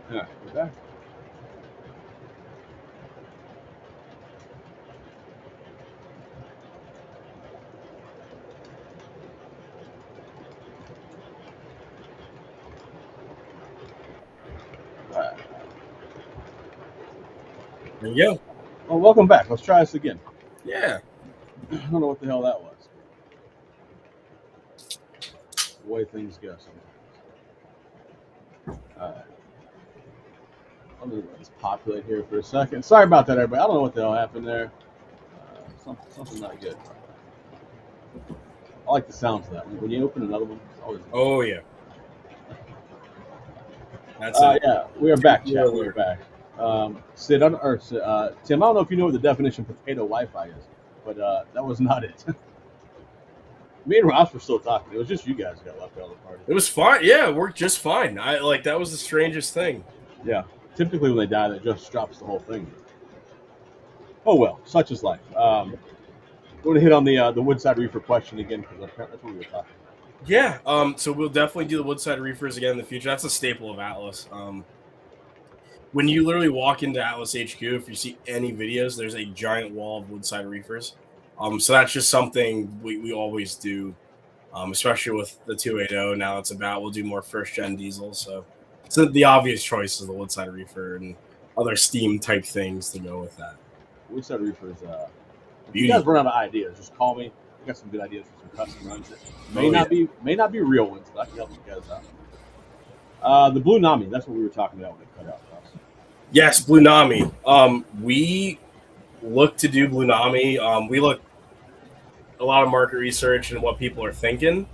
Yeah, we're back. All right. There you go. Well, welcome back. Let's try this again. Yeah. I don't know what the hell that was. The way things go sometimes. All right. Let me let this populate here for a second. Sorry about that, everybody. I don't know what the hell happened there. Something not good. I like the sounds of that. When you open another one, it's always. Oh yeah. That's it. Yeah, we are back, Nuclear chat. We are alert. back. Tim, I don't know if you know what the definition of potato Wi-Fi is, but that was not it. Me and Ross were still talking. It was just you guys who got left out of the party. It was fine. Yeah, it worked just fine. I like that was the strangest thing. Yeah. Typically, when they die, that just drops the whole thing. Oh well, such is life. Going to hit on the Woodside Reefer question again because apparently that's what we were talking about. Yeah. So we'll definitely do the Woodside Reefers again in the future. That's a staple of Atlas. When you literally walk into Atlas HQ, if you see any videos, there's a giant wall of Woodside Reefers. So that's just something we always do, especially with the 280. Now it's about we'll do more first gen diesels. So the obvious choice is the Woodside Reefer and other steam type things to go with that. Woodside Reefer is. If you Beauty. guys run out of ideas, just call me. I got some good ideas for some custom runs that may Oh, may not be real ones, but I can help you guys out. The Blue Nami. That's what we were talking about when it cut out. Ross. Yes, Blue Nami. We look to do Blue Nami. We look a lot of market research and what people are thinking.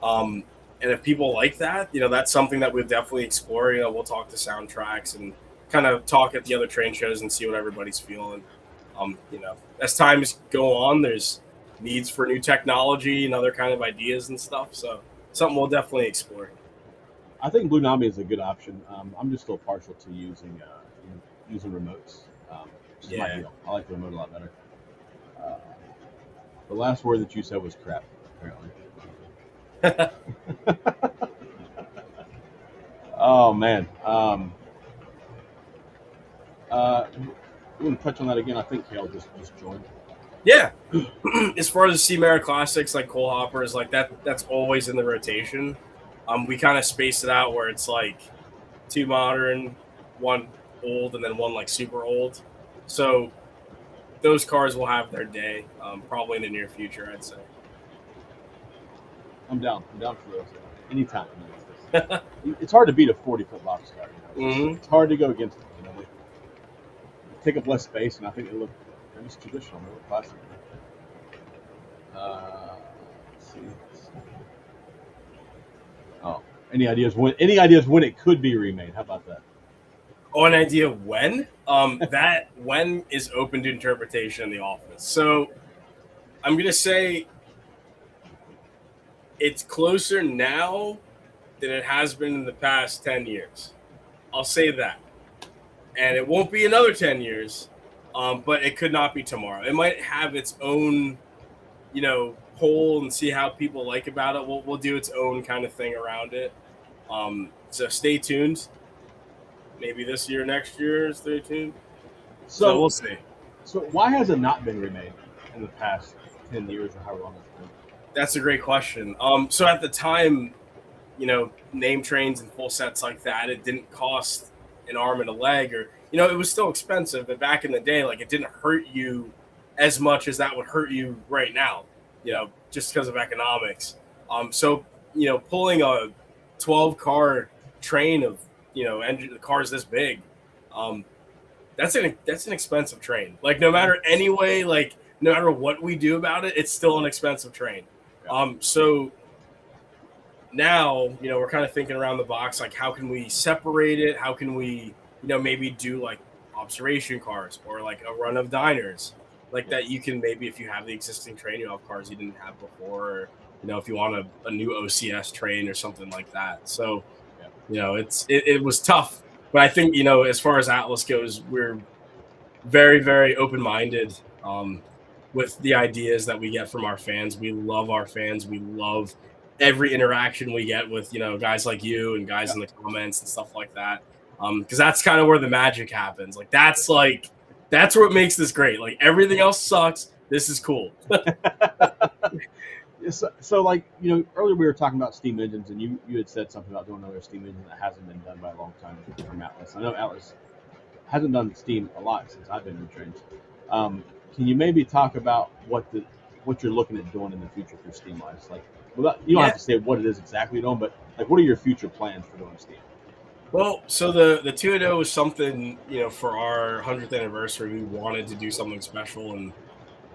And if people like that, that's something that we'll definitely explore. We'll talk to Soundtracks and kind of talk at the other train shows and see what everybody's feeling. As times go on, there's needs for new technology and other kind of ideas and stuff. So something we'll definitely explore. I think Blue Nami is a good option. I'm just still partial to using remotes. Which is my Yeah. deal. I like the remote a lot better. Uh, the last word that you said was crap, apparently. Oh man. We want to touch on that again. I think Kale just joined. Yeah. As far as the Mara classics like Cole Hoppers, like that's always in the rotation. We kind of space it out where it's like two modern, one old, and then one like super old. So those cars will have their day, probably in the near future, I'd say. I'm down. I'm down for those. Anytime. It's hard to beat a 40-foot box car. Mm-hmm. It's hard to go against them. They take up less space, and I think they're just traditional. They look classic. Let's see. Oh, any ideas when? Any ideas when it could be remade? How about that? Oh, an idea when? That when is open to interpretation in the office. So I'm gonna say it's closer now than it has been in the past 10 years. I'll say that. And it won't be another 10 years, but it could not be tomorrow. It might have its own, poll and see how people like about it. We'll do its own kind of thing around it. So stay tuned. Maybe this year, next year, stay tuned. So we'll see. So why has it not been remade in the past 10 years or however long it's been? That's a great question. So at the time, name trains and full sets like that, it didn't cost an arm and a leg, or it was still expensive. But back in the day, like it didn't hurt you as much as that would hurt you right now. Just because of economics. So pulling a 12-car train of engine cars this big, that's an expensive train. Like no matter no matter what we do about it, it's still an expensive train. So now, we're kind of thinking around the box, like how can we separate it? How can we, maybe do like observation cars or like a run of diners like that. You can maybe, if you have the existing train, you have cars you didn't have before, or, if you want a new OCS train or something like that. So, it was tough, but I think, as far as Atlas goes, we're very, very open-minded, with the ideas that we get from our fans. We love our fans. We love every interaction we get with, guys like you and guys in the comments and stuff like that. because that's kind of where the magic happens. That's what makes this great. Like everything else sucks. This is cool. So like, earlier we were talking about steam engines, and you had said something about doing another steam engine that hasn't been done by a long time from Atlas. I know Atlas hasn't done steam a lot since I've been in trains. Can you maybe talk about what you're looking at doing in the future for steam wise? Like, you don't have to say what it is exactly you're doing, but like, what are your future plans for doing steam? Well, so the 2.0 was something, for our 100th anniversary, we wanted to do something special, and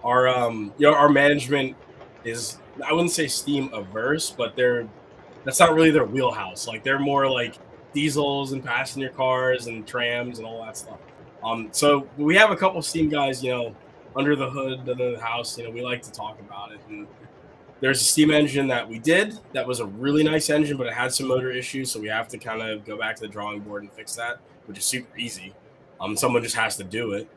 our our management is, I wouldn't say steam averse, but that's not really their wheelhouse. Like they're more like diesels and passenger cars and trams and all that stuff. So we have a couple steam guys, under the hood of the house. We like to talk about it. And there's a steam engine that we did that was a really nice engine, but it had some motor issues, so we have to kind of go back to the drawing board and fix that, which is super easy. Someone just has to do it.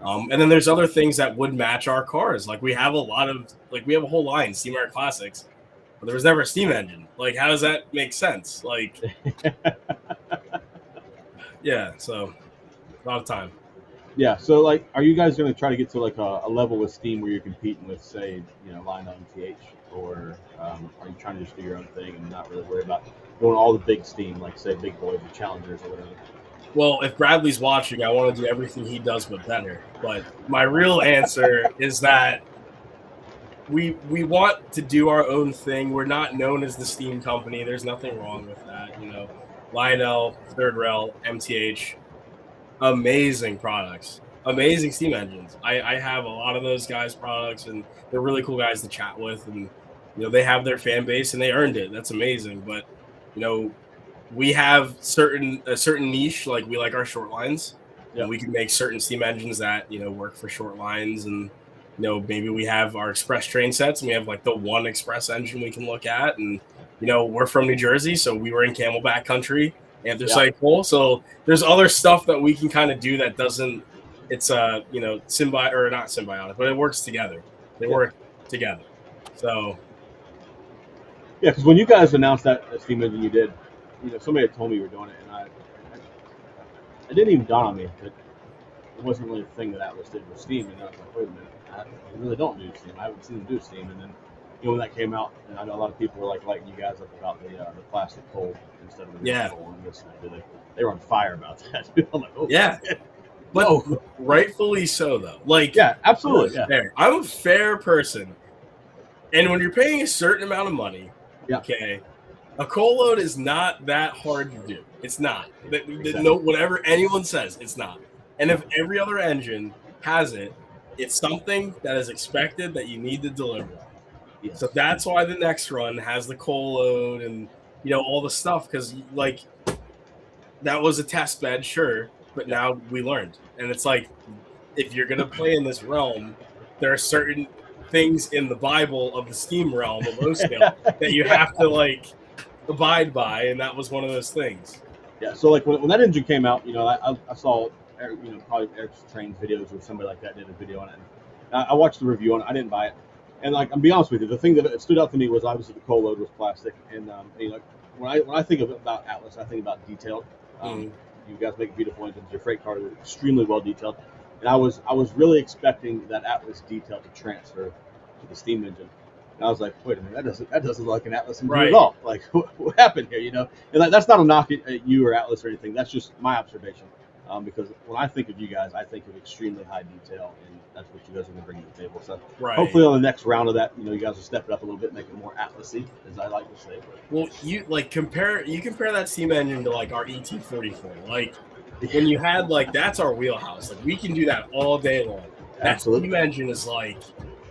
And then there's other things that would match our cars. Like we have a whole line, Steam Air Classics, but there was never a steam engine. Like, how does that make sense? Like, yeah, so a lot of time. Yeah, so like, are you guys going to try to get to like a level with steam where you're competing with, say, Lionel MTH, or are you trying to just do your own thing and not really worry about doing all the big steam, like say Big Boys or Challengers or whatever? Well, if Bradley's watching, I want to do everything he does but better. But my real answer is that we want to do our own thing. We're not known as the steam company. There's nothing wrong with that. Lionel, Third Rail, MTH, amazing products, amazing steam engines. I have a lot of those guys' products, and they're really cool guys to chat with. And they have their fan base, and they earned it. That's amazing. But we have a certain niche, like we like our short lines. Yeah. And we can make certain steam engines that work for short lines, and maybe we have our express train sets, and we have like the one express engine we can look at. And we're from New Jersey, so we were in Camelback country, Anthracite. So there's other stuff that we can kind of do that doesn't. It's not symbiotic, but it works together. They work together. So yeah, because when you guys announced that steam engine you did, somebody had told me you were doing it, and it didn't even dawn on me that it wasn't really a thing that Atlas did with steam. And I was like, wait a minute, I really don't do steam. I haven't seen them do steam. And then, when that came out, and I know a lot of people were like lighting you guys up about the plastic coal instead of the coal and this and that. They were on fire about that. I'm like, oh yeah. But rightfully so, though. Like, yeah, absolutely. Fair. I'm a fair person, and when you're paying a certain amount of money, okay, a coal load is not that hard to do. It's not. Exactly. No, whatever anyone says, it's not. And if every other engine has it, it's something that is expected that you need to deliver. Yes. So that's why the next run has the coal load and all the stuff, because like that was a test bed, sure, but now we learned. And it's like, if you're gonna play in this realm, there are certain things in the Bible of the steam realm of low scale that you have to like abide by, and that was one of those things. Yeah, so like when that engine came out, I saw probably Eric's Trains videos or somebody like that did a video on it. And I watched the review on it. I didn't buy it, and like, I'll be honest with you, the thing that stood out to me was obviously the coal load was plastic, and when I think about Atlas, I think about detailed. You guys make beautiful engines. Your freight cars are extremely well detailed, and I was really expecting that Atlas detail to transfer to the steam engine. And I was like, wait a minute, that doesn't look like an Atlas engine at all. Like, what happened here? And that's not a knock at you or Atlas or anything. That's just my observation. Because when I think of you guys, I think of extremely high detail, and that's what you guys are going to bring to the table. So hopefully on the next round of that, you guys will step it up a little bit, make it more Atlas-y, as I like to say. Well, you compare that steam engine to like our ET44. Like when you had like, that's our wheelhouse. Like we can do that all day long. That steam engine is like,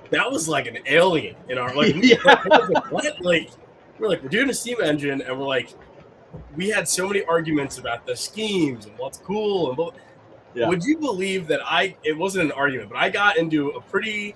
that was like an alien in our like. What? Like we're doing a steam engine, and we're like, we had so many arguments about the schemes and what's cool and would you believe that it wasn't an argument, but I got into a pretty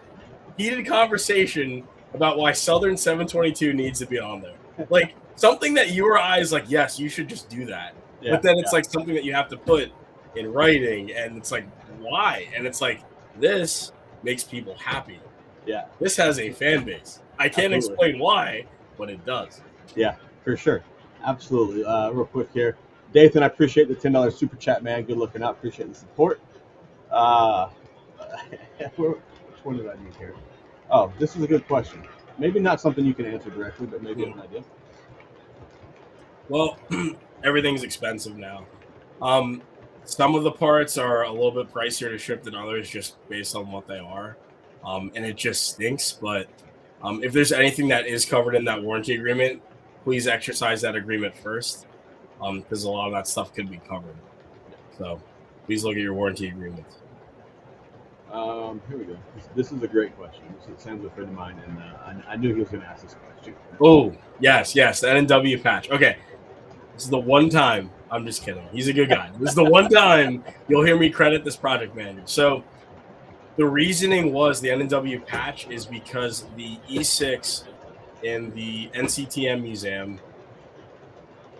heated conversation about why Southern 722 needs to be on there. Like something that you or I is like, yes, you should just do that. But then it's like something that you have to put in writing, and it's like, why? And it's like, this makes people happy. Yeah. This has a fan base. I can't explain why, but it does. Yeah, for sure. Absolutely. Real quick here. Dathan, I appreciate the $10 super chat, man. Good looking out. Appreciate the support. Which one did I need here? Oh, this is a good question. Maybe not something you can answer directly, but maybe you have an idea. Well, everything's expensive now. Some of the parts are a little bit pricier to ship than others, just based on what they are, and it just stinks. But if there's anything that is covered in that warranty agreement, please exercise that agreement first, because a lot of that stuff could be covered. So please look at your warranty agreement. Here we go. This is a great question. Sam's a friend of mine, and I knew he was going to ask this question. Oh, yes, the NNW patch. Okay, this is the one time. I'm just kidding. He's a good guy. This is the one time you'll hear me credit this project manager. So the reasoning was the NNW patch is because the E6 in the NCTM museum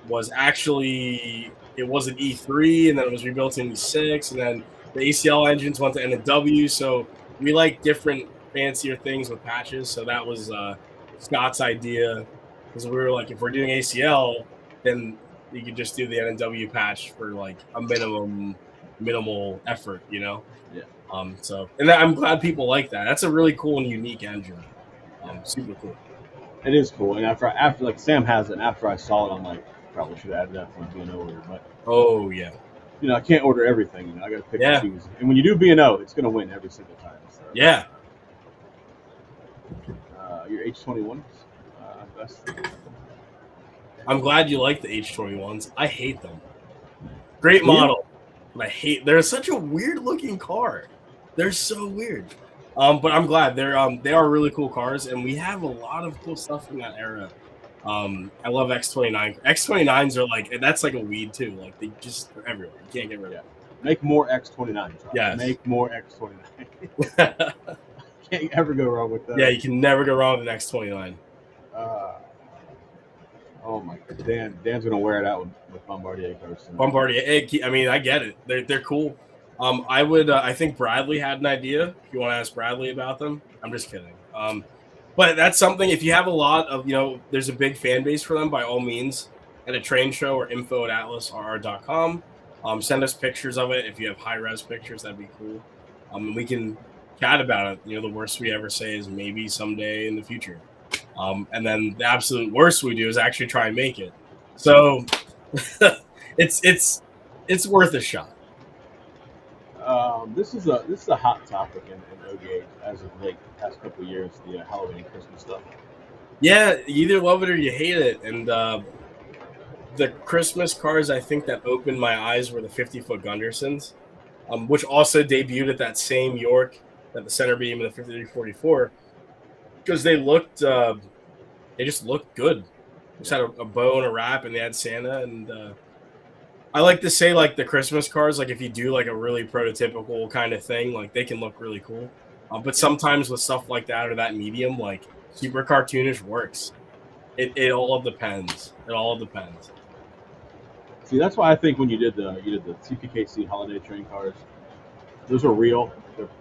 was actually, it was an E3, and then it was rebuilt in E6, and then the ACL engines went to NNW. So we like different fancier things with patches. So that was Scott's idea, because we were like, if we're doing ACL, then you could just do the NNW patch for like a minimal effort, you know? Yeah. So, and I'm glad people like that. That's a really cool and unique engine. Super cool. It is cool. And after like Sam has it, and after I saw it, I'm like, probably should have added that from B&O order. But oh yeah. You know, I can't order everything. You know, I got to pick and choose. And when you do B&O, it's going to win every single time. So. Yeah. Your H21s, best. I'm glad you like the H21s. I hate them. Great model, but they're such a weird looking car. They're so weird. But I'm glad they are really cool cars, and we have a lot of cool stuff from that era. I love X29. X29s are like, that's like a weed too. Like they're everywhere. You can't get rid of them. Make more X29s. Right? Yes. Make more X29. Can't ever go wrong with that. Yeah, you can never go wrong with an X29. Oh my God, Dan's gonna wear it out with Bombardier cars. Bombardier, I mean, I get it. They're cool. I think Bradley had an idea. If you want to ask Bradley about them, I'm just kidding. But that's something. If you have a lot of, there's a big fan base for them. By all means, at a train show or info@atlasrr.com. Send us pictures of it. If you have high res pictures, that'd be cool. And we can chat about it. The worst we ever say is maybe someday in the future. And then the absolute worst we do is actually try and make it. So it's worth a shot. This is a hot topic in ODH as of late, the past couple of years, the Halloween and Christmas stuff. Yeah, you either love it or you hate it. And the Christmas cars, I think, that opened my eyes were the 50-foot Gundersons, which also debuted at that same York, at the center beam of the 5344, because they just looked good. Just had a bow and a wrap, and they had Santa. And I like to say, like, the Christmas cars, like, if you do like a really prototypical kind of thing, like, they can look really cool. But sometimes with stuff like that or that medium, like, super cartoonish works. It all depends. It all depends. See, that's why I think when you did the CPKC holiday train cars, those are real.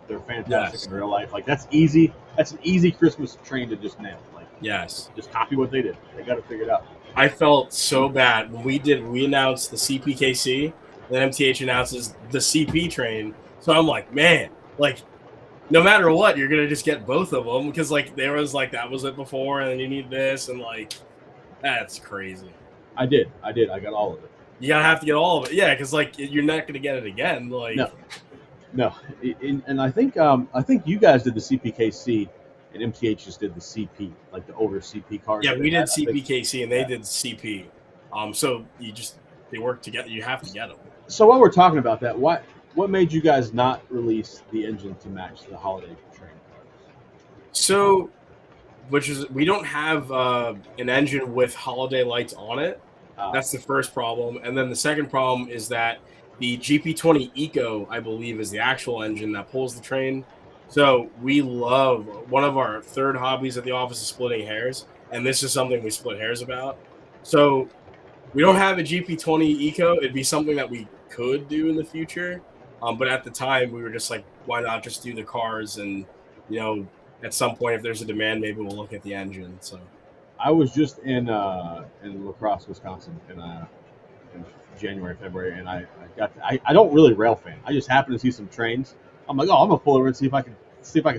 They're fantastic in real life. Like, that's easy. That's an easy Christmas train to just nail. Like, yes, just copy what they did. They got to figure it out. I felt so bad when we announced the CPKC, then MTH announces the CP train. So I'm like, man, like, no matter what, you're gonna just get both of them, because like there was like that was it before, and then you need this, and like that's crazy. I did. I got all of it. You gotta have to get all of it, yeah, because like you're not gonna get it again. Like no. And I think you guys did the CPKC, and MTH just did the CP, like the older CP cars. Yeah, we did CPKC, and they did CP. So they work together. You have to get them. So while we're talking about that, what made you guys not release the engine to match the holiday train cars? So, we don't have an engine with holiday lights on it. That's the first problem. And then the second problem is that the GP20 Eco, I believe, is the actual engine that pulls the train. So we love, one of our third hobbies at the office is splitting hairs. And this is something we split hairs about. So we don't have a GP20 Eco. It'd be something that we could do in the future. But at the time, we were just like, why not just do the cars? And, at some point, if there's a demand, maybe we'll look at the engine. So, I was just in La Crosse, Wisconsin, and in January, February, and I don't really rail fan. I just happened to see some trains. I'm like, oh, I'm gonna pull over and see if I can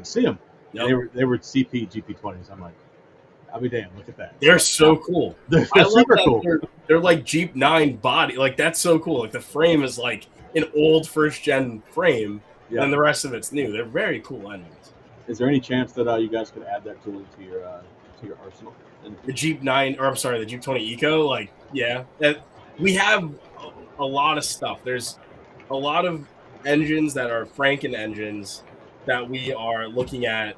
see them. Yep. They were CP GP20s. I'm like, I'll be damned. Look at that. They're so cool. They're I love super that cool. They're like Jeep 9 body. Like that's so cool. Like the frame is like an old first gen frame, Yeah. and the rest of it's new. They're very cool engines. Is there any chance that you guys could add that tool to your arsenal? The Jeep 9, or I'm sorry, the Jeep 20 Eco. Like, yeah, we have a lot of stuff. There's a lot of engines that are Franken engines that we are looking at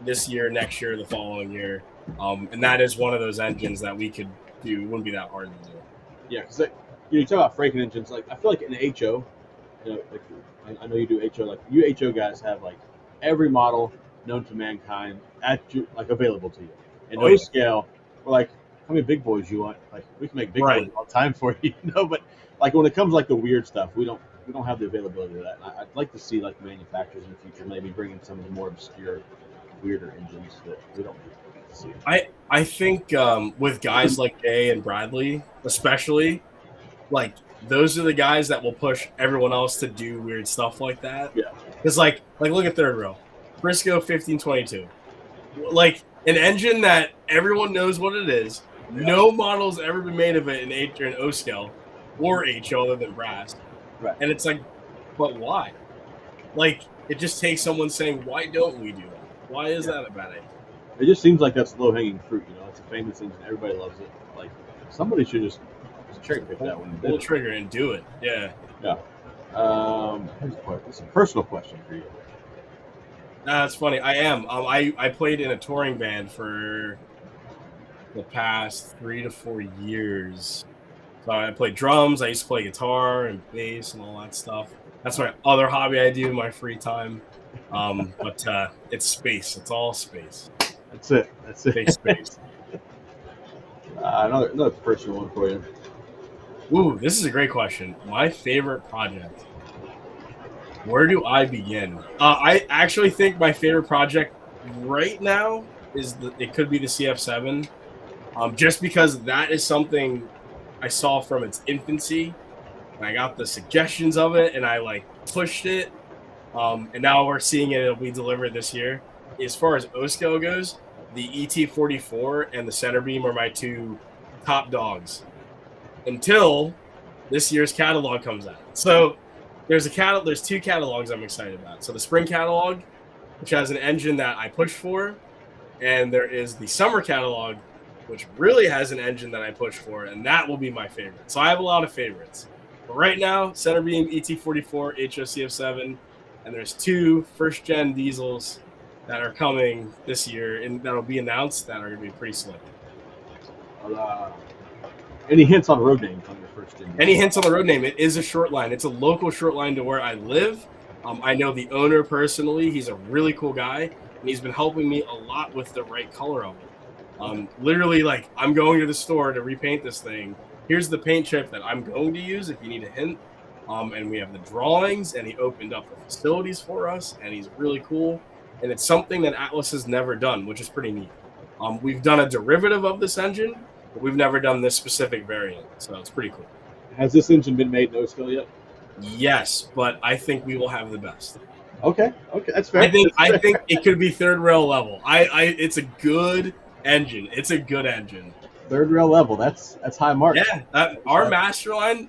this year, next year, the following year. And that is one of those engines that we could do. It wouldn't be that hard to do. Yeah, because you talk about Franken engines. Like I feel like in HO, like I know you do HO. Like you HO guys have like every model known to mankind available to you. In no scale, we're like, how many big boys you want? Like we can make big boys all the time for you, But like when it comes to, like the weird stuff, we don't have the availability of that. And I'd like to see like manufacturers in the future maybe bring in some of the more obscure, weirder engines that we don't see. I think with guys like Jay and Bradley, especially, like those are the guys that will push everyone else to do weird stuff like that. Yeah. It's like look at third row, Briscoe 1522, like an engine that everyone knows what it is. Yeah. No model's ever been made of it in H or in O scale or HO other than brass. Right. And it's like, but why? Like it just takes someone saying, why don't we do that? Why is that a bad idea? It just seems like that's low hanging fruit. It's a famous engine. Everybody loves it. Like somebody should just cherry pick that one. Pull the trigger and do it. Yeah. Yeah. It's a personal question for you. That's funny. I am. I played in a touring band for the past 3 to 4 years. So I played drums. I used to play guitar and bass and all that stuff. That's my other hobby I do in my free time. But it's space. It's all space. That's it. Space. Another personal one for you. Ooh, this is a great question. My favorite project. Where do I begin? I actually think my favorite project right now it could be the CF7, just because that is something I saw from its infancy, and I got the suggestions of it, and I like pushed it, and now we're seeing it'll be delivered this year. As far as O-scale goes, the ET44 and the Centerbeam are my two top dogs until this year's catalog comes out. So there's two catalogs I'm excited about. So the spring catalog, which has an engine that I pushed for, and there is the summer catalog, which really has an engine that I pushed for, and that will be my favorite. So I have a lot of favorites. But right now, Centerbeam, ET44, HOCF7, and there's two first-gen diesels that are coming this year and that'll be announced that are going to be pretty slick. Any hints on road names on your first gen? Any hints on the road name? It is a short line. It's a local short line to where I live. I know the owner personally. He's a really cool guy, and he's been helping me a lot with the right color of it. Literally, like, I'm going to the store to repaint this thing. Here's the paint chip that I'm going to use if you need a hint. And we have the drawings, and he opened up the facilities for us, and he's really cool. And it's something that Atlas has never done, which is pretty neat. We've done a derivative of this engine, but we've never done this specific variant, so it's pretty cool. Has this engine been made no scale yet? Yes, but I think we will have the best. Okay, that's fair. I think it could be third rail level. It's a good engine. It's a good engine. Third rail level. That's high mark. Yeah, our master line.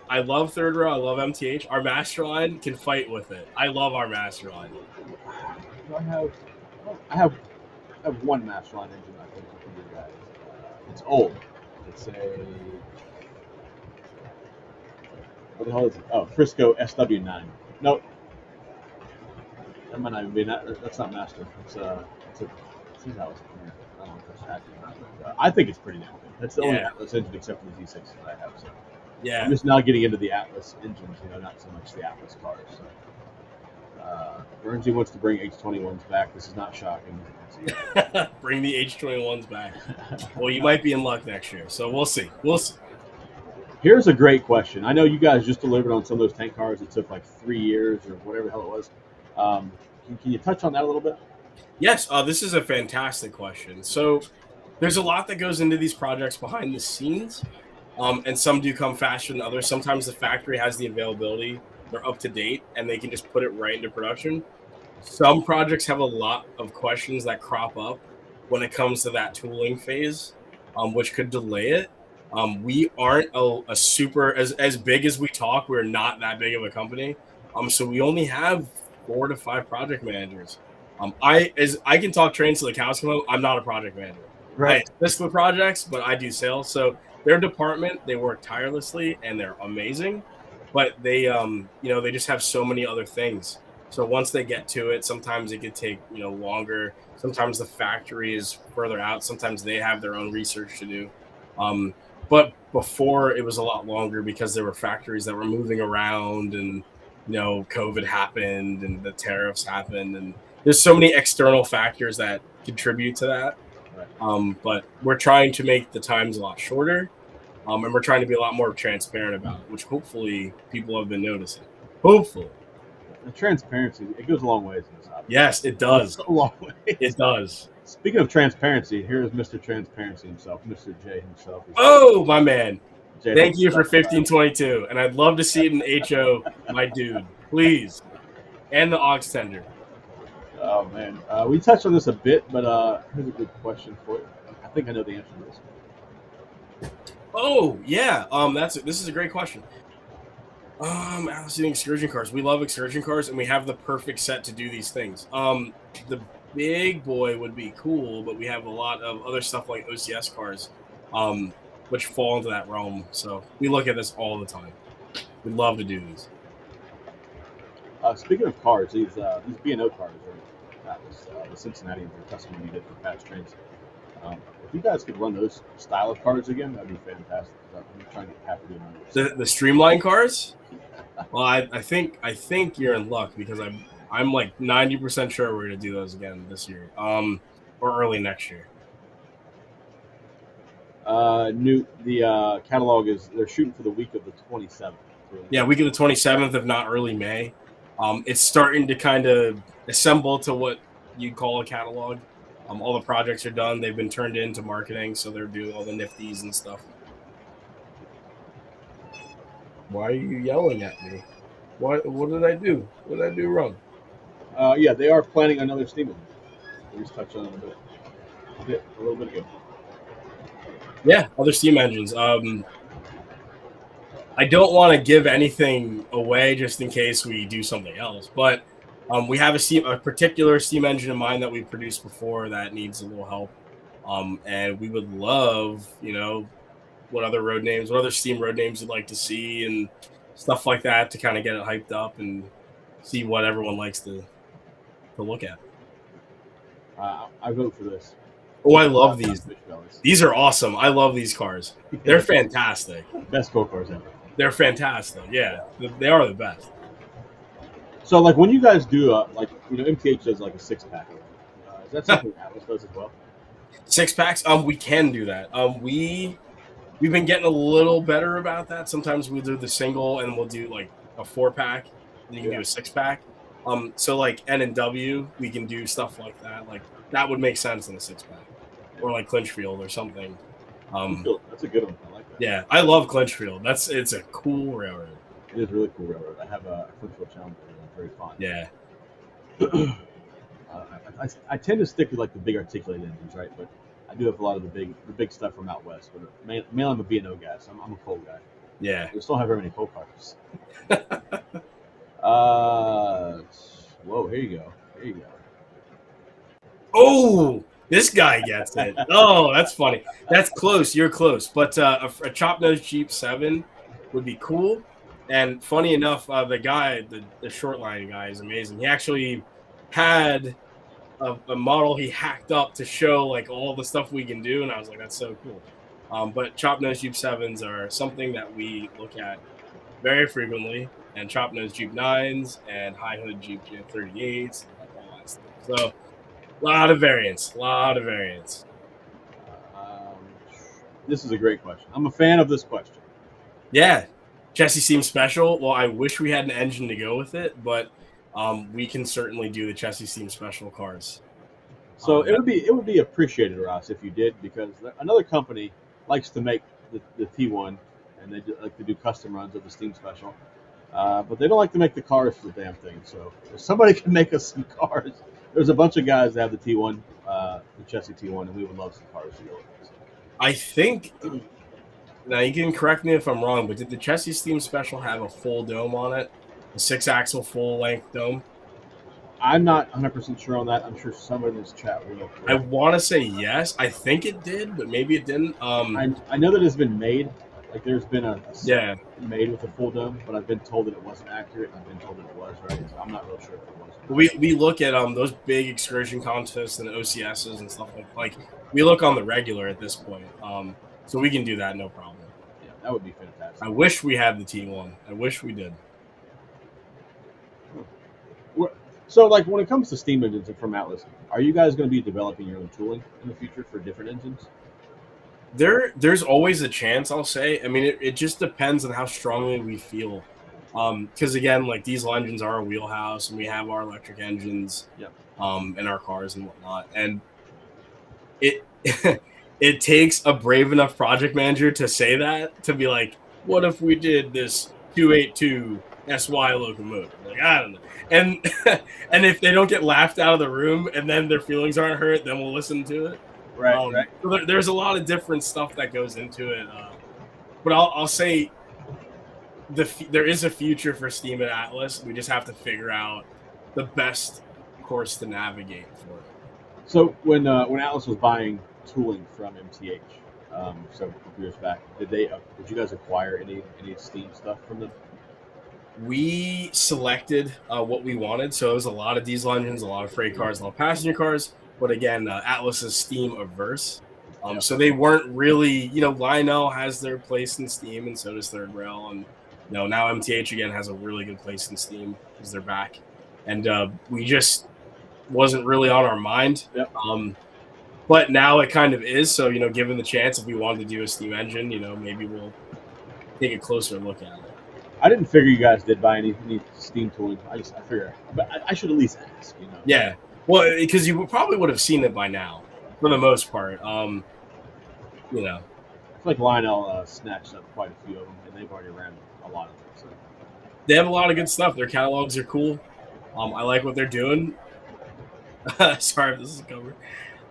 I love third rail. I love MTH. Our master line can fight with it. I love our master line. I have one master line engine I think for you guys. It's old. It's a what the hell is it? Oh, Frisco SW9. Nope. That might not even be that's not master. It's a see how it's here. I don't know if that's accurate or not, but, I think it's pretty damn good. That's the only Atlas engine except for the Z6 that I have. So yeah, I'm just now getting into the Atlas engines, not so much the Atlas cars. So. Bernsey wants to bring H21s back. This is not shocking. Bring the H21s back. Well, you might be in luck next year, so we'll see. Here's a great question. I know you guys just delivered on some of those tank cars. It took like 3 years or whatever the hell it was. Can you touch on that a little bit? Yes, this is a fantastic question. So there's a lot that goes into these projects behind the scenes. And some do come faster than others. Sometimes the factory has the availability, they're up to date, and they can just put it right into production. Some projects have a lot of questions that crop up when it comes to that tooling phase, which could delay it. We aren't a super as big as we talk. We're not that big of a company, so we only have 4 to 5 project managers. I can talk trains to the cows come home. I'm not a project manager. I Right. assist with projects, but I do sales. So their department, they work tirelessly and they're amazing, but they just have so many other things. So once they get to it, sometimes it could take longer. Sometimes the factory is further out. Sometimes they have their own research to do. Um, but before it was a lot longer because there were factories that were moving around, and COVID happened and the tariffs happened, and there's so many external factors that contribute to that. Right. But we're trying to make the times a lot shorter, and we're trying to be a lot more transparent about it, which hopefully people have been noticing. Hopefully. The transparency, it goes a long ways in this hobby. Yes, it does. A long way. It does. Speaking of transparency, here is Mr. Transparency himself, Mr. J himself. Oh, my man. Jay, Thank you for 1522. And I'd love to see it in HO, my dude. Please. And the aux tender. Oh, man. We touched on this a bit, but here's a good question for you. I think I know the answer to this. Oh, yeah. This is a great question. Allison, excursion cars. We love excursion cars, and we have the perfect set to do these things. The big boy would be cool, but we have a lot of other stuff like OCS cars, which fall into that realm. So we look at this all the time. We'd love to do these. Speaking of cars, these B&O cars the Cincinnati and the custom you did for Patch Trains. If you guys could run those style of cars again, that'd be fantastic. I'm trying to get Pat to do numbers. The streamline cars. Well, I think you're in luck because I'm like 90% sure we're gonna do those again this year, or early next year. The catalog they're shooting for the week of the 27th. Yeah, week of the 27th, if not early May. It's starting to kind of assemble to what you'd call a catalog. All the projects are done. They've been turned into marketing, so they're doing all the nifties and stuff. Why are you yelling at me? What did I do? What did I do wrong? Yeah, they are planning another steam engine. We just touched on it a little bit ago. Yeah, other steam engines. I don't want to give anything away just in case we do something else, but we have a particular steam engine in mind that we've produced before that needs a little help, and we would love, what other steam road names you'd like to see and stuff like that to kind of get it hyped up and see what everyone likes to look at. I vote for this. Oh, I love these. These are awesome. I love these cars. They're fantastic. Best go cars ever. They're fantastic. Yeah, they are the best. So, like, when you guys do, MTH does like a 6-pack. Is that something Atlas does as well? 6-packs? We can do that. We've been getting a little better about that. Sometimes we'll do the single and we'll do like a 4-pack, and you can do a 6-pack. So like N&W, we can do stuff like that. Like that would make sense in a 6-pack, or like Clinchfield or something. That's a good one. I like that. Yeah, I love Clinchfield. It's a cool railroad. It is a really cool railroad. I have a Clinchfield Challenger that I'm very fond. Yeah. I tend to stick with like the big articulated engines, right? But I do have a lot of the big stuff from out west. But mainly I'm a B&O guy, so I'm a coal guy. Yeah. We still don't have very many coal cars. Whoa, here you go. Oh, this guy gets it. Oh, that's funny. That's close. You're close. But a chop nose Jeep 7 would be cool. And funny enough, the guy, the short line guy, is amazing. He actually had a model he hacked up to show like all the stuff we can do, and I was like, that's so cool. But chop nose Jeep 7s are something that we look at very frequently, and chop nose Jeep 9s and high hood Jeep 38s, all that stuff. So a lot of variants. This is a great question. I'm a fan of this question. Yeah. Chassis seems special. Well, I wish we had an engine to go with it, but we can certainly do the chassis seam special cars. So it would be appreciated, Ross, if you did, because another company likes to make the T1 and they like to do custom runs of the Steam Special. But they don't like to make the cars for the damn thing. So if somebody can make us some cars, there's a bunch of guys that have the T1, the Chessie T1, and we would love some cars to go with it. I think. Now you can correct me if I'm wrong, but did the Chessie Steam Special have a full dome on it, a 6-axle full-length dome? I'm not 100% sure on that. I'm sure someone in this chat will. I want to say yes. I think it did, but maybe it didn't. I know that it's been made. Like there's been a yeah made with a full dome, but I've been told that it wasn't accurate. I've been told that it was right. So I'm not real sure if it was. We look at those big excursion contests and OCSs and stuff like we look on the regular at this point. So we can do that, no problem. Yeah, that would be fantastic. I wish we had the T1. I wish we did. So, like, when it comes to steam engines from Atlas, are you guys going to be developing your own tooling in the future for different engines? There's always a chance, I'll say. I mean, it just depends on how strongly we feel. Because, again, like, diesel engines are our wheelhouse, and we have our electric engines in our cars and whatnot. And it it takes a brave enough project manager to say that, to be like, what if we did this 282 SY locomotive? Like, I don't know. And and if they don't get laughed out of the room and then their feelings aren't hurt, then we'll listen to it. Right. So there's a lot of different stuff that goes into it. But I'll say there is a future for Steam at Atlas. We just have to figure out the best course to navigate for it. So when Atlas was buying tooling from MTH several years back, did you guys acquire any Steam stuff from them? We selected what we wanted, so it was a lot of diesel engines, a lot of freight cars, a lot of passenger cars. But again, Atlas is Steam averse, so they weren't really. Lionel has their place in Steam, and so does Third Rail, and now MTH again has a really good place in Steam because they're back, and we just wasn't really on our mind. Yep. But now it kind of is. So given the chance, if we wanted to do a Steam engine, maybe we'll take a closer look at it. I didn't figure you guys did buy any Steam tooling. I figure, but I should at least ask. Yeah, well, because you probably would have seen it by now, for the most part. I feel like Lionel snatched up quite a few of them, and they've already ran a lot of them. So they have a lot of good stuff. Their catalogs are cool. I like what they're doing. Sorry if this is covered.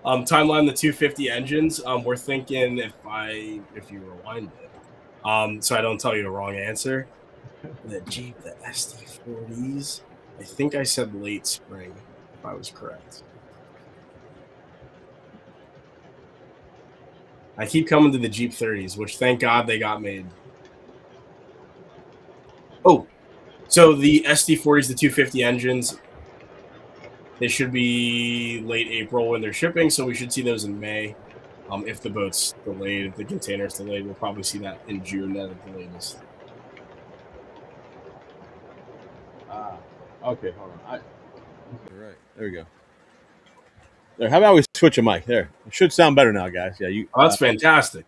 Timeline the 250 engines. We're thinking if you rewind it, so I don't tell you the wrong answer. The Jeep, the SD40s. I think I said late spring, if I was correct. I keep coming to the Jeep 30s, which thank God they got made. Oh, so the SD40s, the 250 engines, they should be late April when they're shipping, so we should see those in May. If the boat's delayed, if the container's delayed, we'll probably see that in June at the latest. Okay, hold on. All right, there we go. There. How about we switch a mic? There, it should sound better now, guys. Yeah, you. Oh, that's fantastic.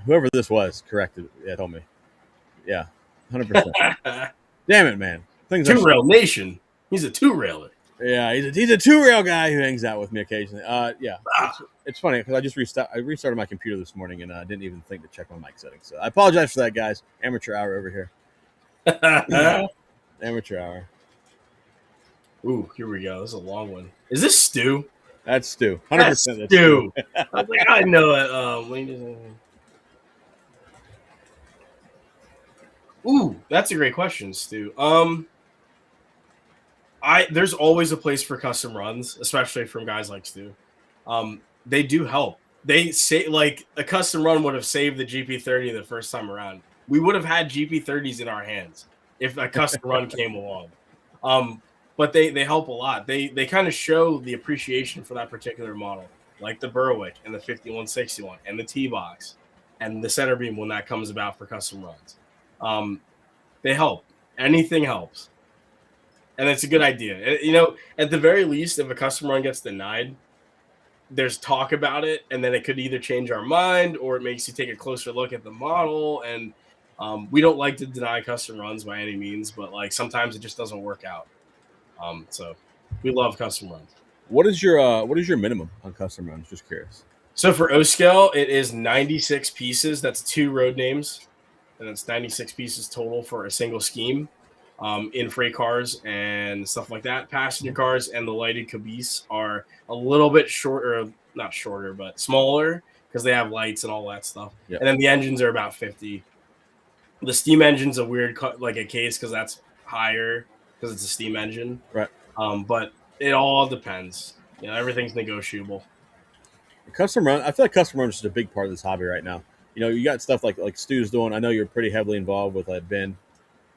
Whoever this was corrected. Yeah, told me. Yeah, 100%. Damn it, man. Two-rail nation. He's a two-railer. Yeah, he's a two-rail guy who hangs out with me occasionally. Yeah, it's funny because I restarted my computer this morning and I didn't even think to check my mic settings. So I apologize for that, guys. Amateur hour over here. Amateur hour. Ooh, here we go. This is a long one. Is this Stu? That's Stu. 100%. That's Stu. I was like, I know it. Ooh, that's a great question, Stu. There's always a place for custom runs, especially from guys like Stu. They do help. They say like a custom run would have saved the GP30 the first time around. We would have had GP30s in our hands if a custom run came along. But they help a lot. They kind of show the appreciation for that particular model, like the Berwick and the 5161 and the T-Box and the center beam when that comes about for custom runs. They help. Anything helps. And it's a good idea. At the very least, if a custom run gets denied, there's talk about it, and then it could either change our mind or it makes you take a closer look at the model. And we don't like to deny custom runs by any means, but like sometimes it just doesn't work out. So we love custom runs. What is your minimum on custom runs? Just curious. So for O scale, it is 96 pieces. That's 2 road names. and it's 96 pieces total for a single scheme. In freight cars and stuff like that. Passenger cars and the lighted caboose are a little bit shorter, not shorter, but smaller because they have lights and all that stuff. Yep. And then the engines are about 50. The steam engine's a weird like a case because that's higher because it's a steam engine. Right. But it all depends. Everything's negotiable. Custom run. I feel like custom run is just a big part of this hobby right now. You got stuff like Stu's doing. I know you're pretty heavily involved with Ben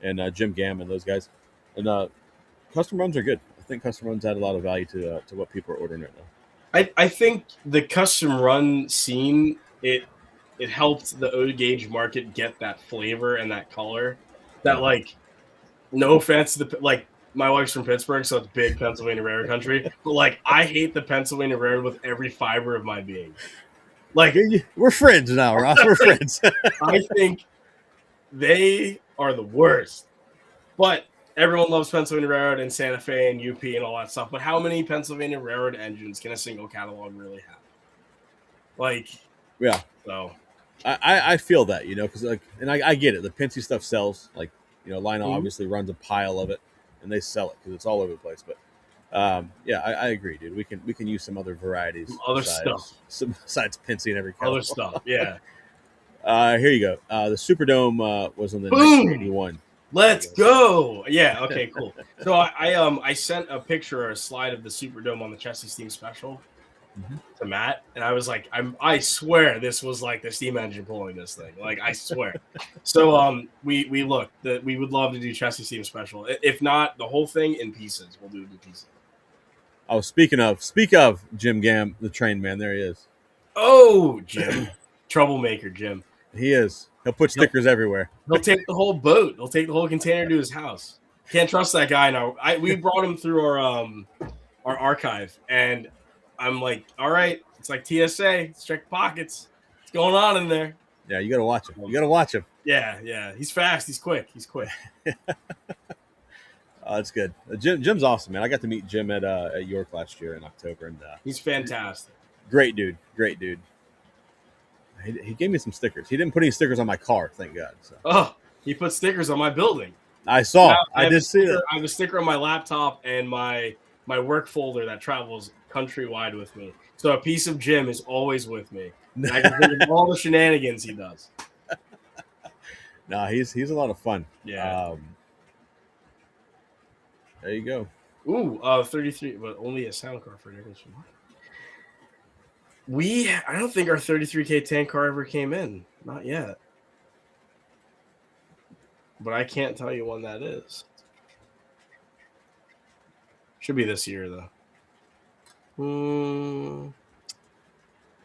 and Jim Gam and those guys. And custom runs are good. I think custom runs add a lot of value to what people are ordering right now. I think the custom run scene, it helped the O gauge market get that flavor and that color. That no offense to my wife's from Pittsburgh, so it's big Pennsylvania Railroad country. But I hate the Pennsylvania Railroad with every fiber of my being. We're friends now, Ross. We're friends. I think they are the worst. But everyone loves Pennsylvania Railroad and Santa Fe and UP and all that stuff. But how many Pennsylvania Railroad engines can a single catalog really have? Yeah. So I feel that, because and I get it. The Penske stuff sells. Lionel obviously runs a pile of it, and they sell it because it's all over the place. But I agree, dude. We can use some other varieties, stuff, besides Penske and every other stuff. Yeah. Here you go. The Superdome was on the 1981. Let's go. Yeah. Okay. Cool. So I sent a picture or a slide of the Superdome on the Chesty Steam Special to Matt, and I was like, I swear this was like the steam engine pulling this thing. I swear. So we looked that we would love to do Chesty Steam Special. If not the whole thing in pieces, we'll do it in pieces. Oh, speak of Jim Gam, the train man. There he is. Oh, Jim, troublemaker, Jim. He is. He'll put stickers everywhere. He'll take the whole boat. He'll take the whole container to his house. Can't trust that guy now. We brought him through our archive, and I'm like, all right, it's like TSA. Let's check pockets. What's going on in there? Yeah, you got to watch him. Yeah. He's fast. He's quick. Oh, that's good. Jim's awesome, man. I got to meet Jim at York last year in October, and he's fantastic. Great dude. He gave me some stickers. He didn't put any stickers on my car, thank God. So. Oh, he put stickers on my building. I saw. I did see it. I have a sticker on my laptop and my work folder that travels countrywide with me. So a piece of Jim is always with me. And I can think of all the shenanigans he does. No, he's a lot of fun. Yeah. There you go. Ooh, 33, but only a sound car for difference from I don't think our 33K tank car ever came in. Not yet. But I can't tell you when that is. Should be this year, though.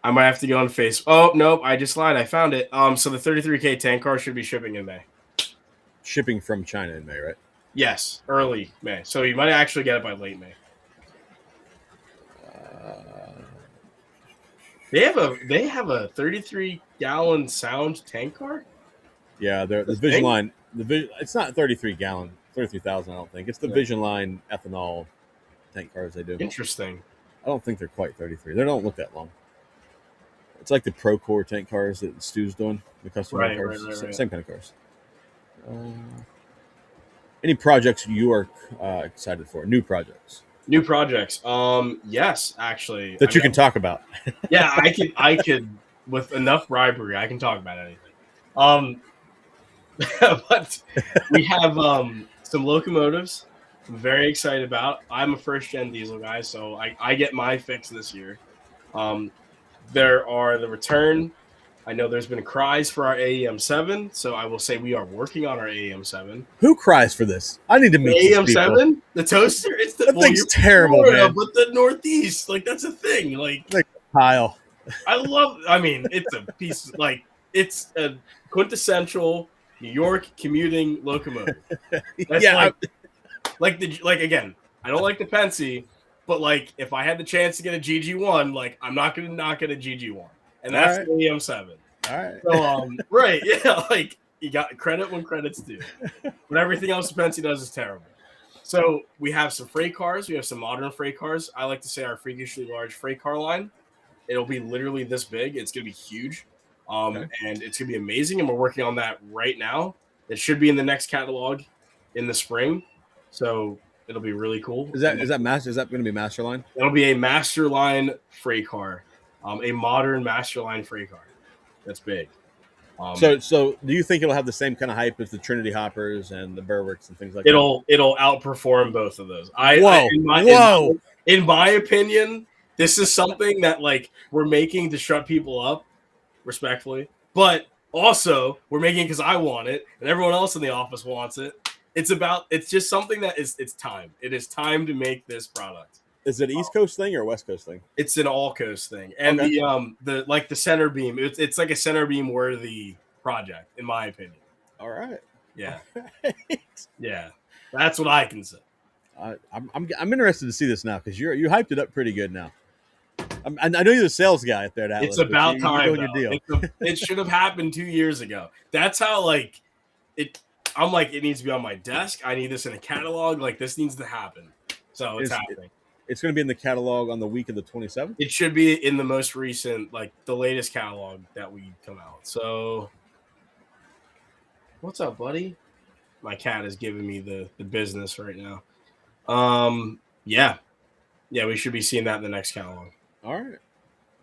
I might have to go on Facebook. Oh, nope, I just lied. I found it. So the 33K tank car should be shipping in May. Shipping from China in May, right? Yes, early May. So you might actually get it by late May. They have a 33-gallon sound tank car. Yeah, the Vision Line. It's not 33-gallon, 33,000. I don't think it's the Vision Line ethanol tank cars they do. Interesting. I don't think they're quite 33. They don't look that long. It's like the Procore tank cars that Stu's doing. The custom cars, right. Same kind of cars. Any projects you are excited for? New projects. Yes, actually. That you can talk about. Yeah, I could with enough bribery, I can talk about anything. But we have some locomotives I'm very excited about. I'm a first-gen diesel guy, so I get my fix this year. There are the return. I know there's been cries for our AEM7, so I will say we are working on our AEM7. Who cries for this? I need to meet AEM7, the toaster. It's that thing's terrible, Florida, man. But the Northeast, that's a thing. Like Kyle. I mean, it's a piece. It's a quintessential New York commuting locomotive. That's again, I don't like the Penske, but if I had the chance to get a GG1, I'm not going to knock at a GG1. And that's the AEM7. All right. So, right. Yeah. You got credit when credit's due. But everything else Penske does is terrible. So we have some freight cars. We have some modern freight cars. I like to say our freakishly large freight car line. It'll be literally this big. It's going to be huge. Okay. And it's gonna be amazing. And we're working on that right now. It should be in the next catalog in the spring, so it'll be really cool. Is that going to be Masterline? It'll be a master line freight car, a modern master line freight car. That's big. So do you think it'll have the same kind of hype as the Trinity Hoppers and the Berwicks and things like it'll outperform both of those. Whoa. In my opinion, this is something that like we're making to shut people up, respectfully, but also we're making because I want it and everyone else in the office wants it. It's just something that it's time. It is time to make this product. Is it an East Coast thing or a West Coast thing? It's an all coast thing, and Okay. the center beam. It's like a center beam worthy project, in my opinion. All right. Yeah, yeah, that's what I can say. I'm interested to see this now because you hyped it up pretty good now. I know you're the sales guy at there. It's about time. Your deal. It should have happened 2 years ago. That's how like it. I'm like, it needs to be on my desk. I need this in a catalog. Like this needs to happen. So it's happening. It's going to be in the catalog on the week of the 27th. It should be in the most recent, like the latest catalog that we come out. So, what's up, buddy? My cat is giving me the business right now. Yeah, we should be seeing that in the next catalog. All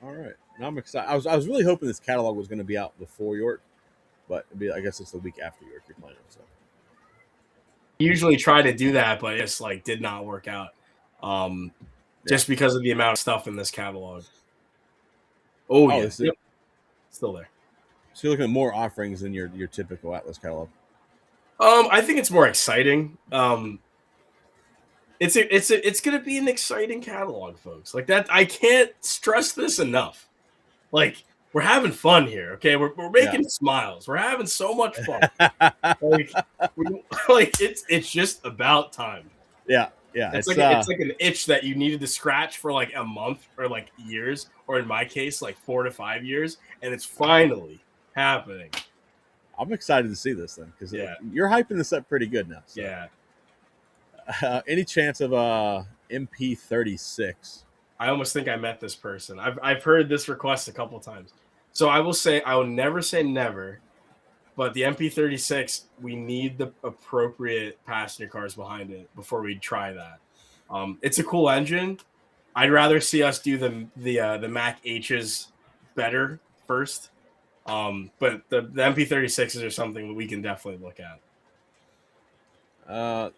right. Now I'm excited. I was really hoping this catalog was going to be out before York, but I guess it's the week after York you're planning. So, usually try to do that, but it's like did not work out. Just because of the amount of stuff in this catalog. Yeah, yep. Still there. So you're looking at more offerings than your typical Atlas catalog. I think it's more exciting. It's gonna be an exciting catalog, folks. Like that, I can't stress this enough. Like we're having fun here, okay? We're making smiles. We're having so much fun. It's just about time. Yeah. It's like an itch that you needed to scratch for like a month or like years, or in my case, like 4 to 5 years, and it's finally happening. I'm excited to see this then because you're hyping this up pretty good now. So. Yeah. Any chance of MP36? I almost think I met this person. I've heard this request a couple times. So I will never say never. But the MP36, we need the appropriate passenger cars behind it before we try that. It's a cool engine. I'd rather see us do the Mac H's better first. But the MP36s are something that we can definitely look at. I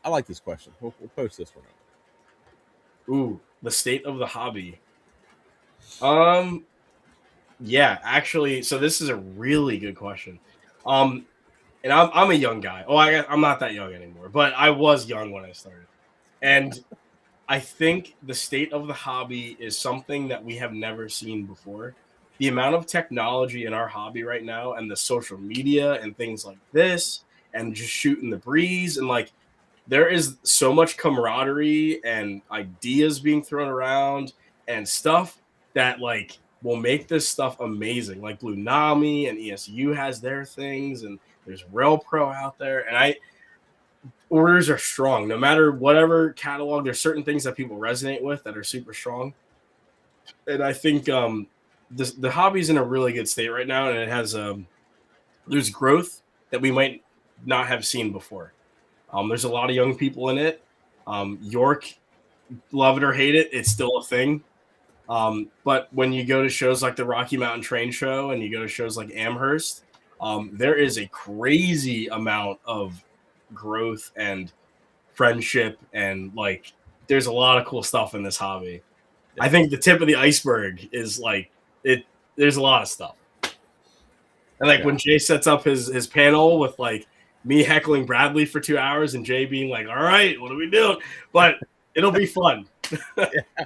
like this question. We'll post this one up. Ooh, the state of the hobby. Yeah, actually, so this is a really good question. And I'm a young guy. Oh, I'm not that young anymore, but I was young when I started. And I think the state of the hobby is something that we have never seen before. The amount of technology in our hobby right now and the social media and things like this and just shooting the breeze and like there is so much camaraderie and ideas being thrown around and stuff that like will make this stuff amazing. Like Blue Nami and ESU has their things, and there's Rail Pro out there, and orders are strong. No matter whatever catalog, there's certain things that people resonate with that are super strong. And I think the hobby's in a really good state right now, and it has there's growth that we might not have seen before. There's a lot of young people in it. York, love it or hate it, it's still a thing. But when you go to shows like the Rocky Mountain Train Show and you go to shows like Amherst, there is a crazy amount of growth and friendship, and like there's a lot of cool stuff in this hobby. I think the tip of the iceberg is like there's a lot of stuff. And like when Jay sets up his panel with like me heckling Bradley for 2 hours and Jay being like, all right, what are we doing? But it'll be fun. So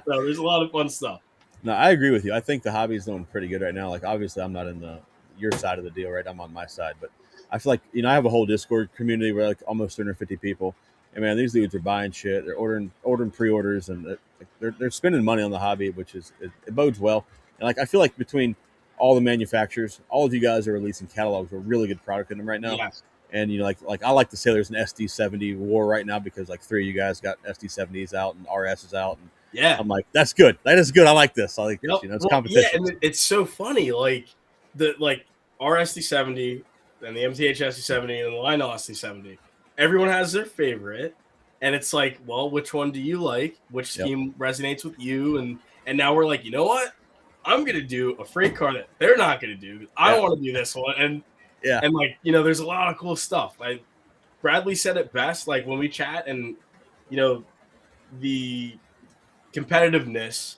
there's a lot of fun stuff. No, I agree with you. I think the hobby is doing pretty good right now. Like, obviously, I'm not in your side of the deal, right? I'm on my side. But I feel like, I have a whole Discord community where like almost 250 people. And, man, these dudes are buying shit. They're ordering pre-orders, and they're spending money on the hobby, which it bodes well. And, like, I feel like between all the manufacturers, all of you guys are releasing catalogs with really good product in them right now. Yes. And, like I like to say there's an SD70 war right now because, like, 3 of you guys got SD70s out and RSs out. And yeah. I'm like, that's good. That is good. I like this. I like this. It's competition. Yeah, and it's so funny. Like, the like our SD70 and the MTH SD70 and the Lionel SD70, everyone has their favorite, and it's like, well, which one do you like? Which scheme resonates with you? And now we're like, you know what? I'm gonna do a freight car that they're not gonna do. I want to do this one, and like, you know, there's a lot of cool stuff. Bradley said it best, like when we chat, and you know, the competitiveness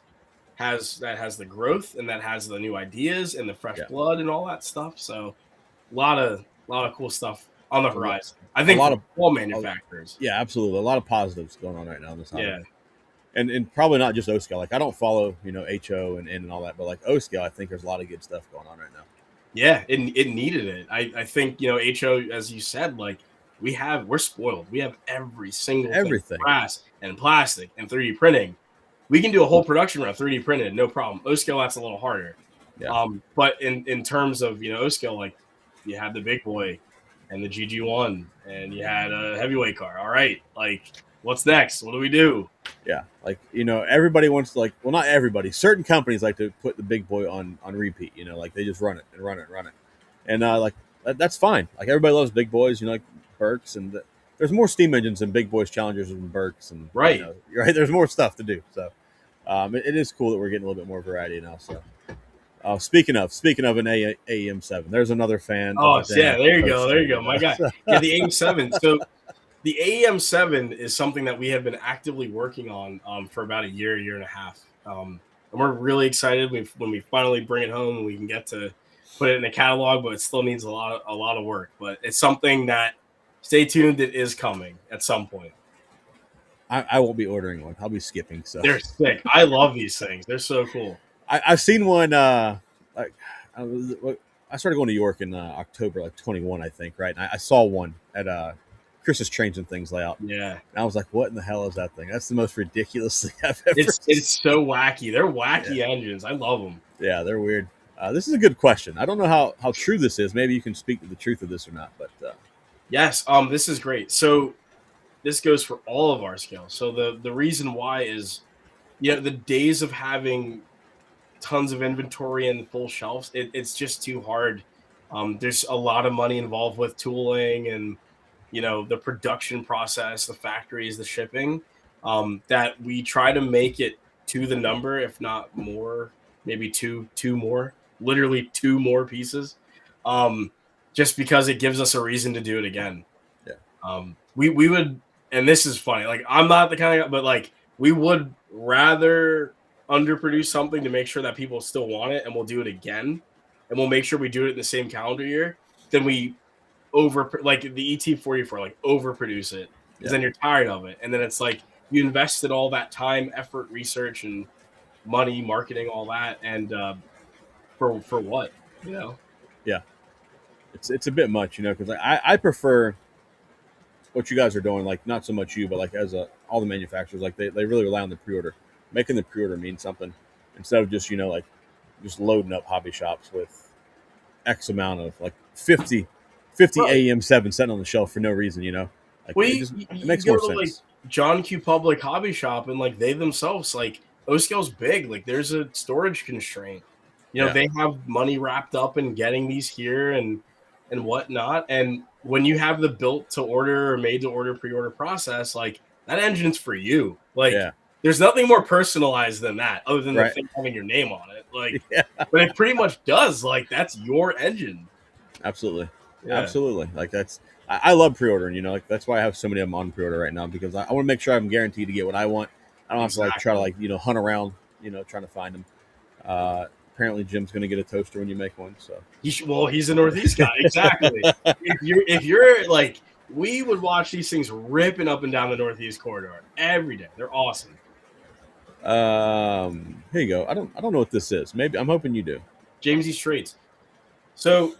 has the growth, and that has the new ideas and the fresh blood and all that stuff. So a lot of cool stuff on the horizon. I think a lot of all manufacturers. Yeah, absolutely. A lot of positives going on right now in this holiday. And probably not just O-Scale. Like, I don't follow, you know, HO and all that, but like O-Scale, I think there's a lot of good stuff going on right now. Yeah, it needed it. I think, you know, HO, as you said, like we're spoiled. We have every single everything, brass and plastic and 3D printing. We can do a whole production run 3D printed, no problem. O-Scale, that's a little harder. Yeah. But in terms of, you know, O-Scale, like you had the big boy and the GG1, and you had a heavyweight car. All right, like what's next? What do we do? Yeah, like, you know, everybody wants to, like, well, not everybody. Certain companies like to put the big boy on repeat. You know, like they just run it, and like that's fine. Like everybody loves big boys. You know, like Burks, and there's more steam engines than big boys Challengers and Burks, and right, you know, right. There's more stuff to do. So it is cool that we're getting a little bit more variety now. So speaking of an AEM7, there's another fan. Oh yeah, there you go, my guy. Yeah, the AEM7. So the AEM7 is something that we have been actively working on for about a year and a half. And we're really excited when we finally bring it home and we can get to put it in the catalog, but it still needs a lot of work. But it's something that, stay tuned, it is coming at some point. I won't be ordering one. I'll be skipping. So they're sick. I love these things. They're so cool. I've seen one. I started going to York in October, like 21, I think, right? And I saw one at Chris's Trains and Things layout. Yeah. And I was like, what in the hell is that thing? That's the most ridiculous thing I've ever seen. It's so wacky. They're wacky engines. I love them. Yeah, they're weird. This is a good question. I don't know how true this is. Maybe you can speak to the truth of this or not. But yes, this is great. So this goes for all of our scales. So the reason why is, you know, the days of having tons of inventory and full shelves, it's just too hard. There's a lot of money involved with tooling and, you know, the production process, the factories, the shipping, that we try to make it to the number, if not more, maybe two more, literally two more pieces, just because it gives us a reason to do it again. Yeah. We would, and this is funny, like I'm not the kind of guy, but like we would rather underproduce something to make sure that people still want it, and we'll do it again, and we'll make sure we do it in the same calendar year, than we like the ET44, like overproduce it, because then you're tired of it, and then it's like you invested all that time, effort, research, and money, marketing, all that, and for what, you know? Yeah, it's a bit much, you know, because I prefer what you guys are doing, like not so much you, but like as all the manufacturers, like they really rely on the pre-order, making the pre-order mean something instead of just, you know, like just loading up hobby shops with X amount of like 50 AEM7 sitting on the shelf for no reason, you know. Like it makes more sense. Like John Q. Public Hobby Shop, and like they themselves, like O-Scale's big, like there's a storage constraint. You know, they have money wrapped up in getting these here and whatnot. And when you have the built to order or made to order pre-order process, like that engine's for you. Like there's nothing more personalized than that, other than the thing having your name on it. Like, but it pretty much does. Like that's your engine. Absolutely. Yeah. Absolutely. Like I love pre-ordering, you know, like that's why I have so many of them on pre-order right now, because I want to make sure I'm guaranteed to get what I want. I don't have to like try to like, you know, hunt around, you know, trying to find them. Apparently Jim's going to get a toaster when you make one. So he's a Northeast guy. Exactly. if you're like, we would watch these things ripping up and down the Northeast corridor every day. They're awesome. Here you go. I don't know what this is. Maybe I'm hoping you do. James E. Straits. So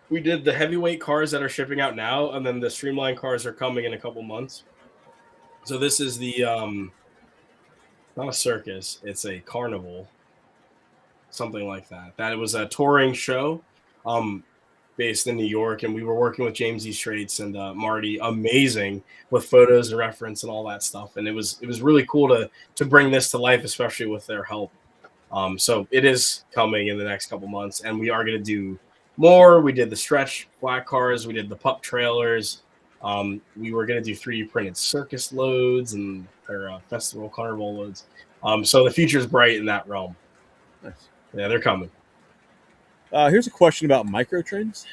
we did the heavyweight cars that are shipping out now, and then the streamline cars are coming in a couple months. So this is the not a circus, it's a carnival, something like that. That was a touring show based in New York, and we were working with James E. Straits and Marty, amazing, with photos and reference and all that stuff. And it was really cool to bring this to life, especially with their help. So it is coming in the next couple months, and we are going to do more. We did the stretch black cars, we did the pup trailers. We were going to do 3D printed circus loads and or festival carnival loads. So the future is bright in that realm. Nice. Yeah, they're coming. Here's a question about microtrains.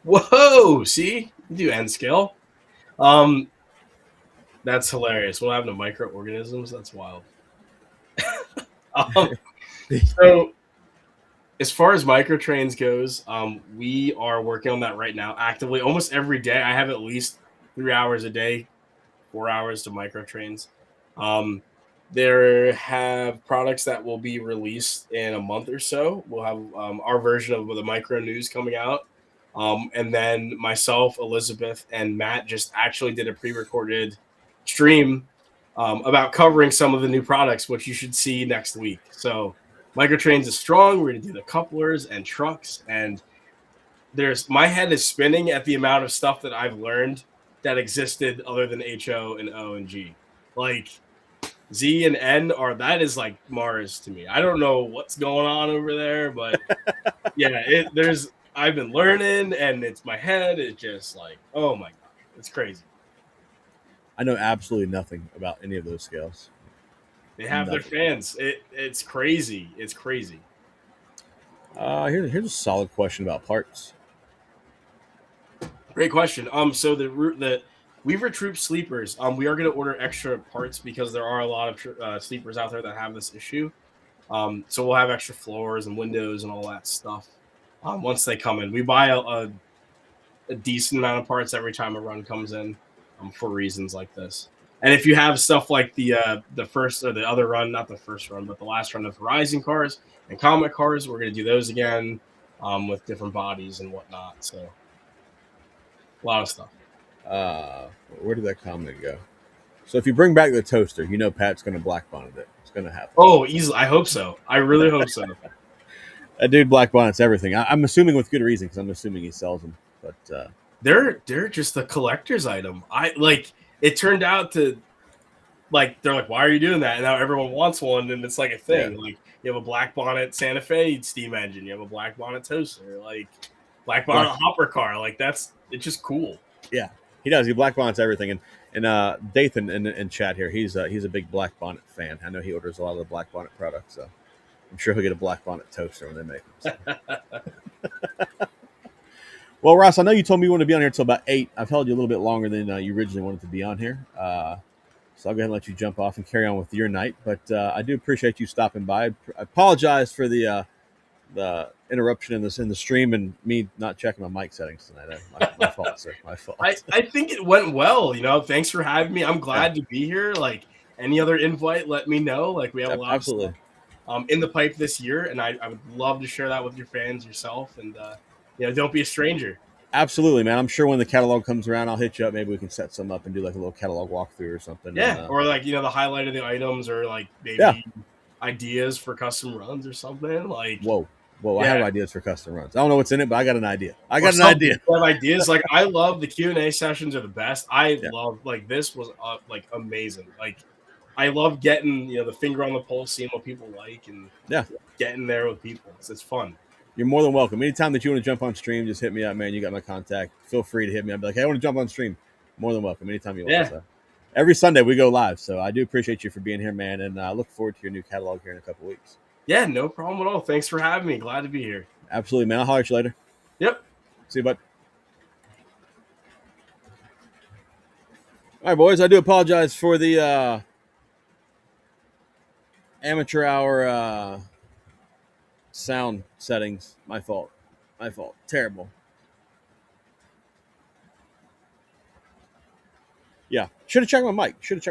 Whoa! See, you do N scale. That's hilarious. What happened to microorganisms? That's wild. So, as far as microtrains goes, we are working on that right now actively. Almost every day, I have at least 3 hours a day, 4 hours to microtrains. There have products that will be released in a month or so. We'll have our version of the micro news coming out. And then myself, Elizabeth, and Matt just actually did a pre-recorded stream about covering some of the new products, which you should see next week. So microtrains is strong. We're going to do the couplers and trucks, and my head is spinning at the amount of stuff that I've learned that existed other than HO and O and G. Like Z and N that is like Mars to me. I don't know what's going on over there, but yeah, I've been learning, and it's my head is just like, oh my god, it's crazy. I know absolutely nothing about any of those scales. They have their fans. It's crazy. It's crazy. Here's a solid question about parts. Great question. So the Weaver Troop sleepers. We are going to order extra parts because there are a lot of sleepers out there that have this issue. So we'll have extra floors and windows and all that stuff. Once they come in, we buy a decent amount of parts every time a run comes in, for reasons like this. And if you have stuff like the first or the other run, not the first run, but the last run of Horizon cars and Comet cars, we're going to do those again with different bodies and whatnot. So a lot of stuff. Where did that comment go? So if you bring back the toaster, you know Pat's going to black bonnet it. It's going to happen. Oh, easily. I hope so. I really hope so. That dude black bonnets everything. I'm assuming with good reason because I'm assuming he sells them. But they're just a collector's item. It turned out to they're like, why are you doing that? And now everyone wants one, and it's like a thing. Yeah. Like you have a black bonnet Santa Fe steam engine, you have a black bonnet toaster, like black bonnet hopper car. Like it's just cool. Yeah, he does. He black bonnets everything. And Dathan in chat here, he's a big black bonnet fan. I know he orders a lot of the black bonnet products, so I'm sure he'll get a black bonnet toaster when they make them. So. Well, Ross, I know you told me you want to be on here until about 8. I've held you a little bit longer than you originally wanted to be on here. So I'll go ahead and let you jump off and carry on with your night. But I do appreciate you stopping by. I apologize for the interruption in the stream and me not checking my mic settings tonight. My fault, sir. My fault. I think it went well. Thanks for having me. I'm glad to be here. Like any other invite, let me know. Like we have a lot of stuff in the pipe this year, and I would love to share that with your fans yourself. And don't be a stranger. Absolutely, man. I'm sure when the catalog comes around, I'll hit you up. Maybe we can set some up and do like a little catalog walkthrough or something. Yeah, or the highlight of the items, or like maybe ideas for custom runs or something. Like whoa, I have ideas for custom runs. I don't know what's in it, but I got an idea. I have ideas. Like I love the Q&A sessions are the best. I love this was amazing. Like I love getting the finger on the pulse, seeing what people like, and getting there with people. It's fun. You're more than welcome. Anytime that you want to jump on stream, just hit me up, man. You got my contact. Feel free to hit me. I'll be like, hey, I want to jump on stream. More than welcome. Anytime you want. So every Sunday we go live. So I do appreciate you for being here, man. And I look forward to your new catalog here in a couple weeks. Yeah, no problem at all. Thanks for having me. Glad to be here. Absolutely, man. I'll holler at you later. Yep. See you, bud. All right, boys. I do apologize for the amateur hour sound settings. My fault. Terrible. Yeah. Should have checked my mic. Jim's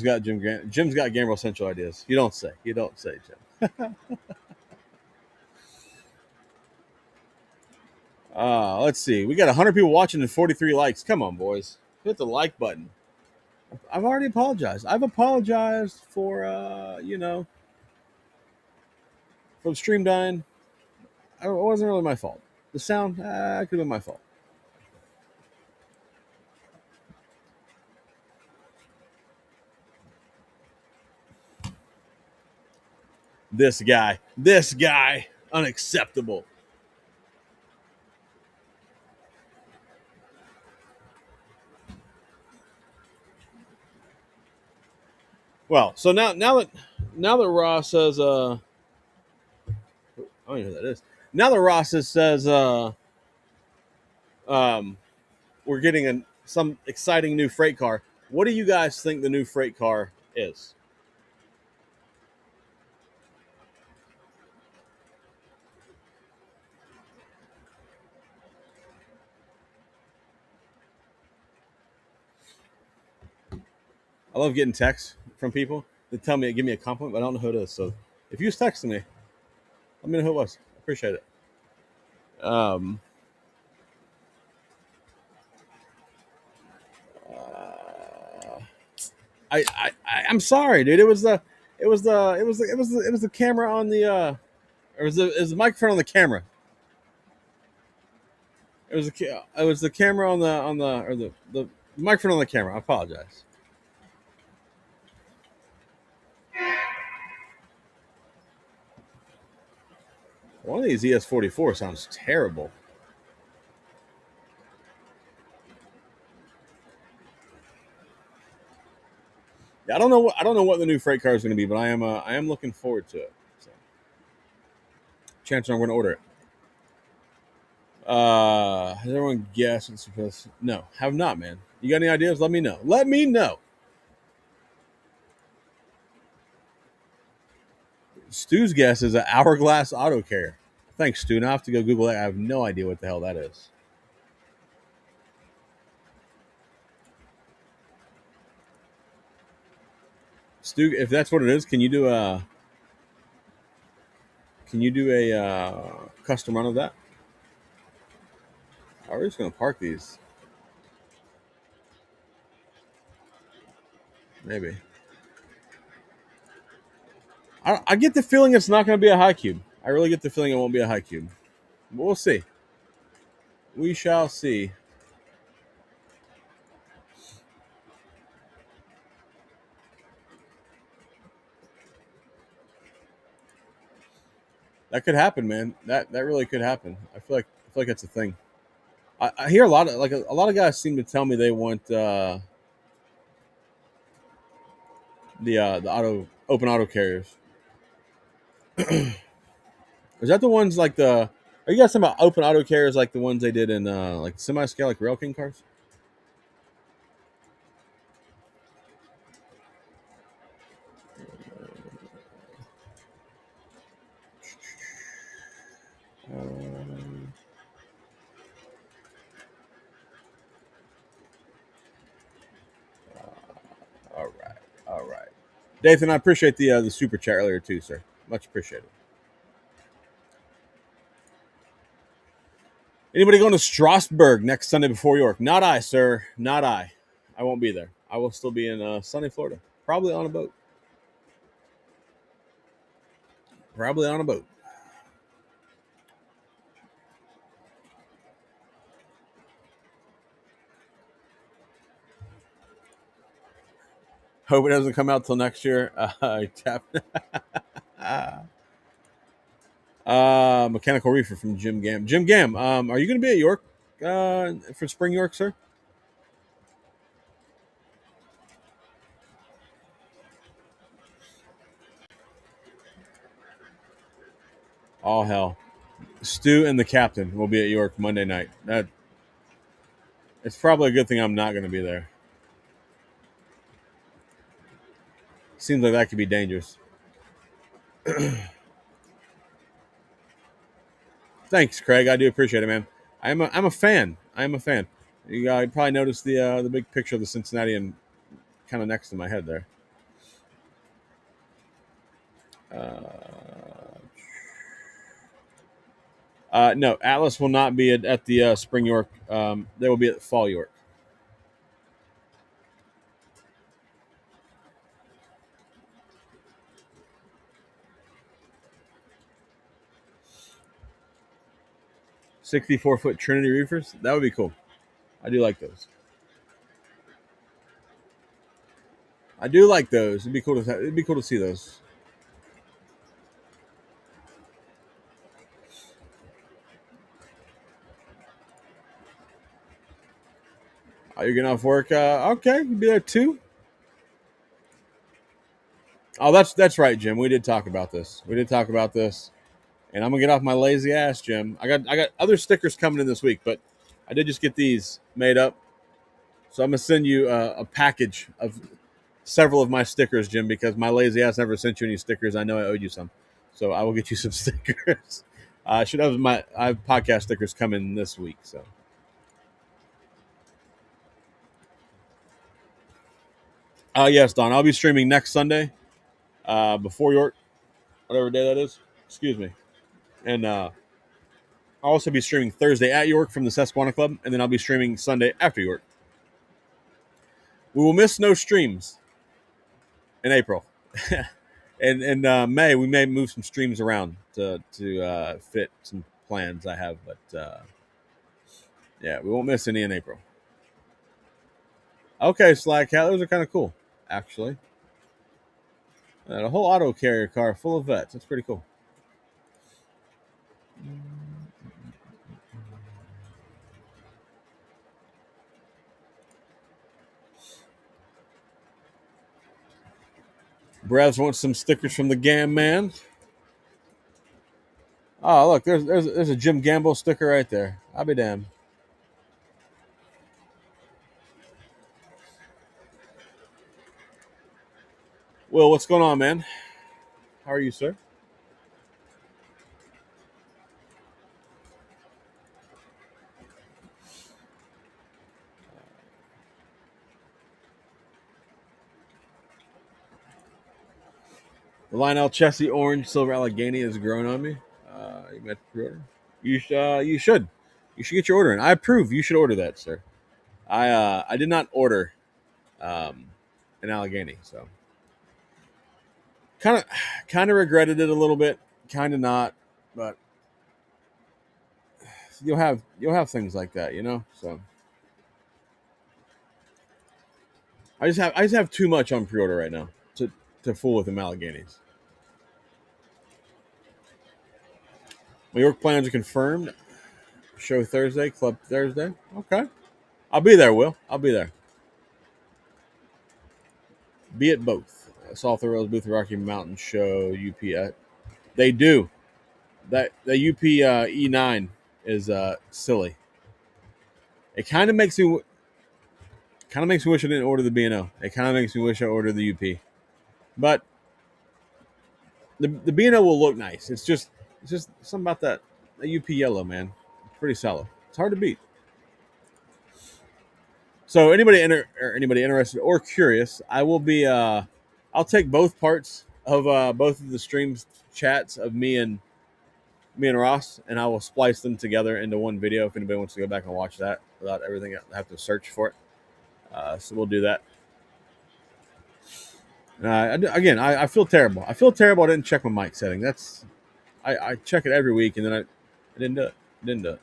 got Gambrel Central ideas. You don't say, Jim. Let's see. We got 100 people watching and 43 likes. Come on, boys. Hit the like button. I've already apologized. I've apologized for, for the stream dying. It wasn't really my fault. The sound, could have been my fault. This guy, unacceptable. Well, so now that Ross says, I don't even know who that is. Now that Ross says, um, we're getting some exciting new freight car. What do you guys think the new freight car is? I love getting texts from people that give me a compliment, but I don't know who it is. So if you was texting me, let me know who it was. I appreciate it. Um, uh, I'm sorry, dude. It was the camera on the it was the microphone on the camera. It was the camera or the microphone on the camera. I apologize. One of these ES44 sounds terrible. Yeah, I don't know what the new freight car is going to be, but I am looking forward to it. So, chances are I'm going to order it. Has everyone guessed what's supposed to? No, have not, man. You got any ideas? Let me know. Let me know. Stu's guess is an hourglass auto carrier. Thanks, Stu. Now I have to go Google that. I have no idea what the hell that is. Stu, if that's what it is, can you do a custom run of that? Are we just going to park these? Maybe. I get the feeling it's not going to be a high cube. I really get the feeling it won't be a high cube. But we'll see. We shall see. That could happen, man. That really could happen. I feel like that's a thing. I hear a lot of a lot of guys seem to tell me they want the open auto carriers. Is that the ones like the? Are you guys talking about open auto carriers like the ones they did in like semi scale like Rail King cars? All right, all right. Dathan, I appreciate the super chat earlier too, sir. Much appreciated. Anybody going to Strasbourg next Sunday before York? Not I, sir. Not I. I won't be there. I will still be in sunny Florida, probably on a boat. Probably on a boat. Hope it doesn't come out till next year. Mechanical Reefer from Jim Gam. Jim Gam, are you going to be at York for Spring York, sir? All hell. Stu and the captain will be at York Monday night. It's probably a good thing I'm not going to be there. Seems like that could be dangerous. Thanks, Craig. I do appreciate it, man. I'm a fan. I am a fan. You probably noticed the big picture of the Cincinnati and kind of next to my head there. No, Atlas will not be at the Spring York. They will be at Fall York. $64-foot Trinity reefers. That would be cool. I do like those. I do like those. It'd be cool to see those. Oh, you're getting off work? Okay, you'll be there too. Oh, that's right, Jim. We did talk about this. And I'm gonna get off my lazy ass, Jim. I got other stickers coming in this week, but I did just get these made up, so I'm gonna send you a package of several of my stickers, Jim, because my lazy ass never sent you any stickers. I know I owed you some, so I will get you some stickers. I should have I have podcast stickers coming this week. So, yes, Don, I'll be streaming next Sunday, before York, whatever day that is. Excuse me, and I'll also be streaming Thursday at York from the Susquehanna Club, and then I'll be streaming Sunday after York. We will miss no streams in April. And in May, we may move some streams around to fit some plans I have, but yeah, we won't miss any in April. Okay, Slack Cat, those are kind of cool, actually. A whole auto carrier car full of vets. That's pretty cool. Bravs wants some stickers from the Gam Man. Oh, look, there's a Jim Gamble sticker right there. I'll be damned. Will, what's going on, man? How are you, sir? The Lionel Chessie Orange Silver Allegheny has grown on me. You met the pre-order. You should. You should get your order in. I approve. You should order that, sir. I did not order an Allegheny, so kind of regretted it a little bit. Kind of not, but you'll have things like that, you know. So I just have too much on pre-order right now to fool with the Alleghenies. My York plans are confirmed. Show Thursday, club Thursday. Okay, I'll be there. Will I'll be there. Be it both. Saw Thoreau's Booth Rocky Mountain Show UP. They do that. The UP E9 is silly. It kind of makes me wish I didn't order the B&O. It kind of makes me wish I ordered the UP. But the B&O will look nice. It's just something about that UP yellow, man. It's pretty solid. It's hard to beat. So anybody interested or curious, I will be. I'll take both parts of both of the streams chats of me and Ross, and I will splice them together into one video. If anybody wants to go back and watch that without everything, I have to search for it. So we'll do that. Again, I feel terrible. I didn't check my mic setting. I check it every week, and then I didn't do it.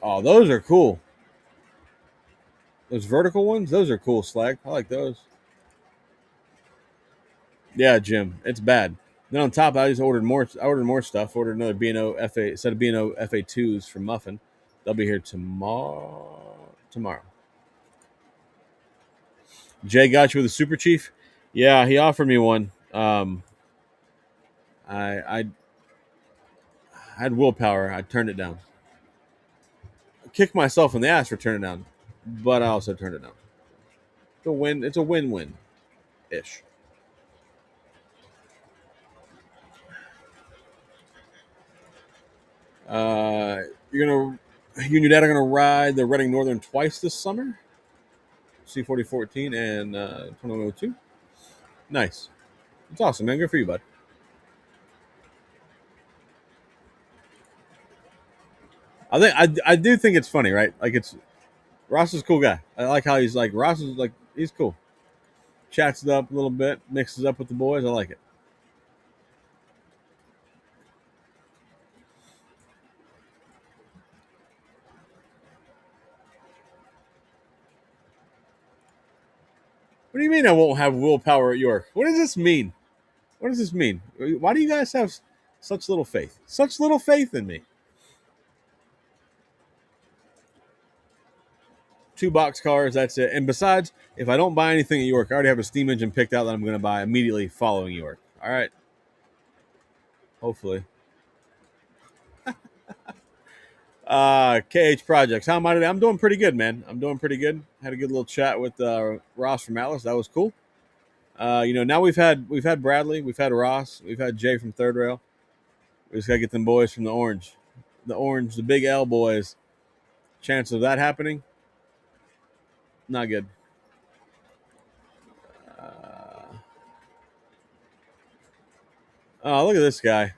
Oh, those are cool. Those vertical ones, those are cool, Slag. I like those. Yeah, Jim, it's bad. Then on top, I just ordered more. I ordered more stuff. Ordered another B&O FA set of B&O FA2s from Muffin. They'll be here tomorrow. Jay got you with a Super Chief. Yeah, he offered me one. I had willpower. I turned it down. I kicked myself in the ass for turning it down, but I also turned it down. It's a win. It's a win-win ish. You and your dad are gonna ride the Reading Northern twice this summer. C4014 and 2102. Nice. It's awesome, man. Good for you, bud. I do think it's funny, right? Like Ross is a cool guy. I like how he's like Ross is like he's cool. Chats it up a little bit, mixes up with the boys. I like it. What do you mean I won't have willpower at York? What does this mean? What does this mean? Why do you guys have such little faith? Such little faith in me. 2 box cars. That's it. And besides, if I don't buy anything at York, I already have a steam engine picked out that I'm going to buy immediately following York. All right. Hopefully. KH Projects. How am I today? I'm doing pretty good, man. I'm doing pretty good. Had a good little chat with Ross from Atlas. That was cool. Now we've had Bradley, we've had Ross, we've had Jay from Third Rail. We just gotta get them boys from the Orange, the Big L boys. Chance of that happening? Not good. Oh, look at this guy.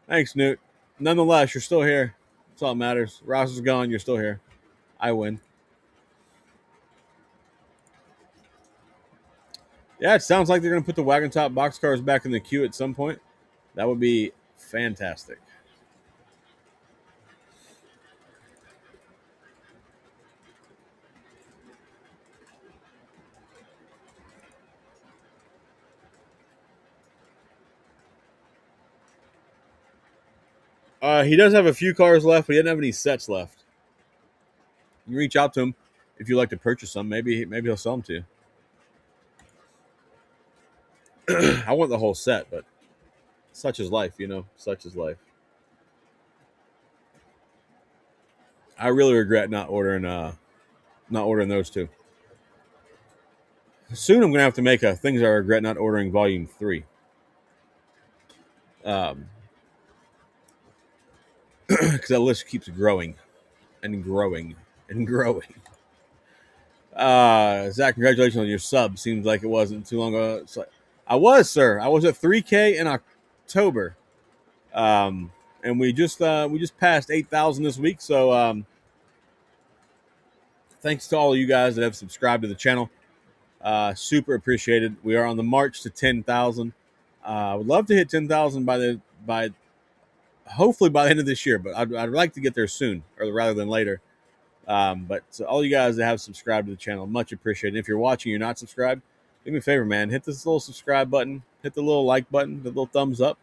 Thanks, Newt. Nonetheless, you're still here. That's all that matters. Ross is gone. You're still here. I win. Yeah, it sounds like they're going to put the wagon top boxcars back in the queue at some point. That would be fantastic. He does have a few cars left, but he doesn't have any sets left. You can reach out to him if you'd like to purchase some. Maybe he'll sell them to you. I want the whole set, but such is life, Such is life. I really regret not ordering those two. Soon I'm gonna have to make a things I regret not ordering volume 3. Because that list keeps growing and growing and growing. Zach, congratulations on your sub. Seems like it wasn't too long ago. I was, sir. I was at 3K in October. And we just passed 8,000 this week. So thanks to all of you guys that have subscribed to the channel. Super appreciated. We are on the march to 10,000. I would love to hit 10,000 hopefully by the end of this year, but I'd like to get there soon, or rather than later. But all you guys that have subscribed to the channel, much appreciated. If you're watching, you're not subscribed, do me a favor, man. Hit this little subscribe button, hit the little like button, the little thumbs up.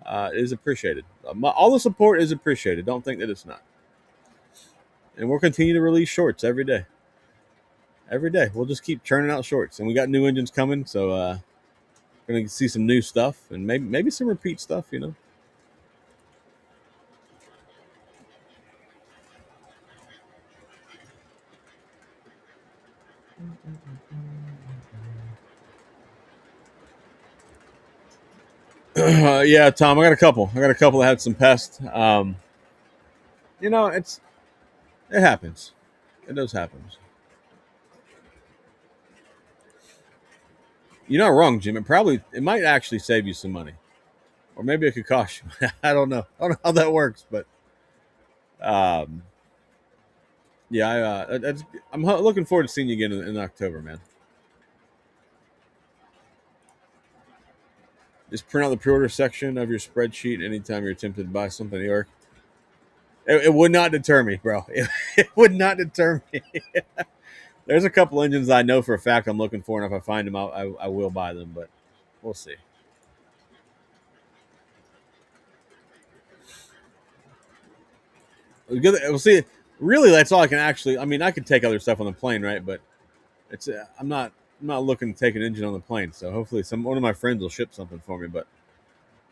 It is appreciated. All the support is appreciated. Don't think that it's not. And we'll continue to release shorts every day. Every day. We'll just keep churning out shorts. And we got new engines coming, so we're going to see some new stuff and maybe some repeat stuff, Yeah, Tom, I got a couple that had some pests. It happens. It does happen. You're not wrong, Jim. It might actually save you some money, or maybe it could cost you. I don't know. I don't know how that works, but yeah, I'm looking forward to seeing you again in October, man. Just print out the pre-order section of your spreadsheet anytime you're tempted to buy something in New York. It would not deter me, bro. It would not deter me. There's a couple engines I know for a fact I'm looking for, and if I find them, I will buy them, but we'll see. We'll see. Really, that's all I can actually. I mean, I could take other stuff on the plane, right? But it's I'm not looking to take an engine on the plane. So hopefully, one of my friends will ship something for me. But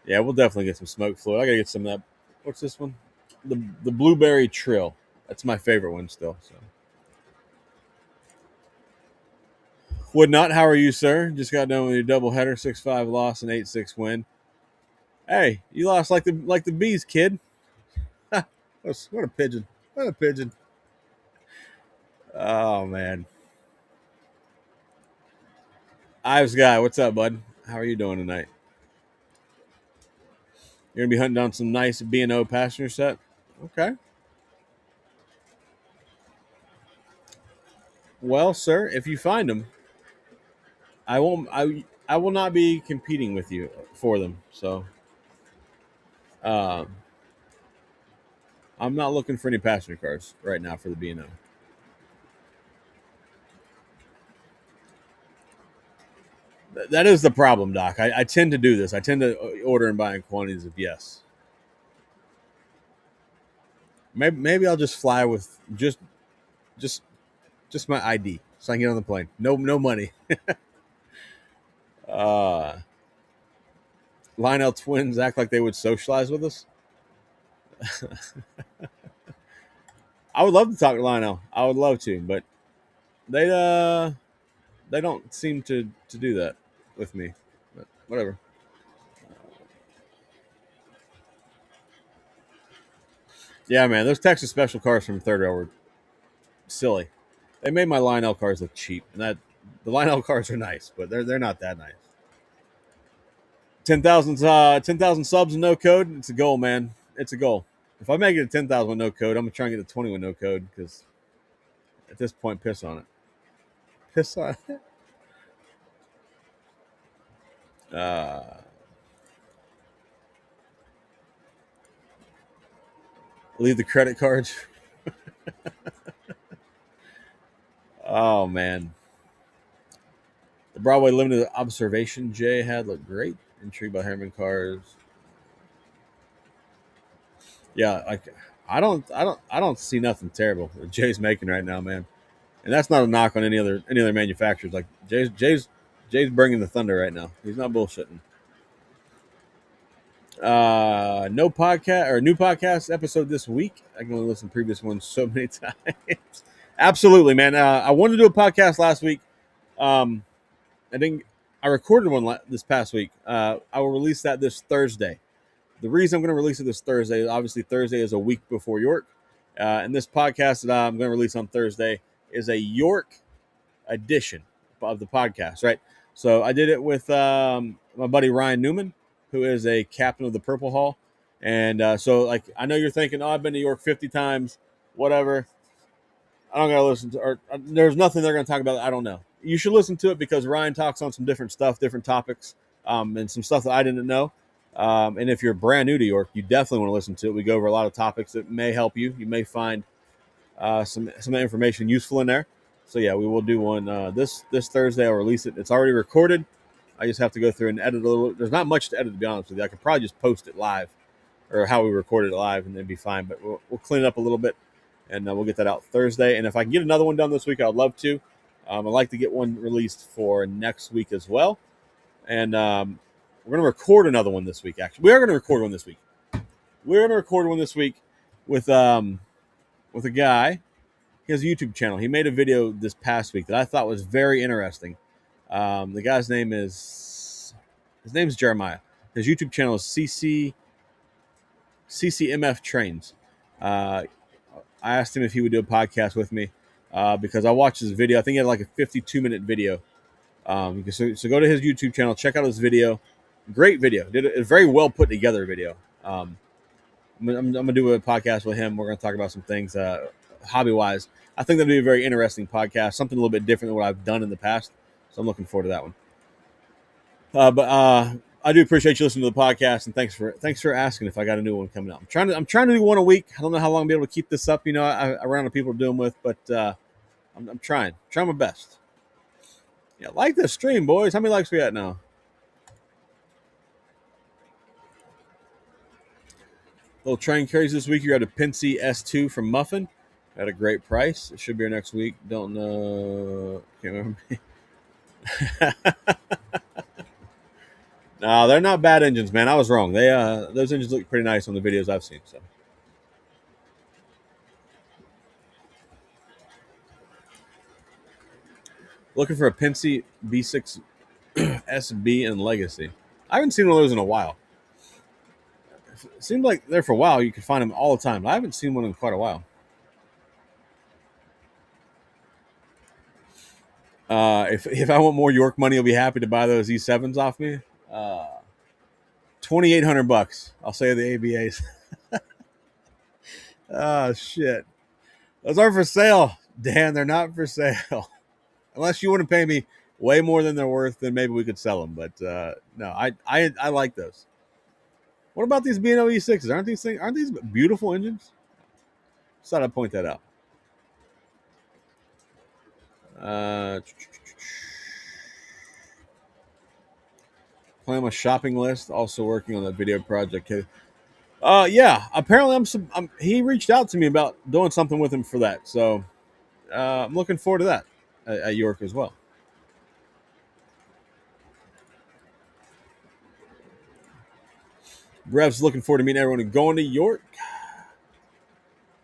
yeah, we'll definitely get some smoke fluid. I gotta get some of that. What's this one? The Blueberry Trill. That's my favorite one still. So. Would not. How are you, sir? Just got done with your doubleheader, 6-5 loss and 8-6 win. Hey, you lost like the bees, kid. What a pigeon! What a pigeon! Oh man, Ives guy, what's up, bud? How are you doing tonight? You're gonna be hunting down some nice B&O passenger set. Okay. Well, sir, if you find them, I won't. I will not be competing with you for them. So, I'm not looking for any passenger cars right now for the B&O. That is the problem, Doc. I tend to do this. I tend to order and buy in quantities of yes. Maybe I'll just fly with just Just my ID, so I can get on the plane. No money. Lionel twins act like they would socialize with us. I would love to talk to Lionel. I would love to, but they don't seem to do that with me. But whatever. Yeah, man, those Texas special cars from Third Rail were silly. They made my Lionel cars look cheap, and that the Lionel cars are nice, but they're not that nice. 10,000 subs and no code. It's a goal, man. It's a goal. If I make it to 10,000 with no code, I'm gonna try and get to 20 with no code because at this point, piss on it. Piss on it. Leave the credit cards. Oh man, the Broadway limited observation Jay had looked great. Intrigued by Herman cars. Yeah, like I don't see nothing terrible that Jay's making right now, man. And that's not a knock on any other manufacturers. Like Jay's bringing the thunder right now. He's not bullshitting. No podcast or new podcast episode this week. I can only listen to previous ones so many times. Absolutely, man. I wanted to do a podcast last week. I recorded one this past week. I will release that this Thursday. The reason I'm going to release it this Thursday, obviously Thursday is a week before York. And this podcast that I'm going to release on Thursday is a York edition of the podcast, right? So I did it with my buddy Ryan Newman, who is a captain of the Purple Hall. And so, like, I know you're thinking, oh, I've been to York 50 times, whatever. I don't got to listen to, or there's nothing they're going to talk about. I don't know. You should listen to it because Ryan talks on some different stuff, different topics, and some stuff that I didn't know. And if you're brand new to York, you definitely want to listen to it. We go over a lot of topics that may help you. You may find some information useful in there. So yeah, we will do one this Thursday. I'll release it. It's already recorded. I just have to go through and edit a little. There's not much to edit, to be honest with you. I could probably just post it live, or how we recorded it live, and it'd be fine. But we'll clean it up a little bit, and we'll get that out Thursday. And if I can get another one done this week, I'd love to. I'd like to get one released for next week as well. And we're going to record another one this week, actually. We are going to record one this week. We're going to record one this week with a guy. He has a YouTube channel. He made a video this past week that I thought was very interesting. The guy's name is Jeremiah. His YouTube channel is CCMF Trains. I asked him if he would do a podcast with me because I watched his video. I think he had like a 52-minute video. So go to his YouTube channel, check out his video. Great video. Did a very well put together video. I'm gonna do a podcast with him. We're gonna talk about some things hobby wise. I think that'll be a very interesting podcast, something a little bit different than what I've done in the past. So I'm looking forward to that one. But I do appreciate you listening to the podcast, and thanks for asking if I got a new one coming out. I'm trying to do one a week. I don't know how long I'll be able to keep this up. You know, I run out of people to do them with, but I'm trying my best. Yeah, like this stream, boys. How many likes we at now? Little train carries this week. You got a Pincy S2 from Muffin at a great price. It should be here next week. Don't know. Can't remember. No, they're not bad engines, man. I was wrong. They those engines look pretty nice on the videos I've seen. So, looking for a Pincy B6 SB and Legacy. I haven't seen one of those in a while. It seemed like there for a while. You could find them all the time. I haven't seen one in quite a while. If I want more York money, I'll be happy to buy those E7s off me. $2,800. I'll say the ABAs. Oh shit, those are for sale, Dan. They're not for sale unless you want to pay me way more than they're worth. Then maybe we could sell them. But no, I like those. What about these B&O E6s? Aren't these beautiful engines? Just thought I'd point that out. Plan my shopping list. Also working on that video project. Yeah. Apparently, he reached out to me about doing something with him for that. So I'm looking forward to that at York as well. Brev's looking forward to meeting everyone and going to York.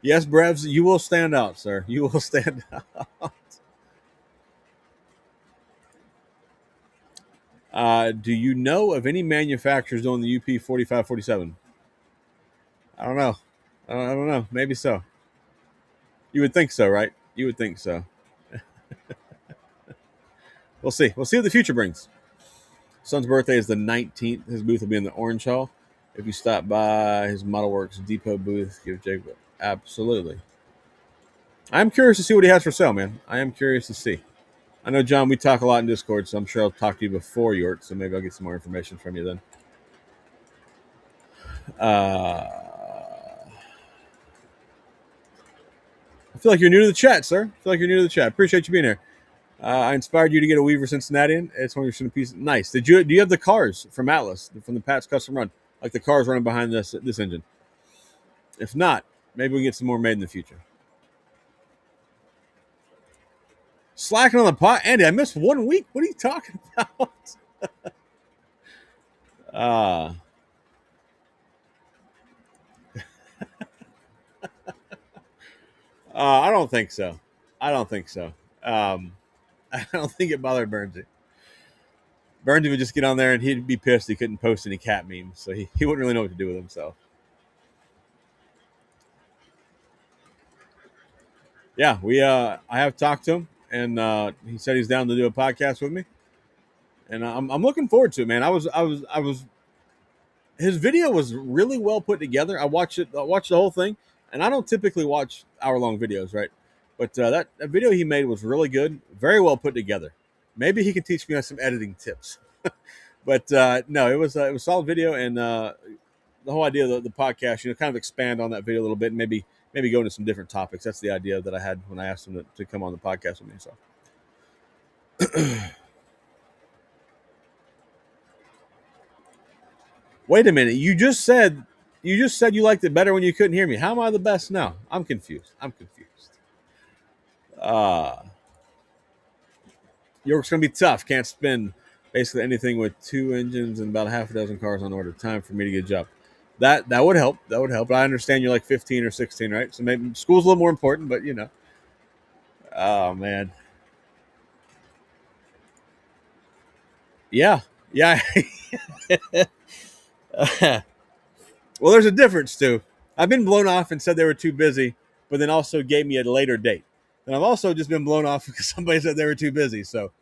Yes, Brevs, you will stand out, sir. You will stand out. Do you know of any manufacturers doing the UP 4547? I don't know. I don't know. Maybe so. You would think so, right? You would think so. We'll see. We'll see what the future brings. Son's birthday is the 19th. His booth will be in the Orange Hall. If you stop by his Model Works Depot booth, give Jacob. Absolutely. I'm curious to see what he has for sale, man. I am curious to see. I know, John, we talk a lot in Discord, so I'm sure I'll talk to you before York, so maybe I'll get some more information from you then. I feel like you're new to the chat, sir. I feel like you're new to the chat. Appreciate you being here. I inspired you to get a Weaver Cincinnati in. It's one of your pieces. Nice. Do you have the cars from Atlas, from the Pat's Custom Run? Like the cars running behind this engine? If not, maybe we can get some more made in the future. Slacking on the pot. Andy, I missed 1 week. What are you talking about? I don't think so. I don't think so. I don't think it bothered Bernsey. Bernsey would just get on there and he'd be pissed he couldn't post any cat memes, so he wouldn't really know what to do with himself. Yeah, I have talked to him, and he said he's down to do a podcast with me, and I'm looking forward to it, man. I was his video was really well put together. I watched the whole thing, and I don't typically watch hour-long videos, right? But that video he made was really good, very well put together. Maybe he can teach me some editing tips. But no, it was a solid video, and the whole idea of the podcast, kind of expand on that video a little bit, and maybe go into some different topics. That's the idea that I had when I asked him to come on the podcast with me. So. Wait a minute. You just said you liked it better when you couldn't hear me. How am I the best now? I'm confused. York's going to be tough. Can't spin basically anything with 2 engines and about a half a dozen cars on order. Time for me to get a job. That would help. That would help. But I understand you're like 15 or 16, right? So maybe school's a little more important, but Oh, man. Yeah. Well, there's a difference, too. I've been blown off and said they were too busy, but then also gave me a later date. And I've also just been blown off because somebody said they were too busy. So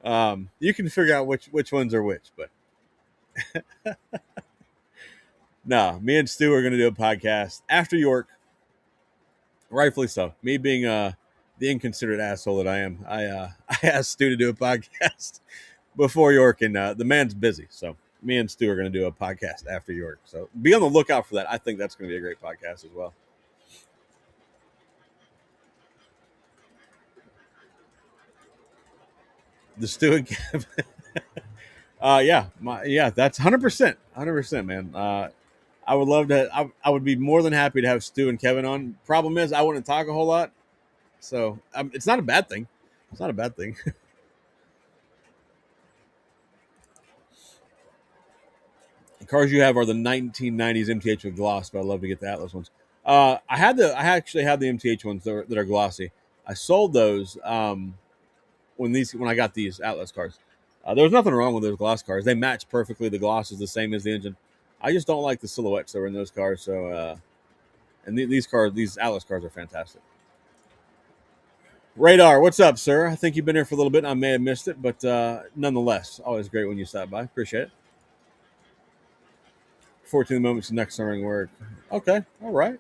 you can figure out which ones are which. But no, me and Stu are going to do a podcast after York. Rightfully so. Me being the inconsiderate asshole that I am, I asked Stu to do a podcast before York, and the man's busy. So me and Stu are going to do a podcast after York. So be on the lookout for that. I think that's going to be a great podcast as well. The Stu and Kevin. That's 100%, man. I would love to. I would be more than happy to have Stu and Kevin on. Problem is, I wouldn't talk a whole lot, so it's not a bad thing. It's not a bad thing. The cars you have are the 1990s MTH with gloss, but I'd love to get the Atlas ones. I actually have the MTH ones that are glossy. I sold those when I got these Atlas cars. There was nothing wrong with those gloss cars. They match perfectly. The gloss is the same as the engine. I just don't like the silhouettes that were in those cars. So, and these Atlas cars are fantastic. Radar, what's up, sir? I think you've been here for a little bit, and I may have missed it, but nonetheless, always great when you stop by. Appreciate it. 14 moments next summer work. Okay, all right.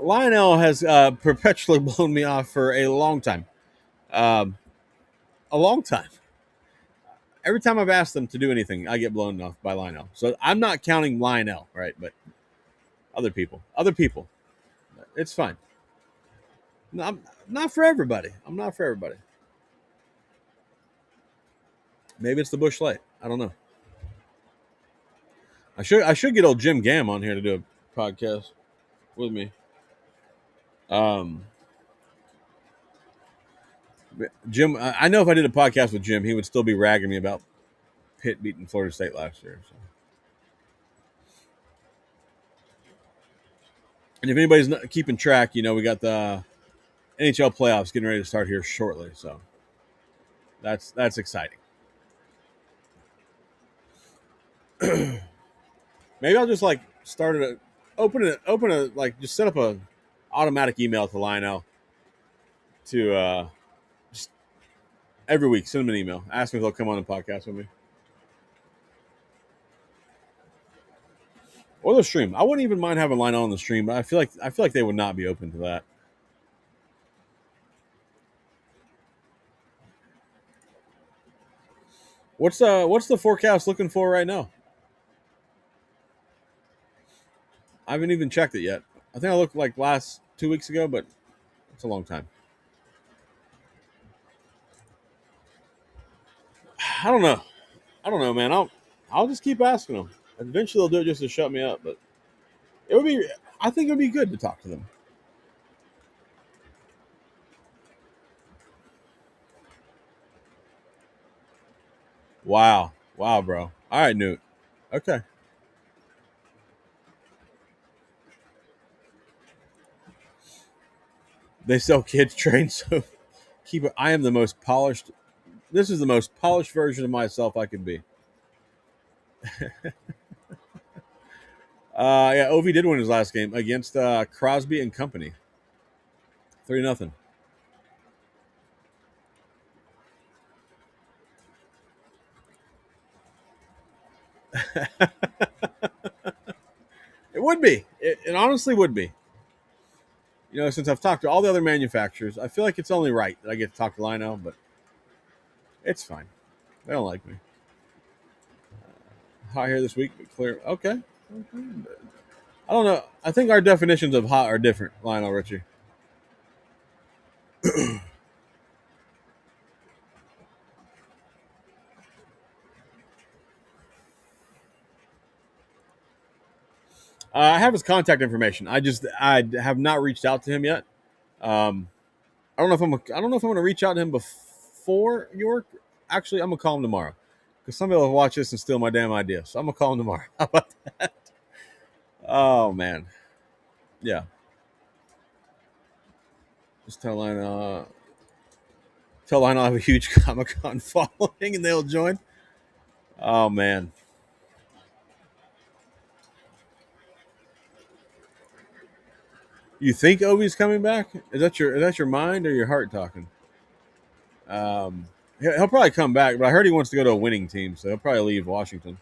Lionel has perpetually blown me off for a long time. A long time. Every time I've asked them to do anything, I get blown off by Lionel. So I'm not counting Lionel, right? But other people. It's fine. No, I'm not for everybody. I'm not for everybody. Maybe it's the Busch Light. I don't know. I should get old Jim Gam on here to do a podcast with me. Um, Jim, I know if I did a podcast with Jim, he would still be ragging me about Pitt beating Florida State last year. So. And if anybody's not keeping track, you know, we got the NHL playoffs getting ready to start here shortly. So that's exciting. Maybe I'll just like start it, open a like just set up a automatic email to Lionel to just every week send him an email, ask him if he'll come on the podcast with me. Or the stream. I wouldn't even mind having Lionel on the stream, but I feel like they would not be open to that. What's the forecast looking for right now? I haven't even checked it yet. I think I looked like last 2 weeks ago, but it's a long time. I don't know, man. I'll just keep asking them. Eventually, they'll do it just to shut me up. But it would be. I think it would be good to talk to them. Wow, bro. All right, Newt. Okay. They sell kids trains, so keep it. I am the most polished. This is the most polished version of myself I could be. Yeah, Ovi did win his last game against Crosby and Company. 3-0. It would be. It honestly would be. You know, since I've talked to all the other manufacturers, I feel like it's only right that I get to talk to Lionel, but it's fine. They don't like me. Hot here this week, but clear. Okay. I don't know. I think our definitions of hot are different, Lionel Richie. I have his contact information. I have not reached out to him yet. I don't know if I don't know if I'm going to reach out to him before York. Actually, I'm gonna call him tomorrow because somebody will watch this and steal my damn idea. So I'm gonna call him tomorrow. How about that? Oh man, yeah. Just tell Lionel I have a huge Comic Con following and they'll join. Oh man. You think Ovi's coming back? Is that your mind or your heart talking? He'll probably come back, but I heard he wants to go to a winning team, so he'll probably leave Washington.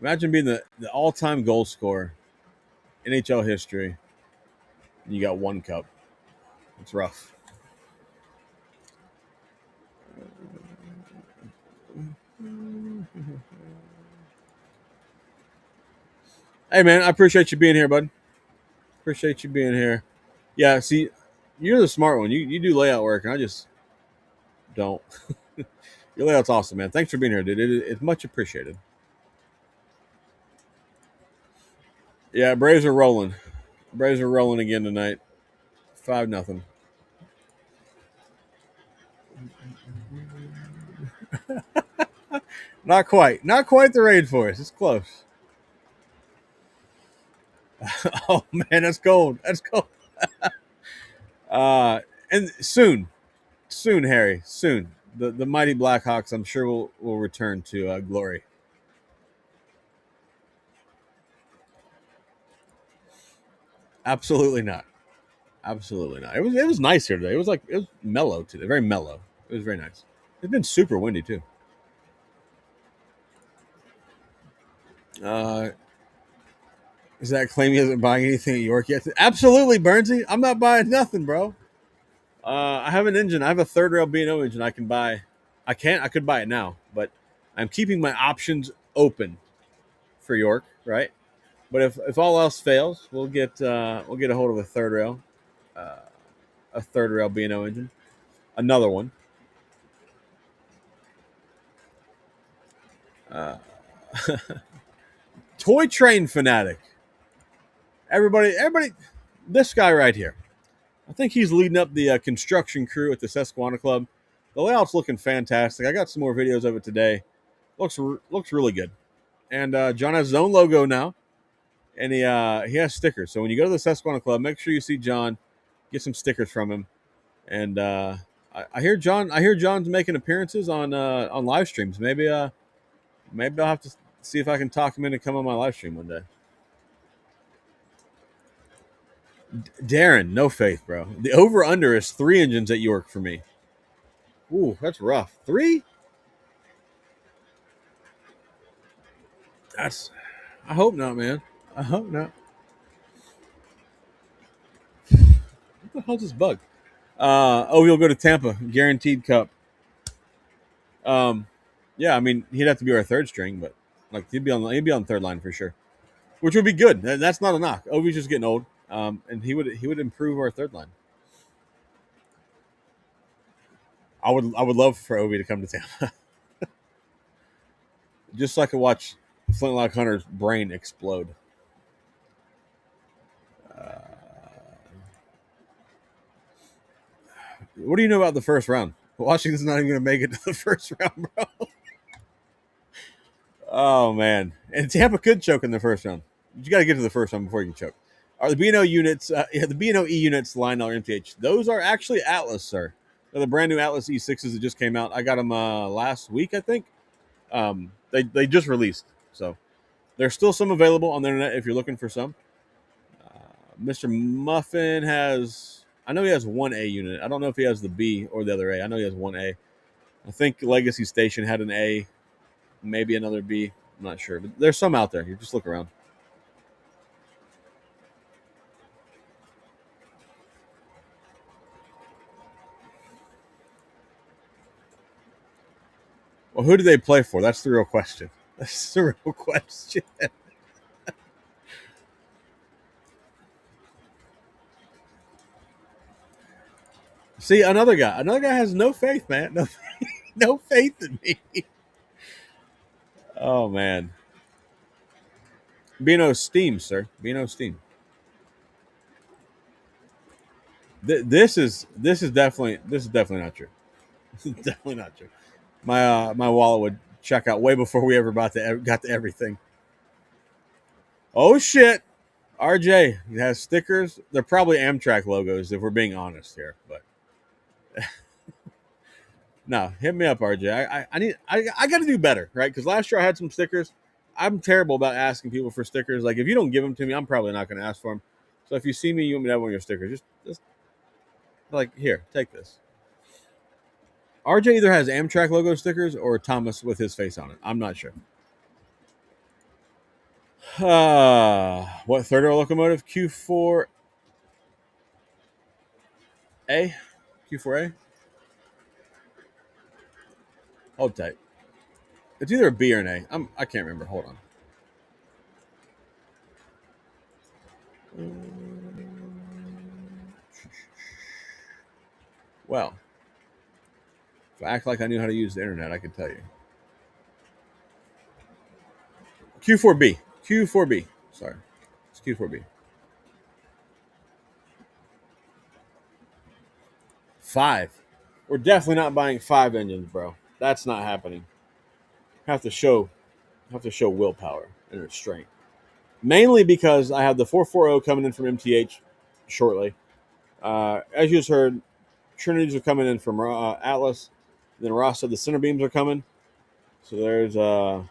Imagine being the all-time goal scorer, NHL history, and you got one cup. It's rough. Hey man, I appreciate you being here, bud. Appreciate you being here. Yeah, see, you're the smart one. You do layout work, and I just don't. Your layout's awesome, man. Thanks for being here, dude. It's much appreciated. Yeah, Braves are rolling. Braves are rolling again tonight. 5-0. Not quite. Not quite the raid force. It's close. Oh man, that's cold. That's cold. And soon, Harry, soon. The mighty Blackhawks, I'm sure will return to glory. Absolutely not. Absolutely not. It was nice here today. It was mellow today, very mellow. It was very nice. It's been super windy too. Is that claim he isn't buying anything at York yet? Absolutely, Burnsy. I'm not buying nothing, bro. I have an engine. I have a third rail B&O engine I can buy. I could buy it now, but I'm keeping my options open for York, right? But if all else fails, we'll get a hold of a third rail B&O engine, another one. Toy Train fanatic. Everybody, this guy right here. I think he's leading up the construction crew at the Susquehanna Club. The layout's looking fantastic. I got some more videos of it today. Looks really good. And John has his own logo now, and he has stickers. So when you go to the Susquehanna Club, make sure you see John, get some stickers from him. And I hear John's making appearances on live streams. Maybe I'll have to see if I can talk him in to come on my live stream one day. Darren, no faith, bro. The over under is 3 engines at York for me. Ooh, that's rough. 3? I hope not, man. I hope not. What the hell's this bug? We'll go to Tampa, guaranteed cup. Yeah, I mean he'd have to be our third string, but like he'd be on third line for sure, which would be good. That's not a knock. Ovi's just getting old, and he would improve our third line. I would love for Ovi to come to Tampa, just so I could watch Flintlock Hunter's brain explode. What do you know about the first round? Washington's not even going to make it to the first round, bro. Oh man, and Tampa could choke in the first round. You got to get to the first round before you can choke. Are the B&O units, the B&O E units, Lionel or MTH? Those are actually Atlas, sir. They're the brand new Atlas E6s that just came out. I got them last week, I think. They just released, so there's still some available on the internet if you're looking for some. Mr. Muffin has, I know he has 1A unit. I don't know if he has the B or the other A. I know he has 1A. I think Legacy Station had an A, maybe another B. I'm not sure, but there's some out there. You just look around. Well, who do they play for? That's the real question. That's the real question. See, another guy has no faith, man. No faith in me. Oh man. B&O Steam, sir. B&O Steam. This is definitely not true. This is definitely not true. My wallet would check out way before we ever got to everything. Oh shit. RJ has stickers. They're probably Amtrak logos if we're being honest here, but no, hit me up, RJ. I got to do better, right? Because last year I had some stickers. I'm terrible about asking people for stickers. Like if you don't give them to me, I'm probably not going to ask for them. So if you see me, you want me to have one of your stickers, just like here, take this. RJ either has Amtrak logo stickers or Thomas with his face on it. I'm not sure. What third row locomotive? Q4A? Q4A? Hold tight. It's either a B or an A. I can't remember. Hold on. Well, if I act like I knew how to use the internet, I could tell you. Q4B. Q4B. Sorry. It's Q4B. 5. We're definitely not buying 5 engines, bro. That's not happening. Have to show willpower and restraint. Mainly because I have the 440 coming in from MTH shortly. As you just heard, Trinities are coming in from Atlas. Then Ross said the center beams are coming. So there's a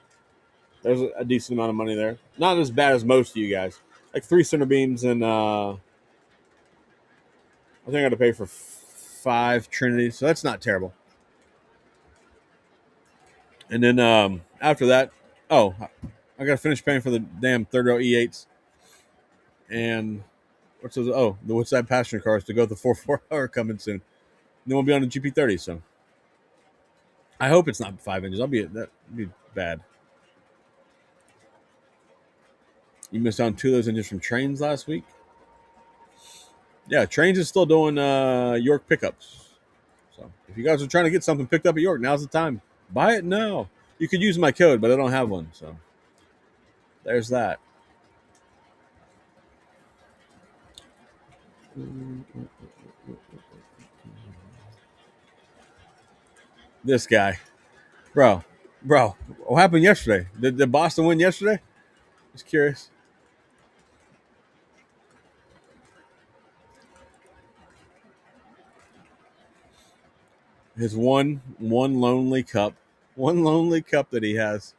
decent amount of money there. Not as bad as most of you guys. Like 3 center beams and I think I got to pay for 5 Trinities. So that's not terrible. And then after that, I got to finish paying for the damn third row E8s. And the Woodside passenger cars to go the 4.4 are coming soon. Then we'll be on the GP30. So I hope it's not 5 inches. That'd be bad. You missed out on 2 of those engines from Trains last week. Yeah, Trains is still doing York pickups. So if you guys are trying to get something picked up at York, now's the time. Buy it now. You could use my code, but I don't have one. So there's that. This guy, bro, what happened yesterday? Did Boston win yesterday? Just curious. His one lonely cup that he has.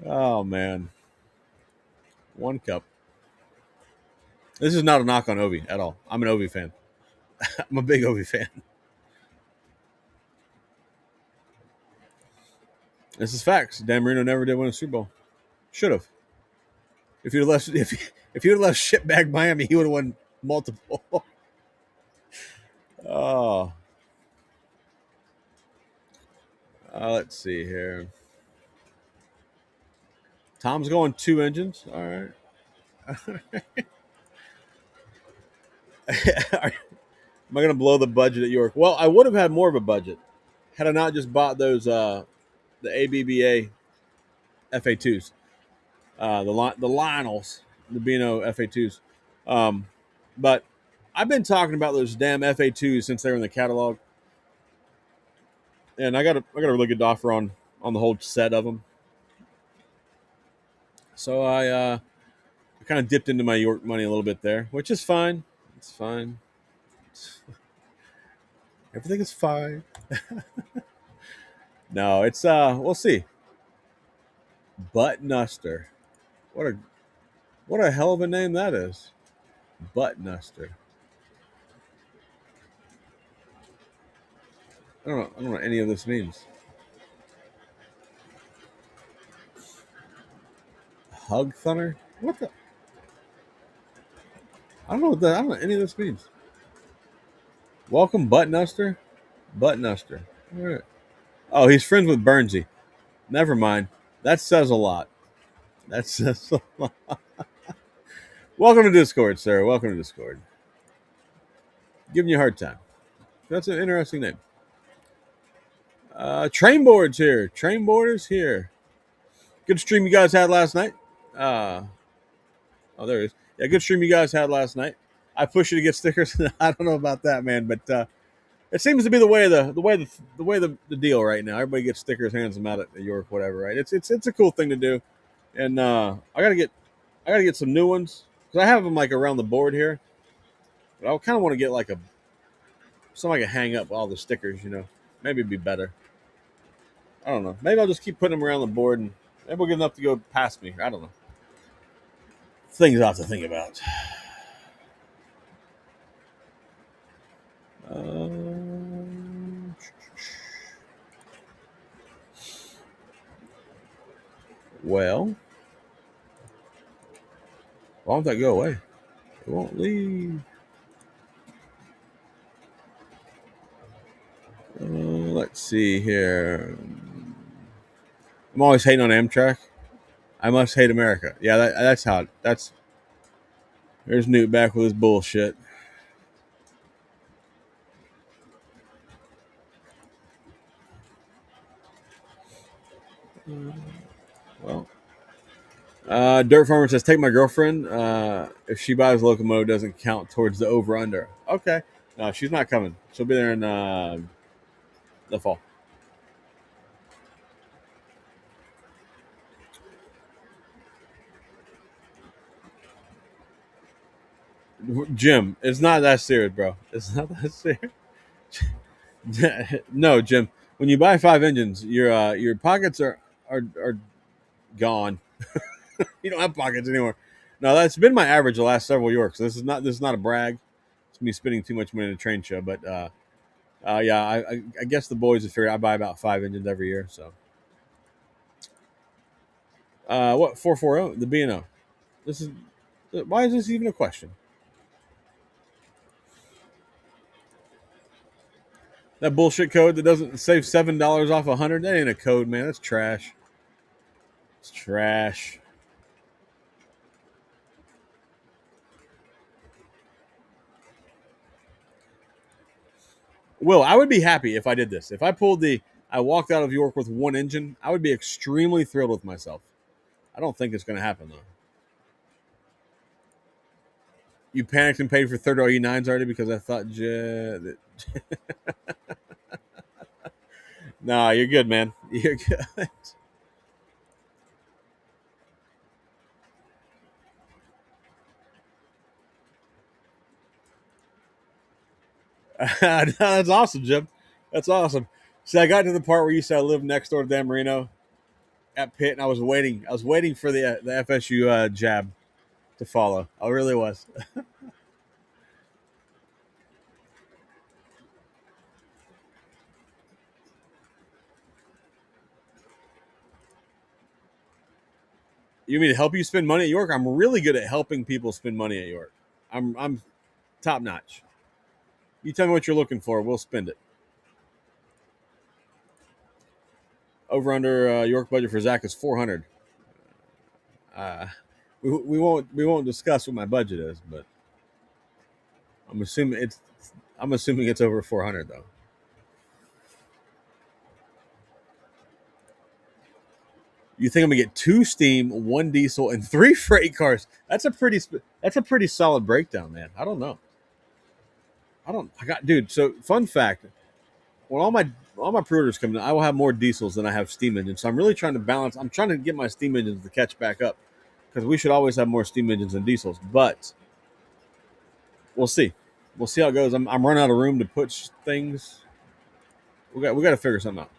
Oh man, one cup. This is not a knock on Ovi at all. I'm an Ovi fan. I'm a big Ovi fan. This is facts. Dan Marino never did win a Super Bowl. Should have. If you'd left, if you'd left shitbag Miami, he would have won multiple. Oh, let's see here. Tom's going 2 engines. All right. Am I going to blow the budget at York? Well, I would have had more of a budget had I not just bought those the ABBA FA2s, the Lionels, the Beano FA2s. But I've been talking about those damn FA2s since they were in the catalog, and I got a really good offer on the whole set of them. So I kind of dipped into my York money a little bit there, which is fine. It's fine. Everything is fine. No, it's we'll see. Butt Nuster. What a hell of a name that is. Butt Nuster. I don't know what any of this means. Hug Thunder? What the? I don't know what any of this means. Welcome, Butt Nuster. Butt Nuster. All right. Oh, he's friends with Bernsey. Never mind. That says a lot. That says a lot. Welcome to Discord, sir. Welcome to Discord. Giving you a hard time. That's an interesting name. Trainboard's here. Trainboard is here. Good stream you guys had last night. Oh, there it is. Yeah, good stream you guys had last night. I pushed you to get stickers. I don't know about that, man, but it seems to be the way the deal right now. Everybody gets stickers, hands them out at York, whatever. Right? It's a cool thing to do, and I gotta get some new ones because I have them like around the board here. But I kind of want to get like something I can hang up all the stickers. Maybe it'd be better. I don't know. Maybe I'll just keep putting them around the board, and maybe we'll get enough to go past me. I don't know. Things I have to think about. Well, why won't that go away? It won't leave. Let's see here. I'm always hating on Amtrak. I must hate America. Yeah, that's how. There's Newt back with his bullshit. Well, Dirt Farmer says, take my girlfriend. If she buys a locomotive, doesn't count towards the over-under. Okay. No, she's not coming. She'll be there in the fall. Jim, it's not that serious, bro. It's not that serious. No, Jim. When you buy 5 engines, your pockets are gone. You don't have pockets anymore. No, that's been my average the last several Yorks. This is not a brag. It's me spending too much money in a train show, but yeah, I guess the boys have figured I buy about 5 engines every year. So, what 440? The B&O. Why is this even a question? That bullshit code that doesn't save $7 off 100. That ain't a code, man. That's trash. It's trash. Will, I would be happy if I did this. If I walked out of York with 1 engine, I would be extremely thrilled with myself. I don't think it's going to happen, though. You panicked and paid for 30 E9s already because I thought nah, you're good, man. You're good. No, that's awesome, Jim. That's awesome. See, I got to the part where you said I lived next door to Dan Marino at Pitt, and I was waiting. I was waiting for the FSU jab to follow. I really was. You mean to help you spend money at York? I'm really good at helping people spend money at York. I'm top notch. You tell me what you're looking for, we'll spend it. Over under York budget for Zach is 400. Uh, we won't discuss what my budget is, but I'm assuming it's over 400 though. You think I'm gonna get 2 steam, 1 diesel, and 3 freight cars? That's a pretty solid breakdown, man. I don't know. I got dude. So fun fact: when all my pre-orders come in, I will have more diesels than I have steam engines. So I'm really trying to balance. I'm trying to get my steam engines to catch back up because we should always have more steam engines than diesels. But we'll see. We'll see how it goes. I'm running out of room to put things. We got to figure something out.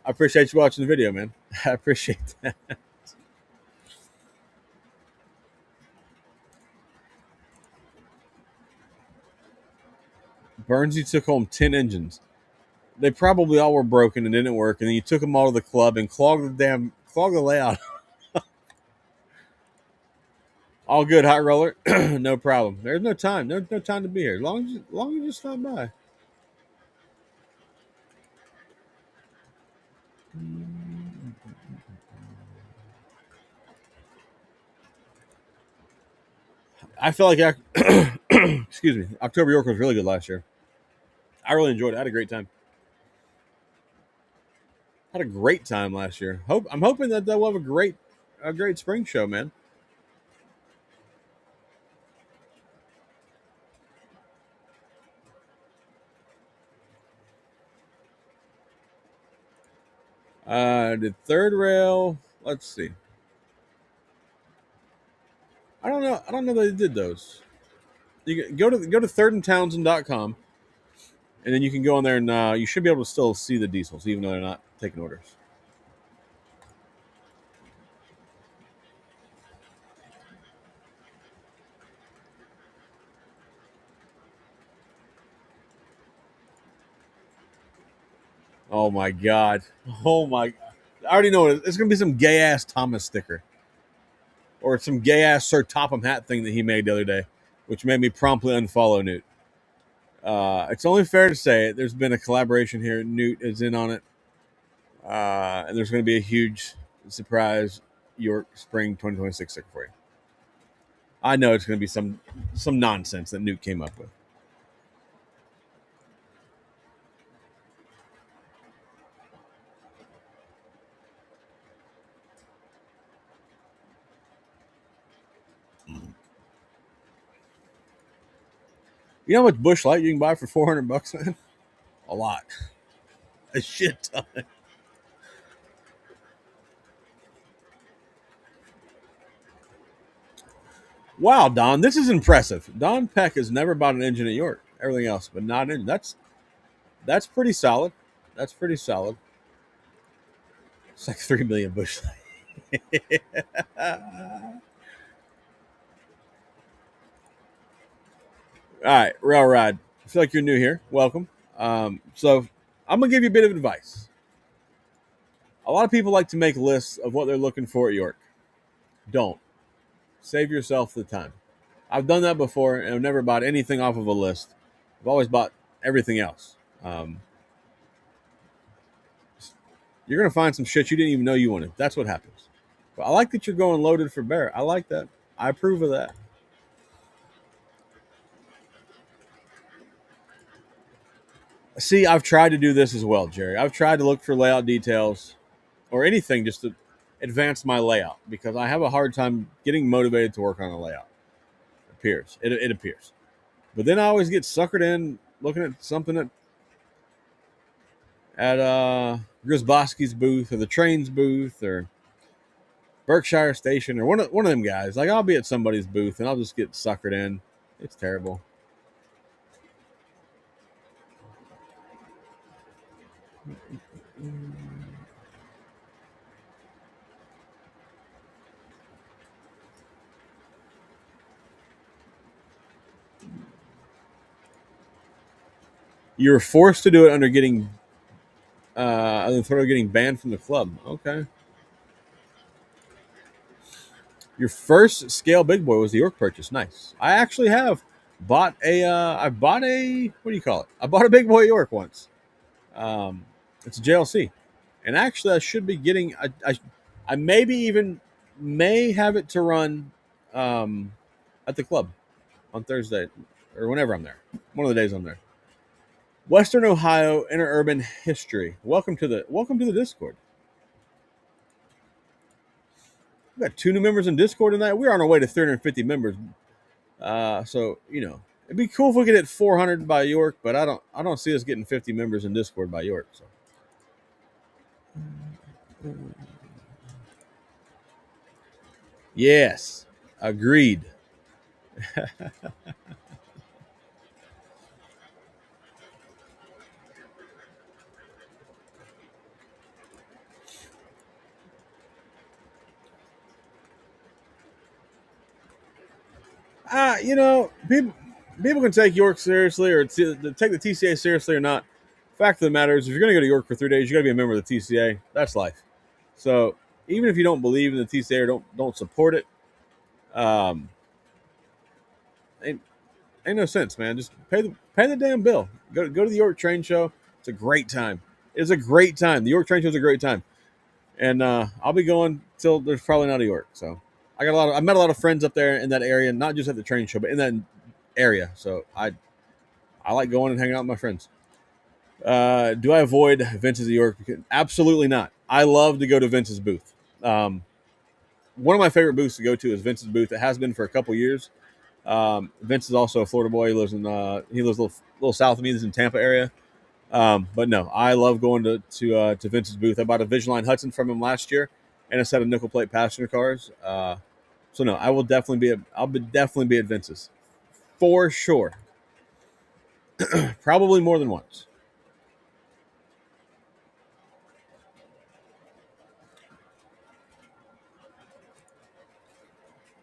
I appreciate you watching the video, man. I appreciate that. Burns, you took home 10 engines. They probably all were broken and didn't work, and then you took them all to the club and clogged the layout. All good, hot roller. No problem. There's no time. No time to be here. Long as you stop by. I feel like excuse me. October York was really good last year. I really enjoyed it. I had a great time. Had a great time last year. I'm hoping that we'll have a great spring show, man. The third rail. Let's see. I don't know. I don't know that they did those. You can go to thirdandtownsend.com, and then you can go on there and you should be able to still see the diesels, even though they're not taking orders. Oh my god. Oh my. I already know it. It's gonna be some gay ass Thomas sticker, or some gay ass Sir Topham hat thing that he made the other day, which made me promptly unfollow Newt. It's only fair to say there's been a collaboration here. Newt is in on it, and there's going to be a huge surprise York Spring 2026 sticker for you. I know it's going to be some nonsense that Newt came up with. You know how much Busch Light you can buy for $400, man? A lot, a shit ton. Wow, Don, this is impressive. Don Peck has never bought an engine at York. Everything else, but not an engine. That's pretty solid. That's pretty solid. It's like 3 million Busch Light. All right, Rail Ride. I feel like you're new here. Welcome. So I'm gonna give you a bit of advice. A lot of people like to make lists of what they're looking for at York. Don't. Save yourself the time. I've done that before, and I've never bought anything off of a list. I've always bought everything else. You're gonna find some shit you didn't even know you wanted. That's what happens. But I like that you're going loaded for Barrett. I like that. I approve of that. See, I've tried to do this as well, Jerry. I've tried to look for layout details or anything just to advance my layout because I have a hard time getting motivated to work on a layout. It appears. But then I always get suckered in looking at something at Grzybowski's booth or the trains booth or Berkshire Station or one of them guys. Like I'll be at somebody's booth and I'll just get suckered in. It's terrible. You're forced to do it under getting getting banned from the club. Okay. Your first scale big boy was the York purchase. Nice. I actually have bought a. I bought a. What do you call it? I bought a big boy York once. It's a JLC, and actually I should be getting. I maybe even may have it to run at the club on Thursday or whenever I'm there. One of the days I'm there. Western Ohio Interurban History. Welcome to the Discord. We got 2 new members in Discord tonight. We're on our way to 350 members. So it'd be cool if we could hit 400 by York, but I don't see us getting 50 members in Discord by York. So. Yes, agreed. People can take York seriously or take the TCA seriously or not. Fact of the matter is, if you're going to go to York for 3 days, you got to be a member of the TCA. That's life. So even if you don't believe in the TCA or don't support it, ain't no sense, man. Just pay the damn bill. Go to the York Train Show. It's a great time. It's a great time. The York Train Show is a great time, and I'll be going till there's probably not a York. So I met a lot of friends up there in that area, not just at the train show, but in that area. So I like going and hanging out with my friends. Do I avoid Vince's York? Absolutely not. I love to go to Vince's booth. One of my favorite booths to go to is Vince's booth. It has been for a couple years. Vince is also a Florida boy. He lives a little south of me. He's in Tampa area. But no, I love going to Vince's booth. I bought a Vision Hudson from him last year and a set of nickel plate passenger cars. So no, I'll definitely be at Vince's for sure. Probably more than once.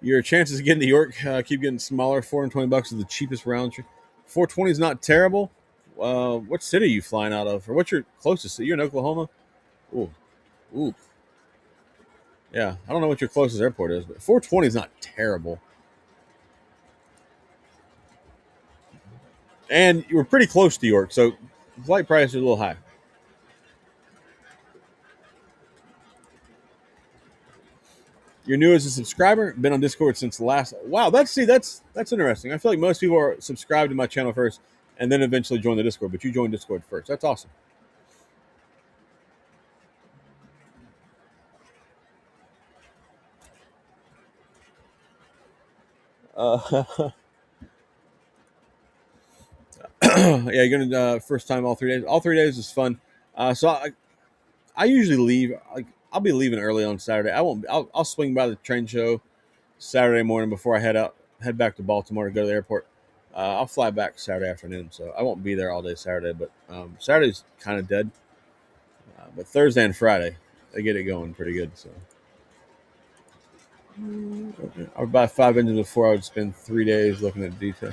Your chances of getting to York keep getting smaller. $420 is the cheapest round trip. 420 is not terrible. What city are you flying out of, or what's your closest city? You're in Oklahoma. Ooh. Yeah, I don't know what your closest airport is, but 420 is not terrible. And you were pretty close to York, so flight price is a little high. You're new as a subscriber. Been on Discord since last. Wow, that's interesting. I feel like most people are subscribed to my channel first, and then eventually join the Discord. But you joined Discord first. That's awesome. Yeah, you're gonna first time all 3 days. All 3 days is fun. So I usually leave. I'll be leaving early on Saturday. I won't. I'll swing by the train show Saturday morning before I head back to Baltimore to go to the airport. I'll fly back Saturday afternoon, so I won't be there all day Saturday. But Saturday's kind of dead. But Thursday and Friday, they get it going pretty good. So I would buy 5 engines before I would spend 3 days looking at detail.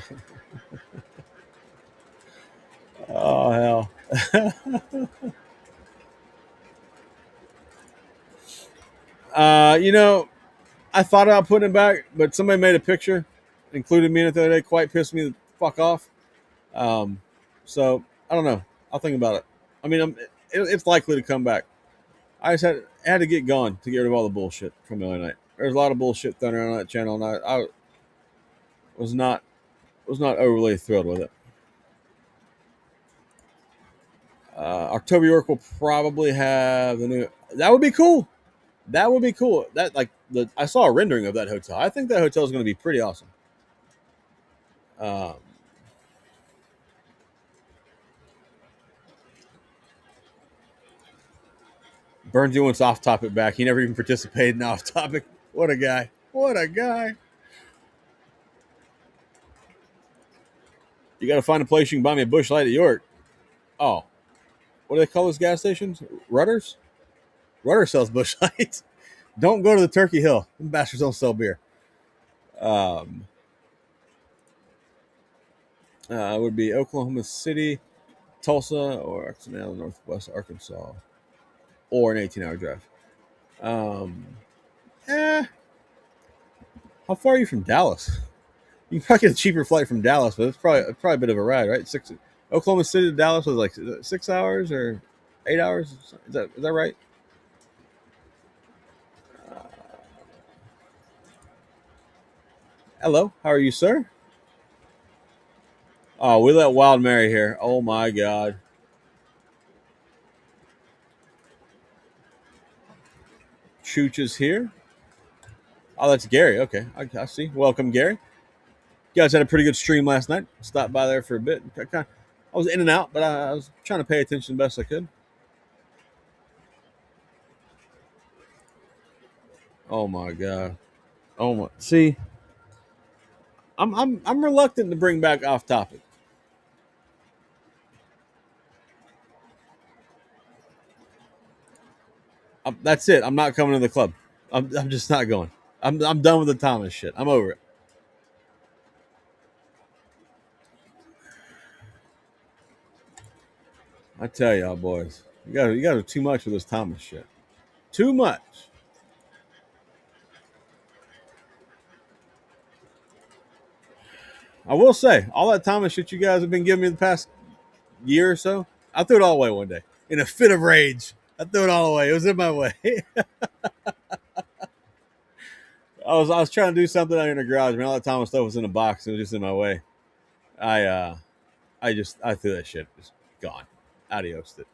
Oh hell. I thought about putting it back, but somebody made a picture, included me in it the other day. Quite pissed me the fuck off. So I don't know. I'll think about it. I mean, it's likely to come back. I just had to get gone to get rid of all the bullshit from the other night. There's a lot of bullshit thrown around on that channel, and I was not overly thrilled with it. October York will probably have the new. That would be cool. That would be cool. That like I saw a rendering of that hotel. I think that hotel is going to be pretty awesome. Um, Burns wants off topic back. He never even participated in off topic. What a guy. What a guy. You got to find a place you can buy me a Busch Light at York. Oh, what do they call those gas stations? Rudders? Rudder sells Busch Lights. Don't go to the Turkey Hill. Them bastards don't sell beer. Would be Oklahoma City, Tulsa, or Oxnard, Northwest Arkansas, or an 18-hour drive. How far are you from Dallas? You can probably get a cheaper flight from Dallas, but it's probably a bit of a ride, right? Oklahoma City to Dallas was like 6 hours or 8 hours. Is that right? Hello, how are you, sir? Oh, we let Wild Mary here. Oh my God. Chooch is here. Oh, that's Gary. Okay, I see. Welcome, Gary. You guys had a pretty good stream last night. Stopped by there for a bit. I was in and out, but I was trying to pay attention the best I could. Oh my God. Oh my. See, I'm reluctant to bring back off topic. That's it. I'm not coming to the club. I'm just not going. I'm done with the Thomas shit. I'm over it. I tell y'all boys, you got to too much with this Thomas shit. Too much. I will say, all that Thomas shit you guys have been giving me the past year or so, I threw it all away one day in a fit of rage. I threw it all away. It was in my way. I was trying to do something out in the garage, man. All that Thomas stuff was in a box. It was just in my way. I threw that shit. It's gone. Adios. It.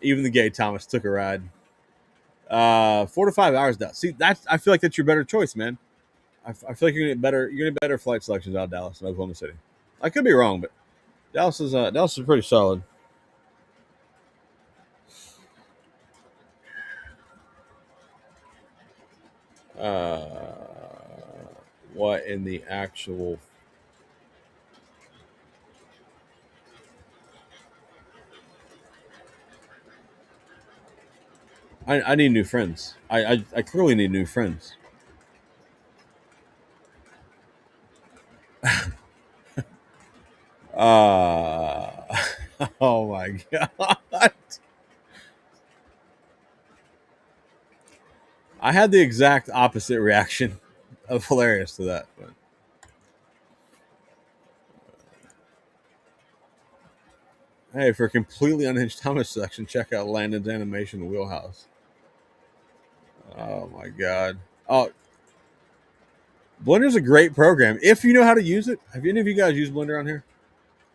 Even the gay Thomas took a ride. 4 to 5 hours down. See, I feel like that's your better choice, man. I feel like you're gonna get better flight selections out of Dallas and Oklahoma City. I could be wrong, but Dallas is pretty solid. What in the actual? I need new friends. I clearly need new friends. Oh my God. I had the exact opposite reaction of hilarious to that. But. Hey, for a completely unhinged Thomas section, check out Landon's Animation Wheelhouse. Oh my God. Oh, Blender's a great program if you know how to use it. Have any of you guys used Blender on here?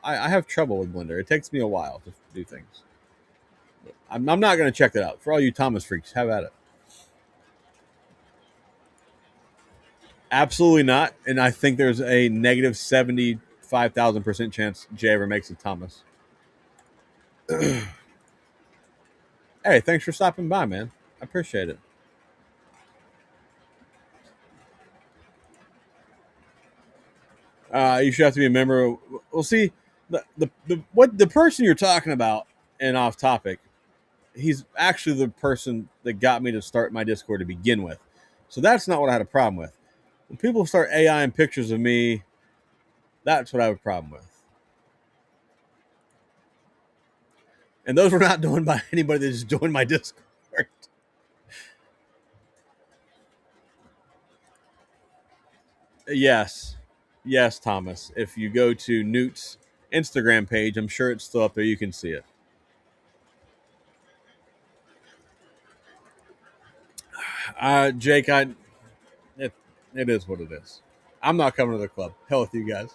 I have trouble with Blender. It takes me a while to do things. I'm not going to check that out. For all you Thomas freaks, have at it. Absolutely not. And I think there's a negative 75,000% chance Jay ever makes a Thomas. Hey, thanks for stopping by, man. I appreciate it. You should have to be a member. We'll see. The person you're talking about and off topic, he's actually the person that got me to start my Discord to begin with. So that's not what I had a problem with. When people start AIing pictures of me, that's what I have a problem with. And those were not done by anybody that just joined my Discord. Yes, Thomas. If you go to Newt's Instagram page, I'm sure it's still up there. You can see it. Jake, it is what it is. I'm not coming to the club. Hell with you guys.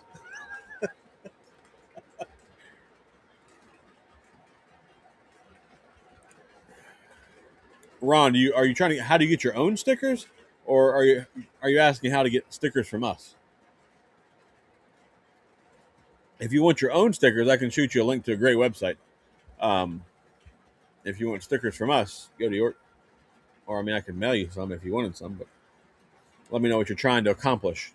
Ron, are you trying to how do you get your own stickers, or are you asking how to get stickers from us? If you want your own stickers, I can shoot you a link to a great website. Um, if you want stickers from us, go to York, or I mean, I can mail you some if you wanted some, but let me know what you're trying to accomplish.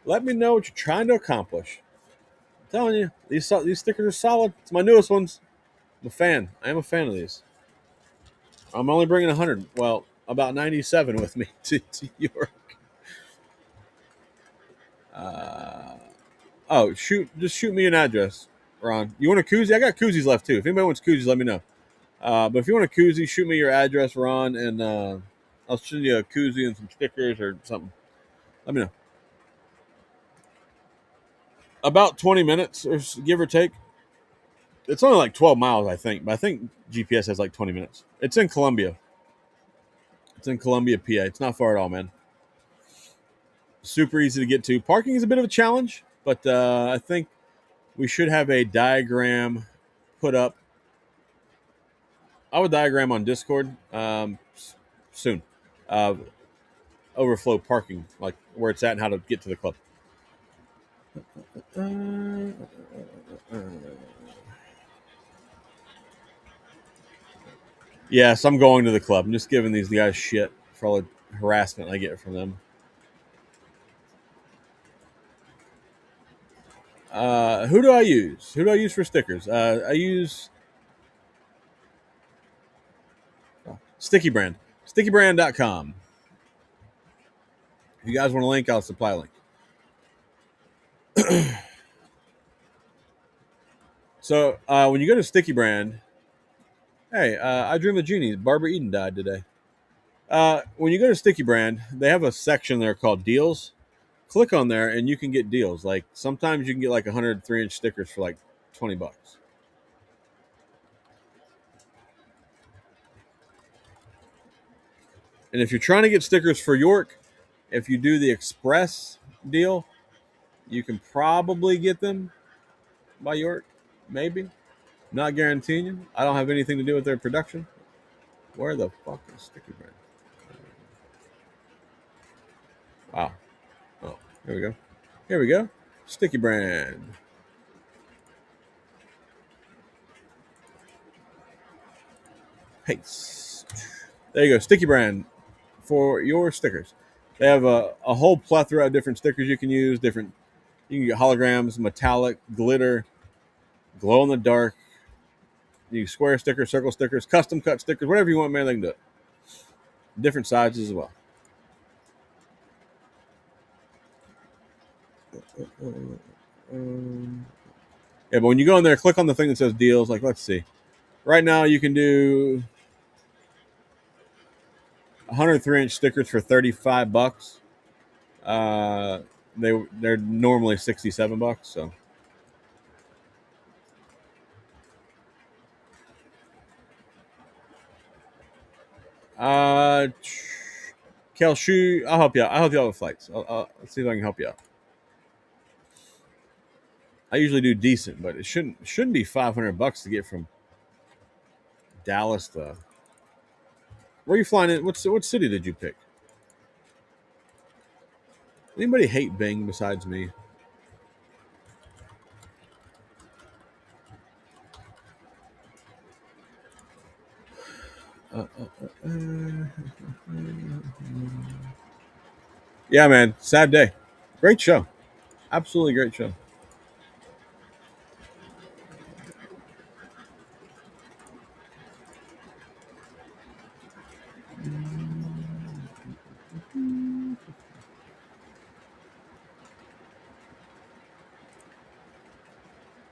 Let me know what you're trying to accomplish. I'm telling you, these stickers are solid. It's my newest ones. I'm a fan. I am a fan of these. I'm only bringing 100. Well, about 97 with me to York. Just shoot me an address, Ron. You want a koozie? I got koozies left too. If anybody wants koozies, let me know. But if you want a koozie, shoot me your address, Ron, and I'll send you a koozie and some stickers or something. Let me know. About 20 minutes, or give or take. It's only like 12 miles, I think, but I think GPS has like 20 minutes. It's in Columbia. It's in Columbia, PA. It's not far at all, man. Super easy to get to. Parking is a bit of a challenge, but I think we should have a diagram put up. I would diagram on Discord soon. Uh, overflow parking, like where it's at and how to get to the club. Yes, I'm going to the club. I'm just giving these guys shit for all the harassment I get from them. Who do I use? Who do I use for stickers? I use Sticky Brand. StickyBrand.com. If you guys want a link, I'll supply a link. So when you go to Sticky Brand, hey, I Dream of Genie. Barbara Eden died today. When you go to Sticky Brand, they have a section there called Deals. Click on there and you can get deals. Like sometimes you can get like 100 3-inch stickers for like $20. And if you're trying to get stickers for York, if you do the express deal, you can probably get them by York. Maybe. Not guaranteeing you. I don't have anything to do with their production. Where the fuck is Sticky Brand? Wow. Oh, here we go. Here we go. Sticky Brand. Paste. There you go. Sticky Brand for your stickers. They have a whole plethora of different stickers you can use. You can get holograms, metallic, glitter, glow in the dark. You square stickers, circle stickers, custom cut stickers, whatever you want, man, they can do it. Different sizes as well. Yeah, but when you go in there, click on the thing that says deals. Like, let's see. Right now, you can do 103-inch stickers for $35. They're normally $67. So, Kel Shoe, I'll help you out. I'll help you out with flights. Let's see if I can help you out. I usually do decent, but it shouldn't be $500 to get from Dallas to. Where are you flying in? What city did you pick? Anybody hate Bing besides me? Yeah, man. Sad day. Great show. Absolutely great show.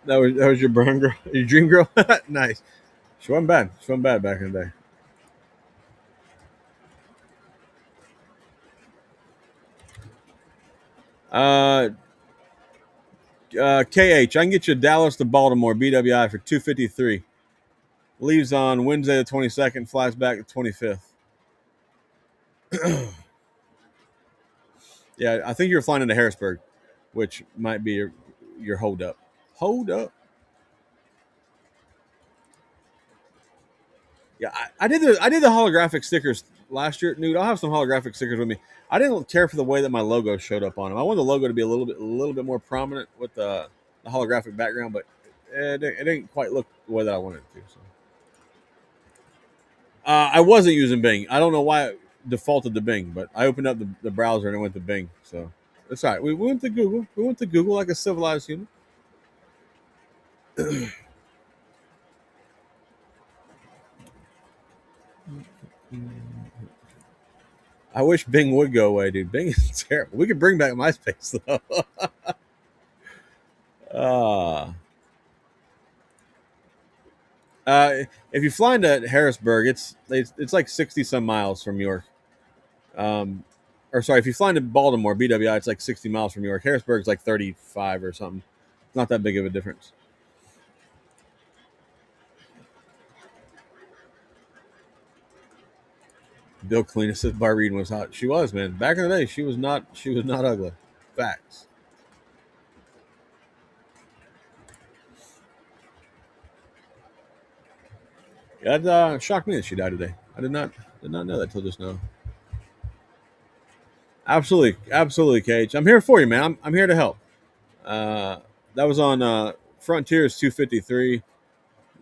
That was your burn girl, your dream girl. Nice. She wasn't bad. She wasn't bad back in the day. KH, I can get you Dallas to Baltimore BWI for $253. Leaves on Wednesday the 22nd, flies back the 25th. Yeah, I think you're flying into Harrisburg, which might be your hold up. Hold up. Yeah, I did the holographic stickers last year, dude. I'll have some holographic stickers with me. I didn't care for the way that my logo showed up on them. I wanted the logo to be a little bit more prominent with the holographic background, but it didn't quite look the way that I wanted it to. So I wasn't using Bing. I don't know why it defaulted to Bing, but I opened up the browser and it went to Bing. So it's all right. We went to Google. We went to Google like a civilized human. I wish Bing would go away, dude. Bing is terrible. We could bring back MySpace though. uh, if you fly into Harrisburg, it's like 60 some miles from York. Um, or sorry, if you fly into Baltimore, BWI, it's like 60 miles from York. Harrisburg's like 35 or something. It's not that big of a difference. Bill Cleanest says Bar Reading was hot. She was, man. Back in the day, she was not. She was not ugly. Facts. Yeah, that shocked me that she died today. I did not know that till just now. Absolutely, absolutely, Cage. I'm here for you, man. I'm here to help. Uh, that was on Frontiers 253.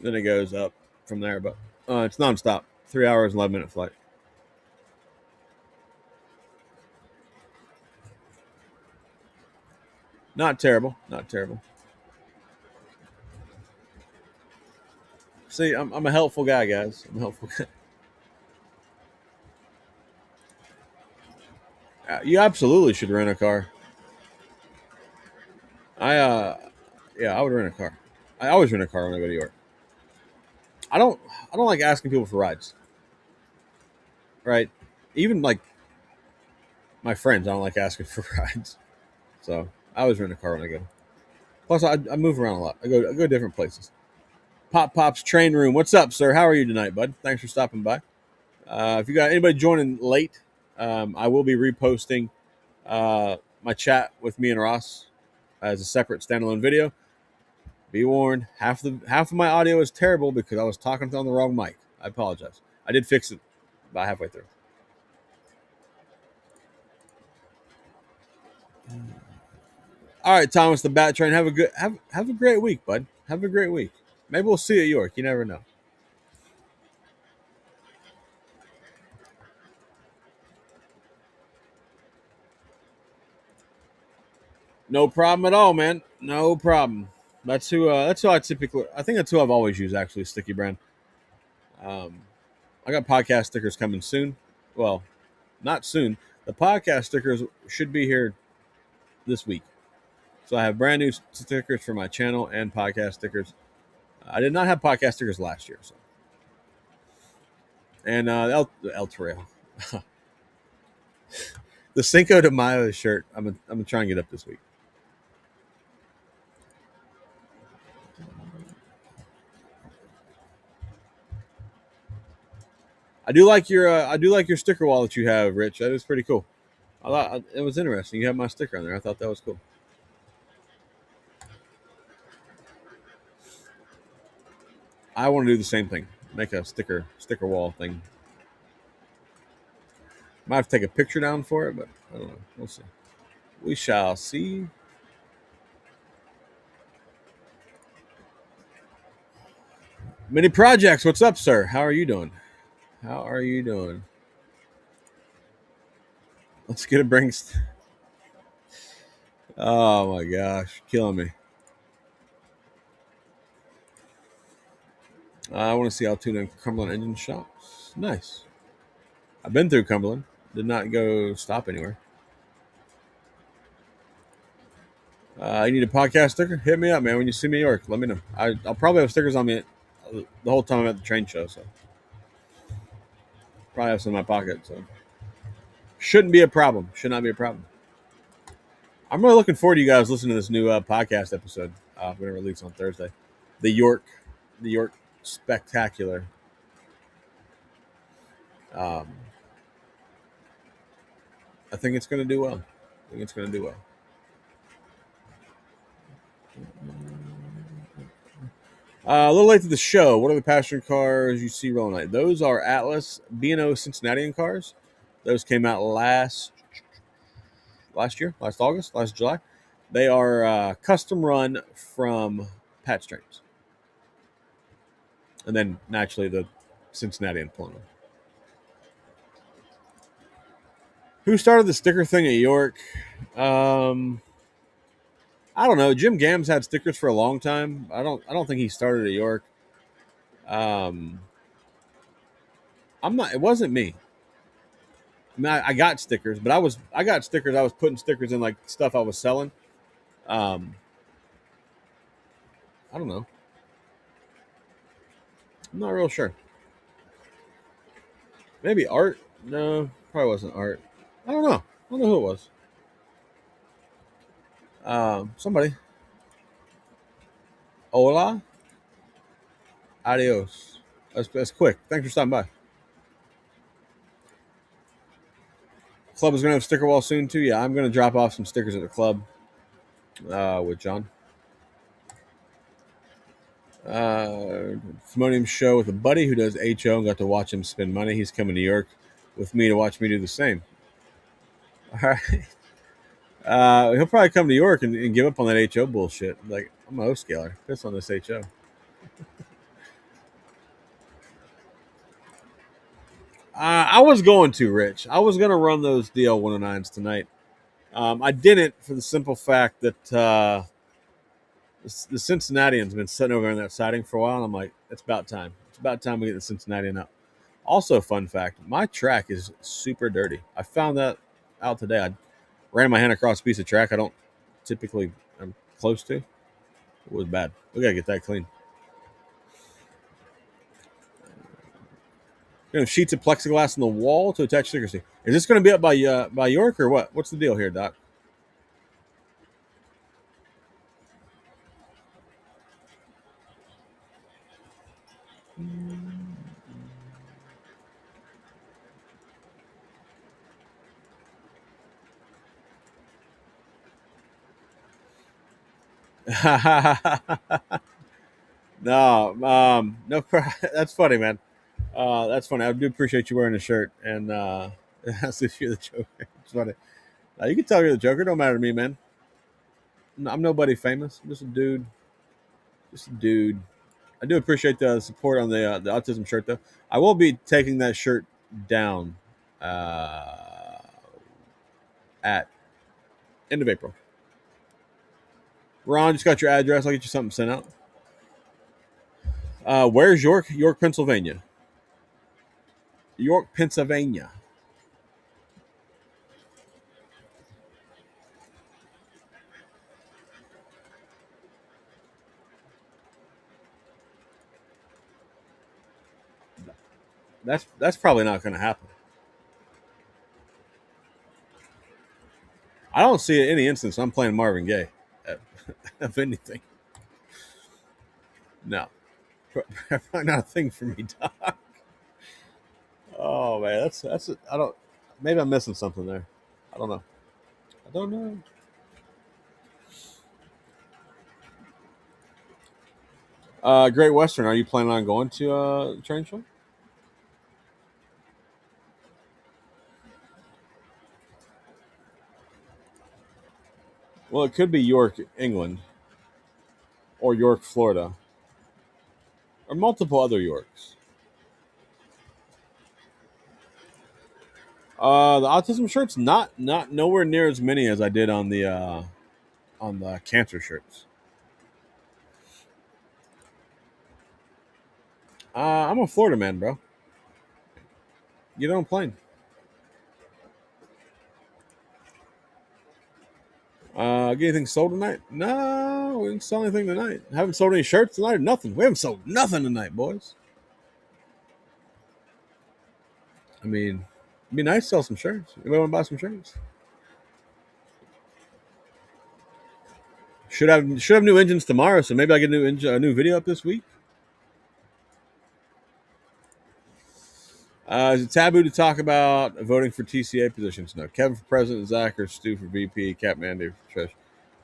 Then it goes up from there, but it's nonstop. 3 hours and 11-minute flight. Not terrible. Not terrible. See, I'm a helpful guy, guys. I'm a helpful guy. You absolutely should rent a car. I yeah, I would rent a car. I always rent a car when I go to York. I don't I don't like asking people for rides, right? Even like my friends, I don't like asking for rides. So I always rent a car when I go. Plus, I move around a lot. I go different places. Pop Pop's train room. What's up, sir? How are you tonight, bud? Thanks for stopping by. If you got anybody joining late, I will be reposting my chat with me and Ross as a separate standalone video. Be warned, half of my audio is terrible because I was talking on the wrong mic. I apologize. I did fix it about halfway through. All right, Thomas the Bat Train. Have a great week, bud. Have a great week. Maybe we'll see you at York. You never know. No problem at all, man. No problem. That's who I typically. I think that's who I've always used actually. Sticky Brand. Um, I got podcast stickers coming soon. Well, not soon. The podcast stickers should be here this week. So I have brand new stickers for my channel and podcast stickers. I did not have podcast stickers last year, so and El Toreo, the Cinco de Mayo shirt. I'm gonna try and get up this week. I do like your sticker wall that you have, Rich. That is pretty cool. It was interesting. You have my sticker on there. I thought that was cool. I want to do the same thing. Make a sticker wall thing. Might have to take a picture down for it, but I don't know. We'll see. We shall see. Mini projects. What's up, sir? How are you doing? How are you doing? Let's get a bring. Oh my gosh, killing me. I want to see Altoona and Cumberland engine shops. Nice. I've been through Cumberland. Did not go stop anywhere. You need a podcast sticker? Hit me up, man. When you see me in New York, let me know. I'll probably have stickers on me the whole time I'm at the train show. So probably have some in my pocket. So shouldn't be a problem. Should not be a problem. I'm really looking forward to you guys listening to this new podcast episode. I'm going to release on Thursday. The York Spectacular. Um, I think it's going to do well. I think it's going to do well. A little late to the show. What are the passenger cars you see rolling night? Those are Atlas B&O Cincinnati cars. Those came out last year, last August, last July. They are custom run from Pat Strains. And then naturally the Cincinnati pulling them. Who started the sticker thing at York? I don't know. Jim Gams had stickers for a long time. I don't think he started at York. I'm not. It wasn't me. I mean, I got stickers, but I got stickers. I was putting stickers in like stuff I was selling. I don't know. I'm not real sure. Maybe Art. No, probably wasn't Art. I don't know. I don't know who it was. Somebody. Hola. Adios. That's quick. Thanks for stopping by. Club is going to have a sticker wall soon too. Yeah, I'm going to drop off some stickers at the club with John. Phonemium show with a buddy who does HO and got to watch him spend money. He's coming to New York with me to watch me do the same. All right. He'll probably come to New York and give up on that HO bullshit. Like, I'm a host scaler. Piss on this HO. I was going to, Rich. I was going to run those DL 109s tonight. I didn't for the simple fact that the Cincinnatian's been sitting over in that siding for a while, and I'm like, it's about time. It's about time we get the Cincinnatian up. Also, fun fact, my track is super dirty. I found that out today. I ran my hand across a piece of track I don't typically I'm close to. It was bad. We got to get that clean. You know, sheets of plexiglass on the wall to attach stickers to. Is this going to be up by York or what? What's the deal here, Doc? No, that's funny, man. That's funny. I do appreciate you wearing the shirt, and that's if you're the Joker. It's funny. You can tell you're the Joker. Don't matter to me, man. I'm nobody famous. I'm just a dude. Just a dude. I do appreciate the support on the autism shirt, though. I will be taking that shirt down at end of April. Ron, just got your address. I'll get you something sent out. Where's York? York, Pennsylvania. York, Pennsylvania. That's probably not going to happen. I don't see any instance I'm playing Marvin Gaye, of anything. No, probably not a thing for me, Doc. Oh man, that's. I don't. Maybe I'm missing something there. I don't know. I don't know. Great Western. Are you planning on going to the train show? Well, it could be York, England, or York, Florida, or multiple other Yorks. The autism shirts, not nowhere near as many as I did on the cancer shirts. I'm a Florida man, bro. Get on a plane. Get anything sold tonight? No, we didn't sell anything tonight. Haven't sold any shirts tonight or nothing. We haven't sold nothing tonight, boys. I mean, it'd be nice to sell some shirts. Anybody want to buy some shirts? Should have new engines tomorrow, so maybe I get a new video up this week. Is it taboo to talk about voting for TCA positions? No. Kevin for president, Zach or Stu for VP, Cap Mandy for Trish.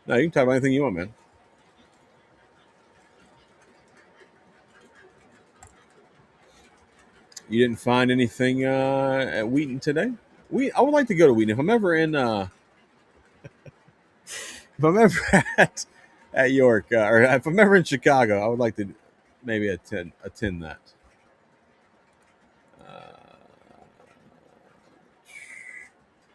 No, you can talk about anything you want, man. You didn't find anything at Wheaton today? I would like to go to Wheaton if I'm ever in. If I'm ever at York, or if I'm ever in Chicago, I would like to maybe attend that. Uh,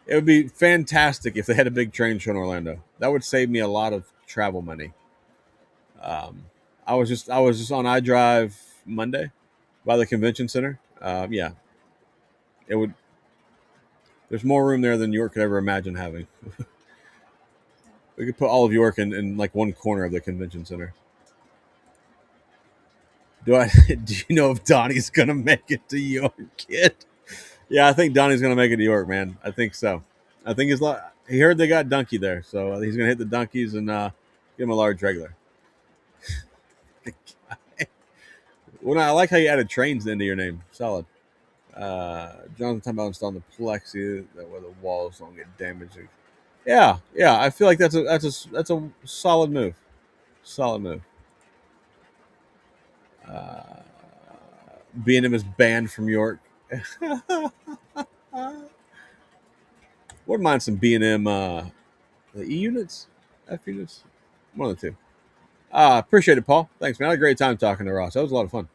it would be fantastic if they had a big train show in Orlando. That would save me a lot of travel money. Um, I was just on iDrive Monday by the convention center. Yeah, it would. There's more room there than York could ever imagine having. We could put all of York in like one corner of the convention center. Do I? Do you know if Donnie's gonna make it to York, kid? Yeah, I think Donnie's gonna make it to York, man. I think so. I think he heard they got Donkey there, so he's gonna hit the donkeys and give him a large regular. Well, I like how you added trains into your name. Solid. Jonathan talking about installing the plexi that way the walls don't get damaged. Yeah, yeah. I feel like that's a solid move. Solid move. Uh, B&M is banned from York. Wouldn't mind some B&M the E units, F units, one of the two. Appreciate it, Paul. Thanks, man. I had a great time talking to Ross. That was a lot of fun.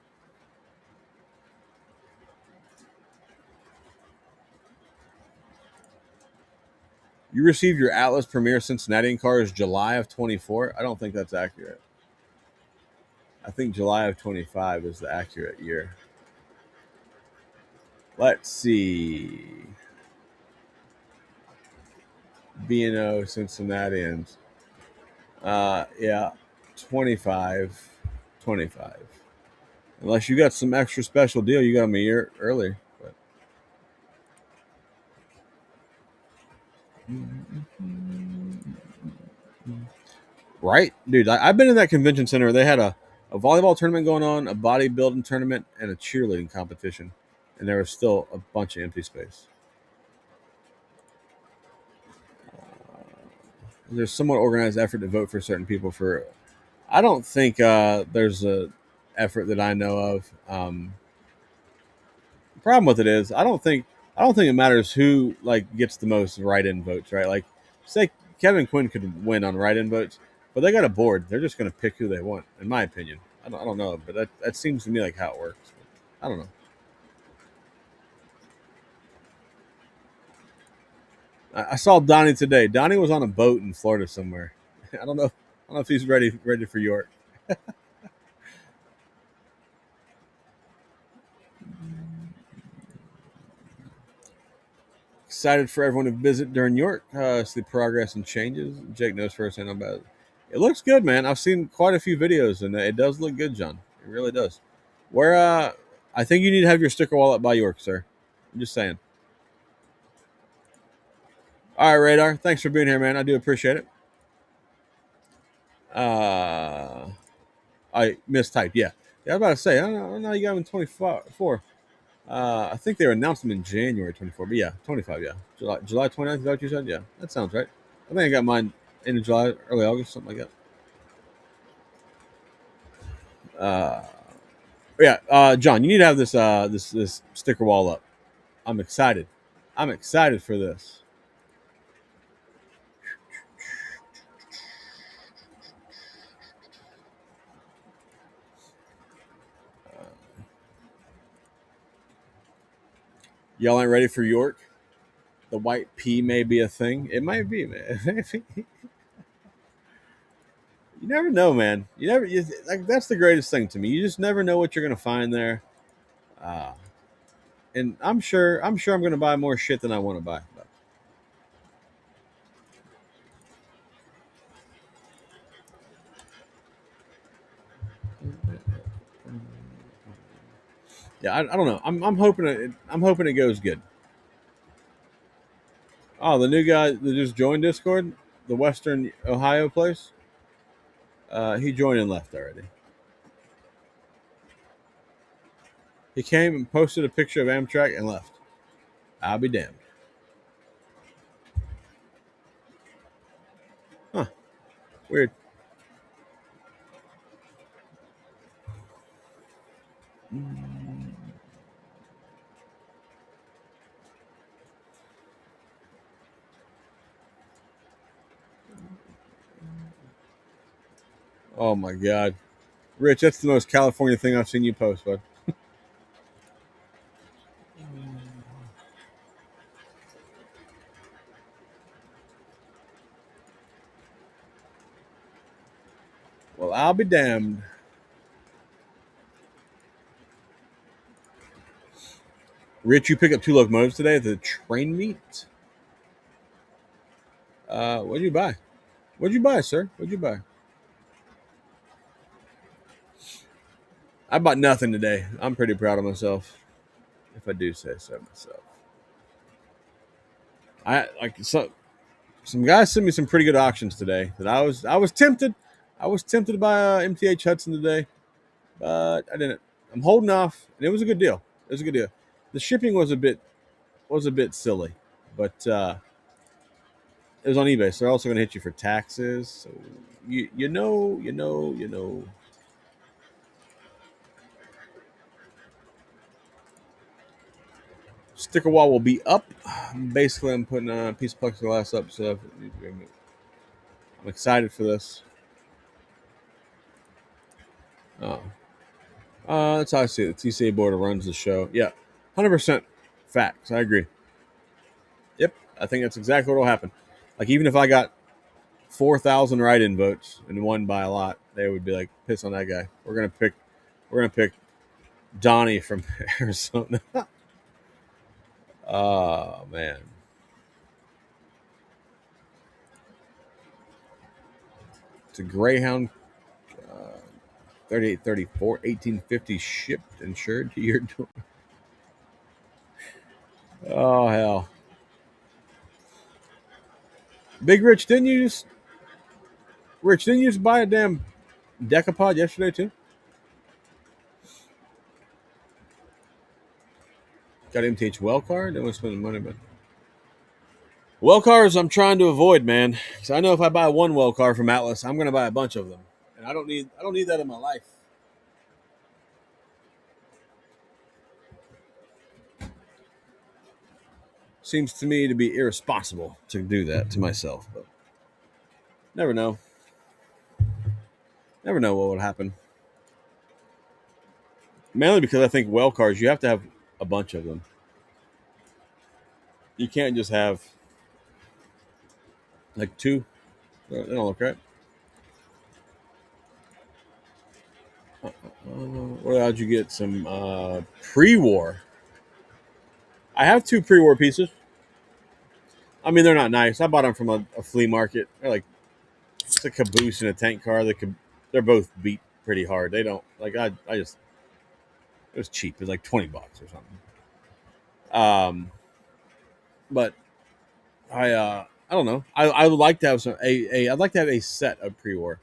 You received your Atlas Premier Cincinnati in cars July of 24. I don't think that's accurate. I think July of 25 is the accurate year. Let's see. B&O Cincinnatians. Yeah, 25. 25. Unless you got some extra special deal, you got them a year early. But. Right, dude. I've been in that convention center. They had a volleyball tournament going on, a bodybuilding tournament, and a cheerleading competition, and there was still a bunch of empty space. There's somewhat organized effort to vote for certain people for. I don't think there's a effort that I know of. The problem with it is I don't think it matters who like gets the most write-in votes, right? Like, say Kevin Quinn could win on write-in votes, but they got a board. They're just going to pick who they want, in my opinion. I don't know, but that seems to me like how it works. I don't know. I saw Donnie today. Donnie was on a boat in Florida somewhere. I don't know. I don't know if he's ready for York. Excited for everyone to visit during York. See the progress and changes. Jake knows firsthand about it. It looks good, man. I've seen quite a few videos, and it does look good, John. It really does. Where I think you need to have your sticker wall up by York, sir. I'm just saying. All right, Radar. Thanks for being here, man. I do appreciate it. I mistyped. Yeah, I was about to say. I don't know. You got him in 24. I think they announced them in January 24. But yeah, 25. Yeah, July 29th. Is that what you said? Yeah, that sounds right. I think I got mine in July, early August, something like that. Yeah, John, you need to have this sticker wall up. I'm excited. I'm excited for this. Y'all ain't ready for York? The white pea may be a thing. It might be, man. You never know, man. Like that's the greatest thing to me. You just never know what you're gonna find there. Uh, and I'm gonna buy more shit than I want to buy. But yeah, I don't know. I'm hoping it goes good. Oh, the new guy that just joined Discord, the Western Ohio place. He joined and left already. He came and posted a picture of Amtrak and left. I'll be damned. Huh. Weird. Oh my God, Rich, that's the most California thing I've seen you post, bud. Well, I'll be damned. Rich, you pick up 2 locomotives today at the train meet. What'd you buy? What'd you buy, sir? What'd you buy? I bought nothing today. I'm pretty proud of myself, if I do say so myself. I like some guys sent me some pretty good auctions today. That I was tempted. I was tempted to buy MTH Hudson today, but I didn't. I'm holding off, and it was a good deal. It was a good deal. The shipping was a bit silly, but it was on eBay, so they're also going to hit you for taxes. So you know. Sticker wall will be up. Basically, I'm putting a piece of plexiglass up, so I'm excited for this. Oh, that's how I see it. The TCA board runs the show. Yeah, 100% facts. I agree. Yep, I think that's exactly what will happen. Like even if I got 4,000 write-in votes and won by a lot, they would be like, "Piss on that guy. We're gonna pick Donnie from Arizona." Oh man, it's a Greyhound 3834 1850 shipped insured to your door. Oh hell, Big Rich? Didn't you just buy a damn Decapod yesterday too? Got MTH well card. Don't want to spend the money, but well cars I'm trying to avoid, man. Because I know if I buy one well car from Atlas, I'm going to buy a bunch of them, and I don't need that in my life. Seems to me to be irresponsible to do that to myself, but never know. Never know what would happen. Mainly because I think well cars, you have to have a bunch of them. You can't just have like two. They don't look right. Where how'd you get some pre-war? I have 2 pre-war pieces. I mean, they're not nice. I bought them from a flea market. They're like it's a caboose and a tank car. They're both beat pretty hard. They don't like. I just it was cheap. It was like $20 or something. But I don't know. I would like to have I'd like to have a set of pre-war.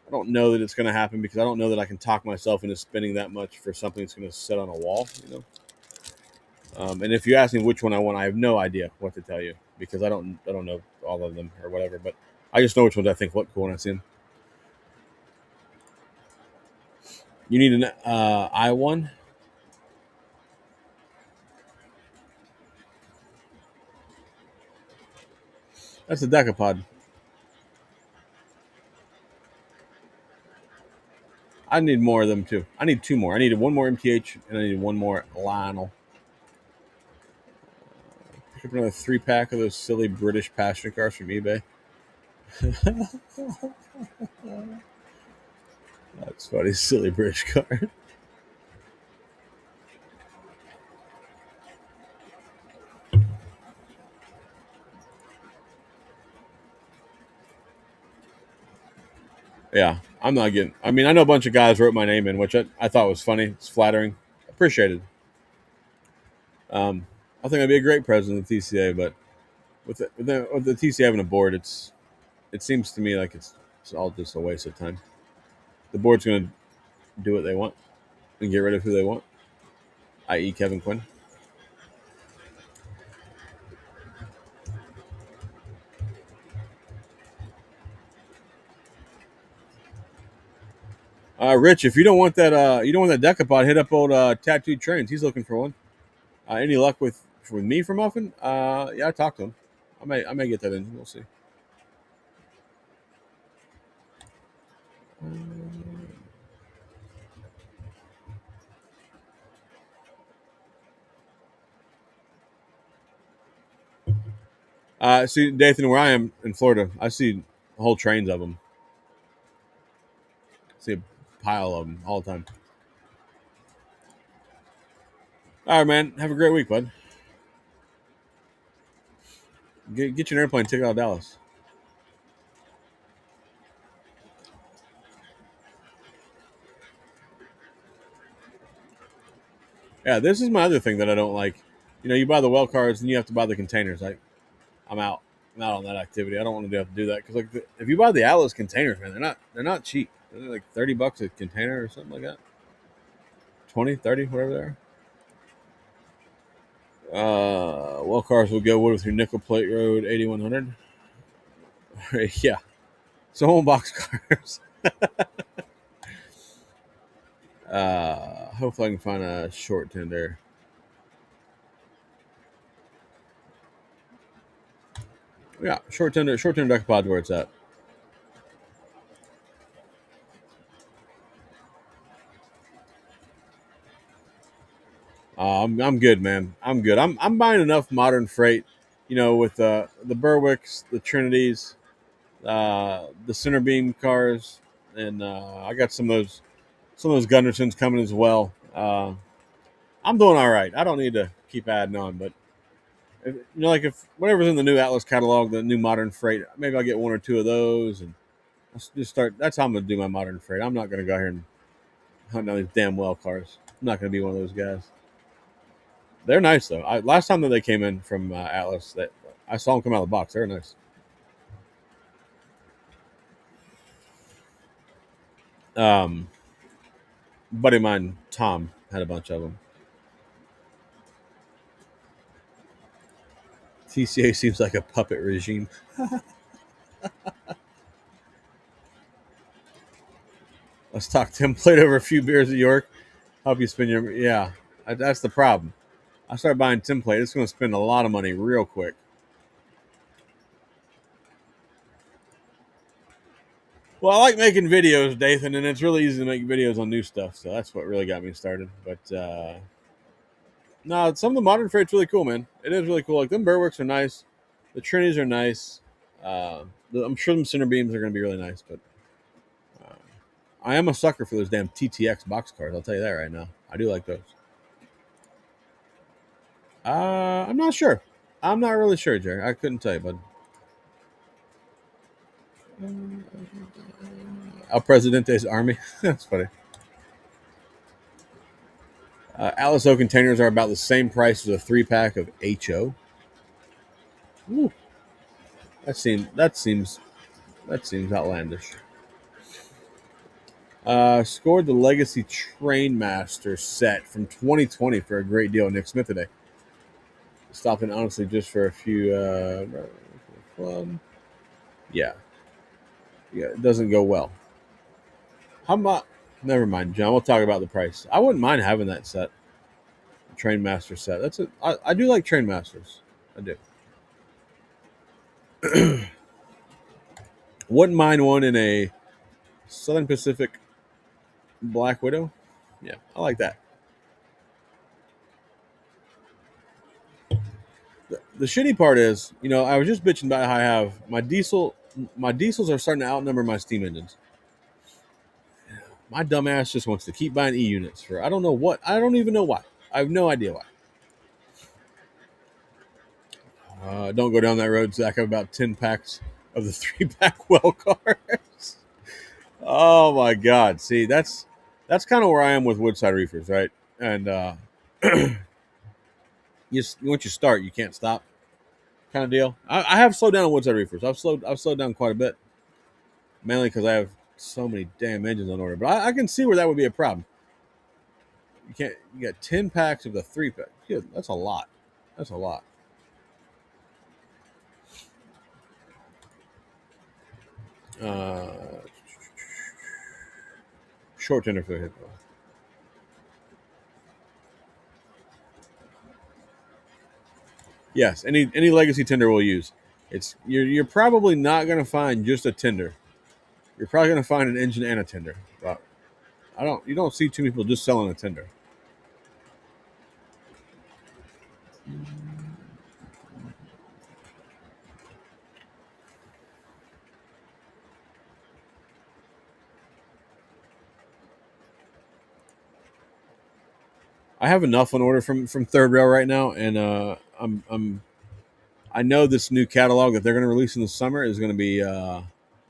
I don't know that it's going to happen because I don't know that I can talk myself into spending that much for something that's going to sit on a wall. And if you ask me which one I want, I have no idea what to tell you because I don't know all of them or whatever. But I just know which ones I think look cool when I see them. You need an I1. That's a Decapod. I need more of them too. I need 2 more. I needed 1 more MTH and I need 1 more Lionel. Pick up another 3-pack of those silly British passenger cars from eBay. That's funny, silly British car. Yeah, I'm not getting. I mean, I know a bunch of guys wrote my name in, which I thought was funny. It's flattering, appreciated. I think I'd be a great president of the TCA, but with the TCA having a board, it seems to me like it's all just a waste of time. The board's going to do what they want and get rid of who they want, i.e., Kevin Quinn. Rich, if you don't want that Decapod, hit up old Tattooed Trains. He's looking for one. Any luck with me for Muffin? Yeah, I talked to him. I may get that in. We'll see. See, Dathan, where I am in Florida, I see whole trains of them. I see a pile of them all the time. All right, man. Have a great week, bud. Get you an airplane ticket out of Dallas. Yeah, this is my other thing that I don't like. You know, you buy the well cards and you have to buy the containers. I'm out. I'm out on that activity. I don't want to have to do that because like if you buy the Atlas containers, man, they're not cheap. They're like $30 a container or something like that. 20, 30, whatever they are. Well cars will go with your nickel plate road 8100. Yeah. So home box cars. Hopefully I can find a short tender. Yeah, short tender decapod where it's at. I'm good, man. I'm good. I'm buying enough modern freight, you know, with the Berwicks, the Trinities, the center beam cars, and I got some of those Gundersons coming as well. I'm doing all right. I don't need to keep adding on, but if whatever's in the new Atlas catalog, the new modern freight, maybe I'll get one or two of those and I'll just start. That's how I'm gonna do my modern freight. I'm not gonna go here and hunt down these damn well cars. I'm not gonna be one of those guys. They're nice though. Last time that they came in from Atlas, that I saw them come out of the box. They're nice. Um, buddy of mine, Tom, had a bunch of them. TCA seems like a puppet regime. Let's talk template over a few beers at York. Help you spend your That's the problem. I start buying template. It's going to spend a lot of money real quick. Well, I like making videos, Dathan, and it's really easy to make videos on new stuff. So that's what really got me started. But no, some of the modern freight's really cool, man. It is really cool. Like them Berwicks are nice. The Trinities are nice. I'm sure them center beams are going to be really nice. But I am a sucker for those damn TTX box cars. I'll tell you that right now. I do like those. I'm not sure. I'm not really sure, Jerry. I couldn't tell you, bud. El Presidente's Army. That's funny. Alice O containers are about the same price as a 3-pack of HO. Ooh, that seems outlandish. Scored the Legacy Trainmaster set from 2020 for a great deal. Nick Smith today. Stopping honestly just for a few. Yeah, it doesn't go well. How much? Never mind, John. We'll talk about the price. I wouldn't mind having that set, Trainmaster set. I do like Trainmasters. I do. Wouldn't mind one in a Southern Pacific Black Widow. Yeah, I like that. The shitty part is, I was just bitching about how I have my diesel. My diesels are starting to outnumber my steam engines. My dumbass just wants to keep buying E units for I don't know what. I don't even know why. I have no idea why. Don't go down that road, Zach. I have about 10 packs of the 3-pack well cars. Oh my God! See, that's kind of where I am with Woodside Reefers, right? And once you start, you can't stop, kind of deal. I have slowed down on Woodside Reefers. I've slowed down quite a bit, mainly because I have so many damn engines on order. But I can see where that would be a problem. You got 10 packs of the 3-pack. Yeah, that's a lot. That's a lot. Short tender for hip. Yes, any legacy tender we'll use. You're probably not going to find just a tender You're probably gonna find an engine and a tender, but you don't see too many people just selling a tender. I have enough on order from Third Rail right now, and I know this new catalog that they're going to release in the summer is going to be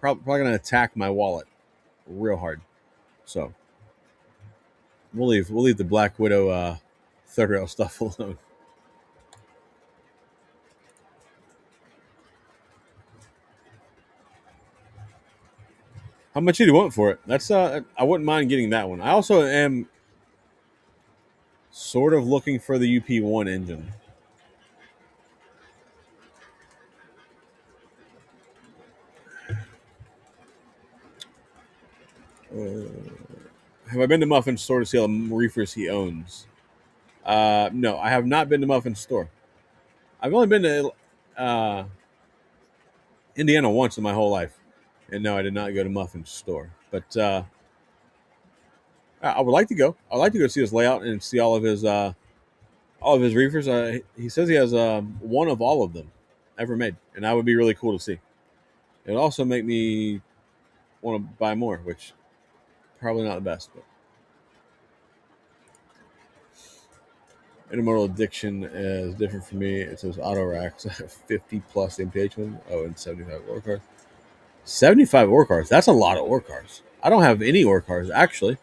probably going to attack my wallet real hard. So we'll leave the Black Widow Third Rail stuff alone. How much do you want for it? That's I wouldn't mind getting that one. I also am sort of looking for the UP1 engine. Have I been to Muffin's store to see all the reefers he owns? No, I have not been to Muffin's store. I've only been to Indiana once in my whole life, and no, I did not go to Muffin's store. But I would like to go. I'd like to go see his layout and see all of his reefers. He says he has one of all of them ever made, and that would be really cool to see. It would also make me want to buy more, which probably not the best. But intermodal addiction is different for me. It says auto racks, 50 plus MPH one. Oh, and 75 ore cars. 75 ore cars. That's a lot of ore cars. I don't have any ore cars actually.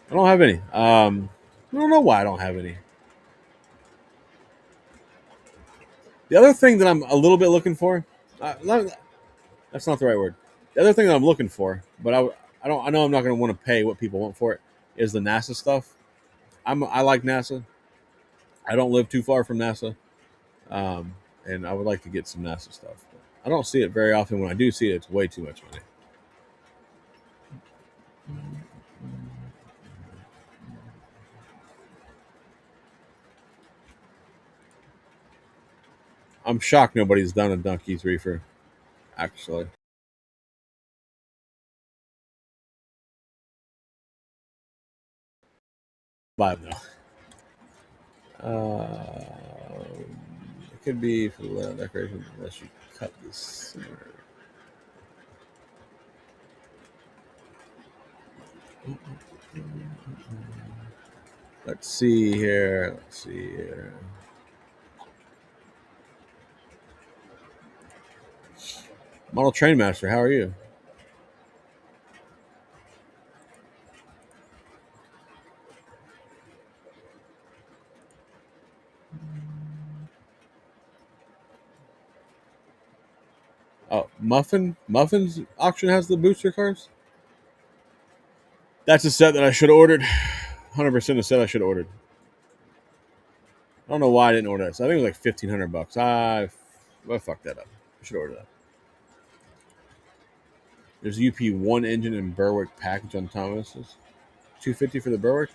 I don't have any. I don't know why I don't have any. The other thing that I'm a little bit looking for, that's not the right word. The other thing that I'm looking for, but I know I'm not going to want to pay what people want for it, is the NASA stuff. I like NASA. I don't live too far from NASA, and I would like to get some NASA stuff. But I don't see it very often. When I do see it, it's way too much money. I'm shocked nobody's done a Dunkies reefer, actually. But no. It could be for the layout decoration unless you cut this center. Let's see here. Model Train Master, how are you? Oh, Muffin's auction has the booster cars. That's a set that I should have ordered. 100% a set I should have ordered. I don't know why I didn't order that. So I think it was like $1,500. I fucked that up. I should order that. There's UP1 engine and Berwick package on Thomas's. $250 for the Berwick.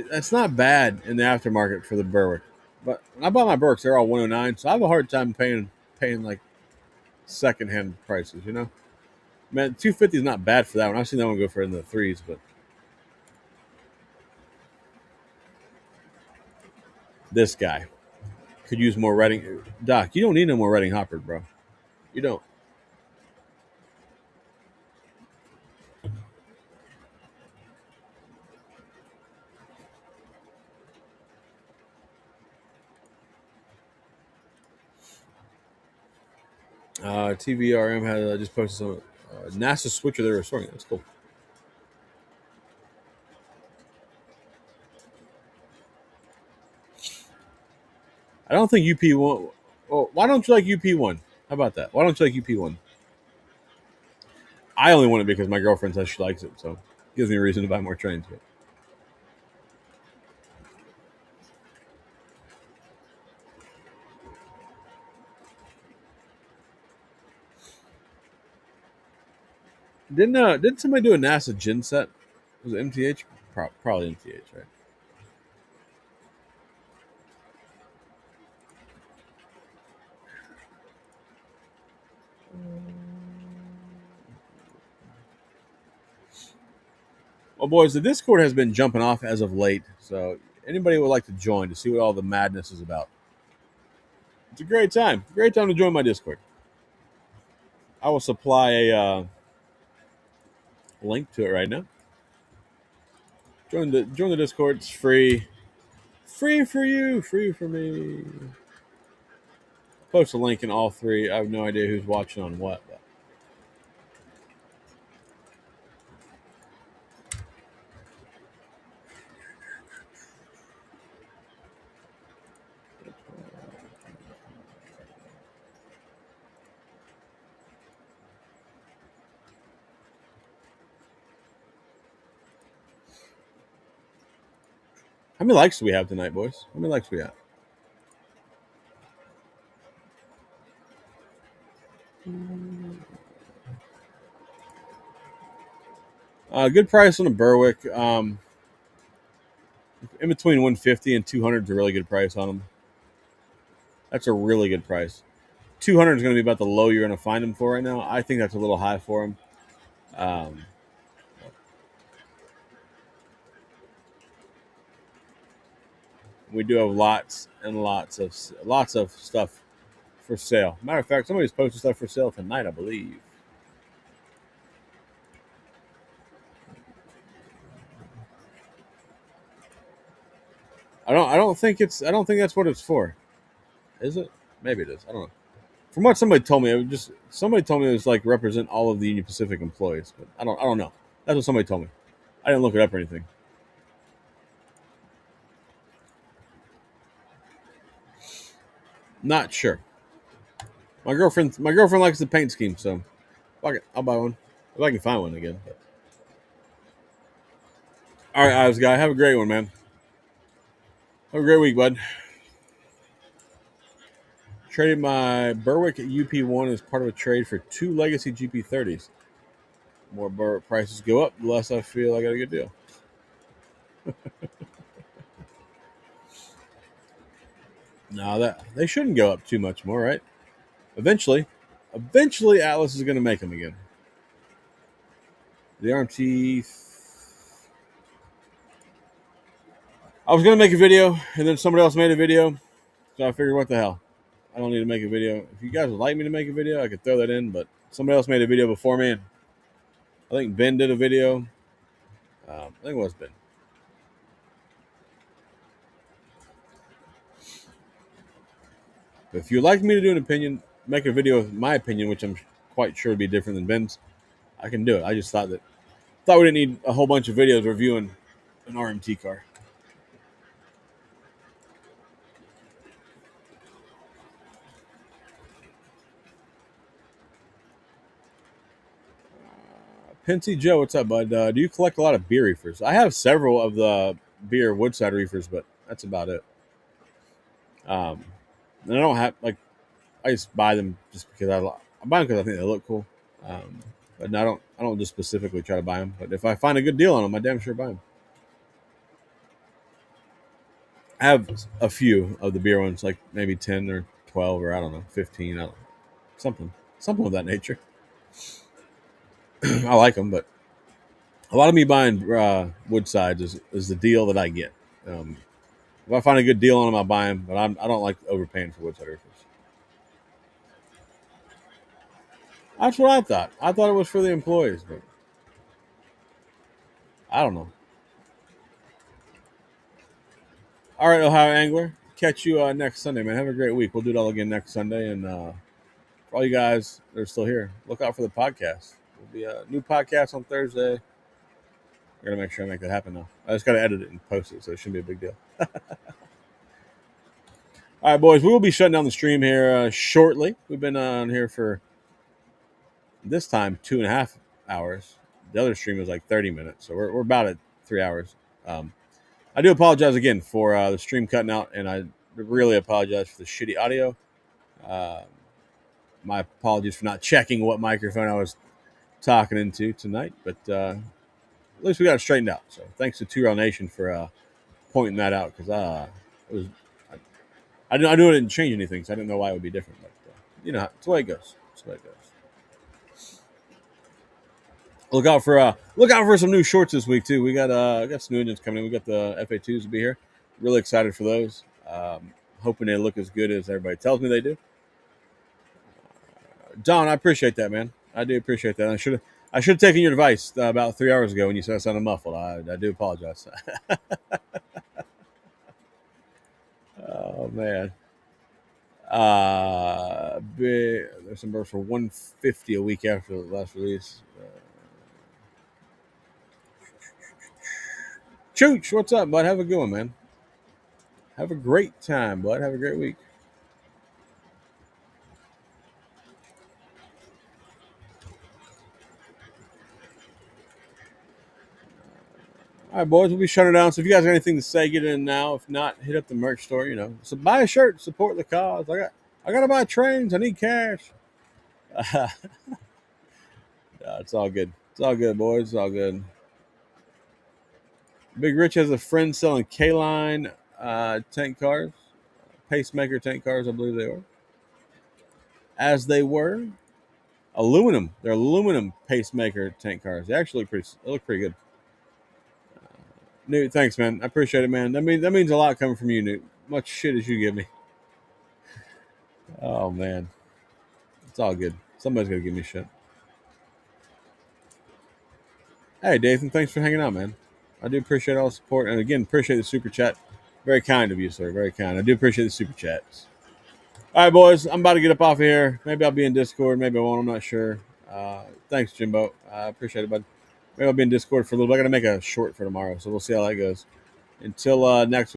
That's not bad in the aftermarket for the Berwick. But when I bought my Berwicks, they're all 109, so I have a hard time paying like secondhand prices. You know, man, 250 is not bad for that one. I've seen that one go for in the threes, but this guy could use more Reading. Doc, you don't need no more Reading hopper, bro. You don't. TVRM had just posted some NASA switcher they're restoring. That's cool. I don't think UP1. Well, why don't you like UP1? How about that? Why don't you like UP1? I only want it because my girlfriend says she likes it, so it gives me a reason to buy more trains. But didn't somebody do a NASA gen set? Was it MTH? Probably MTH, right? Well, boys, the Discord has been jumping off as of late, so anybody would like to join to see what all the madness is about, it's a great time. Great time to join my Discord. I will supply a link to it right now. Join the Discord. It's free. Free for you. Free for me. Post a link in all three. I have no idea who's watching on what. But. How many likes do we have tonight, boys? How many likes do we have? Good price on a Berwick. In between 150 and 200 is a really good price on them. That's a really good price. 200 is going to be about the low you're going to find them for right now. I think that's a little high for them. We do have lots and lots of stuff for sale. Matter of fact, somebody's posting stuff for sale tonight, I believe. I don't think that's what it's for. Is it? Maybe it is. I don't know. From what somebody told me, somebody told me it was like represent all of the Union Pacific employees, but I don't know. That's what somebody told me. I didn't look it up or anything. Not sure. My girlfriend likes the paint scheme, so fuck it, I'll buy one if I can find one again. All right, Ives guy, have a great one, man. Have a great week, bud. Traded my Berwick UP1 as part of a trade for 2 Legacy GP30s. The more Berwick prices go up, the less I feel I got a good deal. No, that they shouldn't go up too much more, right? Eventually, Atlas is going to make them again. The RMT. I was going to make a video, and then somebody else made a video, so I figured, what the hell? I don't need to make a video. If you guys would like me to make a video, I could throw that in, but somebody else made a video before me. And I think Ben did a video. I think it was Ben. But if you'd like me to do an opinion, make a video of my opinion, which I'm quite sure would be different than Ben's, I can do it. I just thought we didn't need a whole bunch of videos reviewing an RMT car. Pensy Joe, what's up, bud? Do you collect a lot of beer reefers? I have several of the beer Woodside reefers, but that's about it. And I don't have I just buy them just because I buy them because I think they look cool. But I don't just specifically try to buy them. But if I find a good deal on them, I damn sure buy them. I have a few of the beer ones, like maybe 10 or 12 or I don't know, 15, I don't know, something of that nature. I like them, but a lot of me buying Woodsides is the deal that I get. If I find a good deal on them, I'll buy them, but I don't like overpaying for Woodside reefers. That's what I thought. I thought it was for the employees, but I don't know. All right, Ohio Angler. Catch you next Sunday, man. Have a great week. We'll do it all again next Sunday. And for all you guys that are still here, look out for the podcast. There'll be a new podcast on Thursday. I got to make sure I make that happen now. I just got to edit it and post it, so it shouldn't be a big deal. All right, boys. We will be shutting down the stream here shortly. We've been on here for this time 2.5 hours. The other stream was like 30 minutes, so we're about at 3 hours. I do apologize again for the stream cutting out, and I really apologize for the shitty audio. My apologies for not checking what microphone I was talking into tonight, but at least we got it straightened out. So thanks to 2 Rail Nation for pointing that out, because I knew it didn't change anything, so I didn't know why it would be different. But it's the way it goes. It's the way it goes. look out for some new shorts this week too. We got some new engines coming in. We got the FA2s to be here. Really excited for those. Hoping they look as good as everybody tells me they do. Don, I appreciate that, man. I do appreciate that. I should have taken your advice about 3 hours ago when you said I sounded muffled. I do apologize. Oh man. There's some birds for 150 a week after the last release. Chooch, what's up, bud? Have a good one, man. Have a great time, bud. Have a great week. All right, boys, we'll be shutting down. So if you guys got anything to say, get in now. If not, hit up the merch store. So buy a shirt, support the cause. I got to buy trains. I need cash. It's all good. It's all good, boys. It's all good. Big Rich has a friend selling K-Line tank cars, pacemaker tank cars, I believe they were. As they were, aluminum. They're aluminum pacemaker tank cars. They actually look pretty good. Newt, thanks, man. I appreciate it, man. That means a lot coming from you, Newt. Much shit as you give me. Oh man, it's all good. Somebody's gonna give me shit. Hey, Dathan, thanks for hanging out, man. I do appreciate all the support, and again, appreciate the super chat. Very kind of you, sir. Very kind. I do appreciate the super chats. All right, boys. I'm about to get up off of here. Maybe I'll be in Discord. Maybe I won't. I'm not sure. Thanks, Jimbo. I appreciate it, bud. Maybe I'll be in Discord for a little bit. I got to make a short for tomorrow, so we'll see how that goes. Until next week.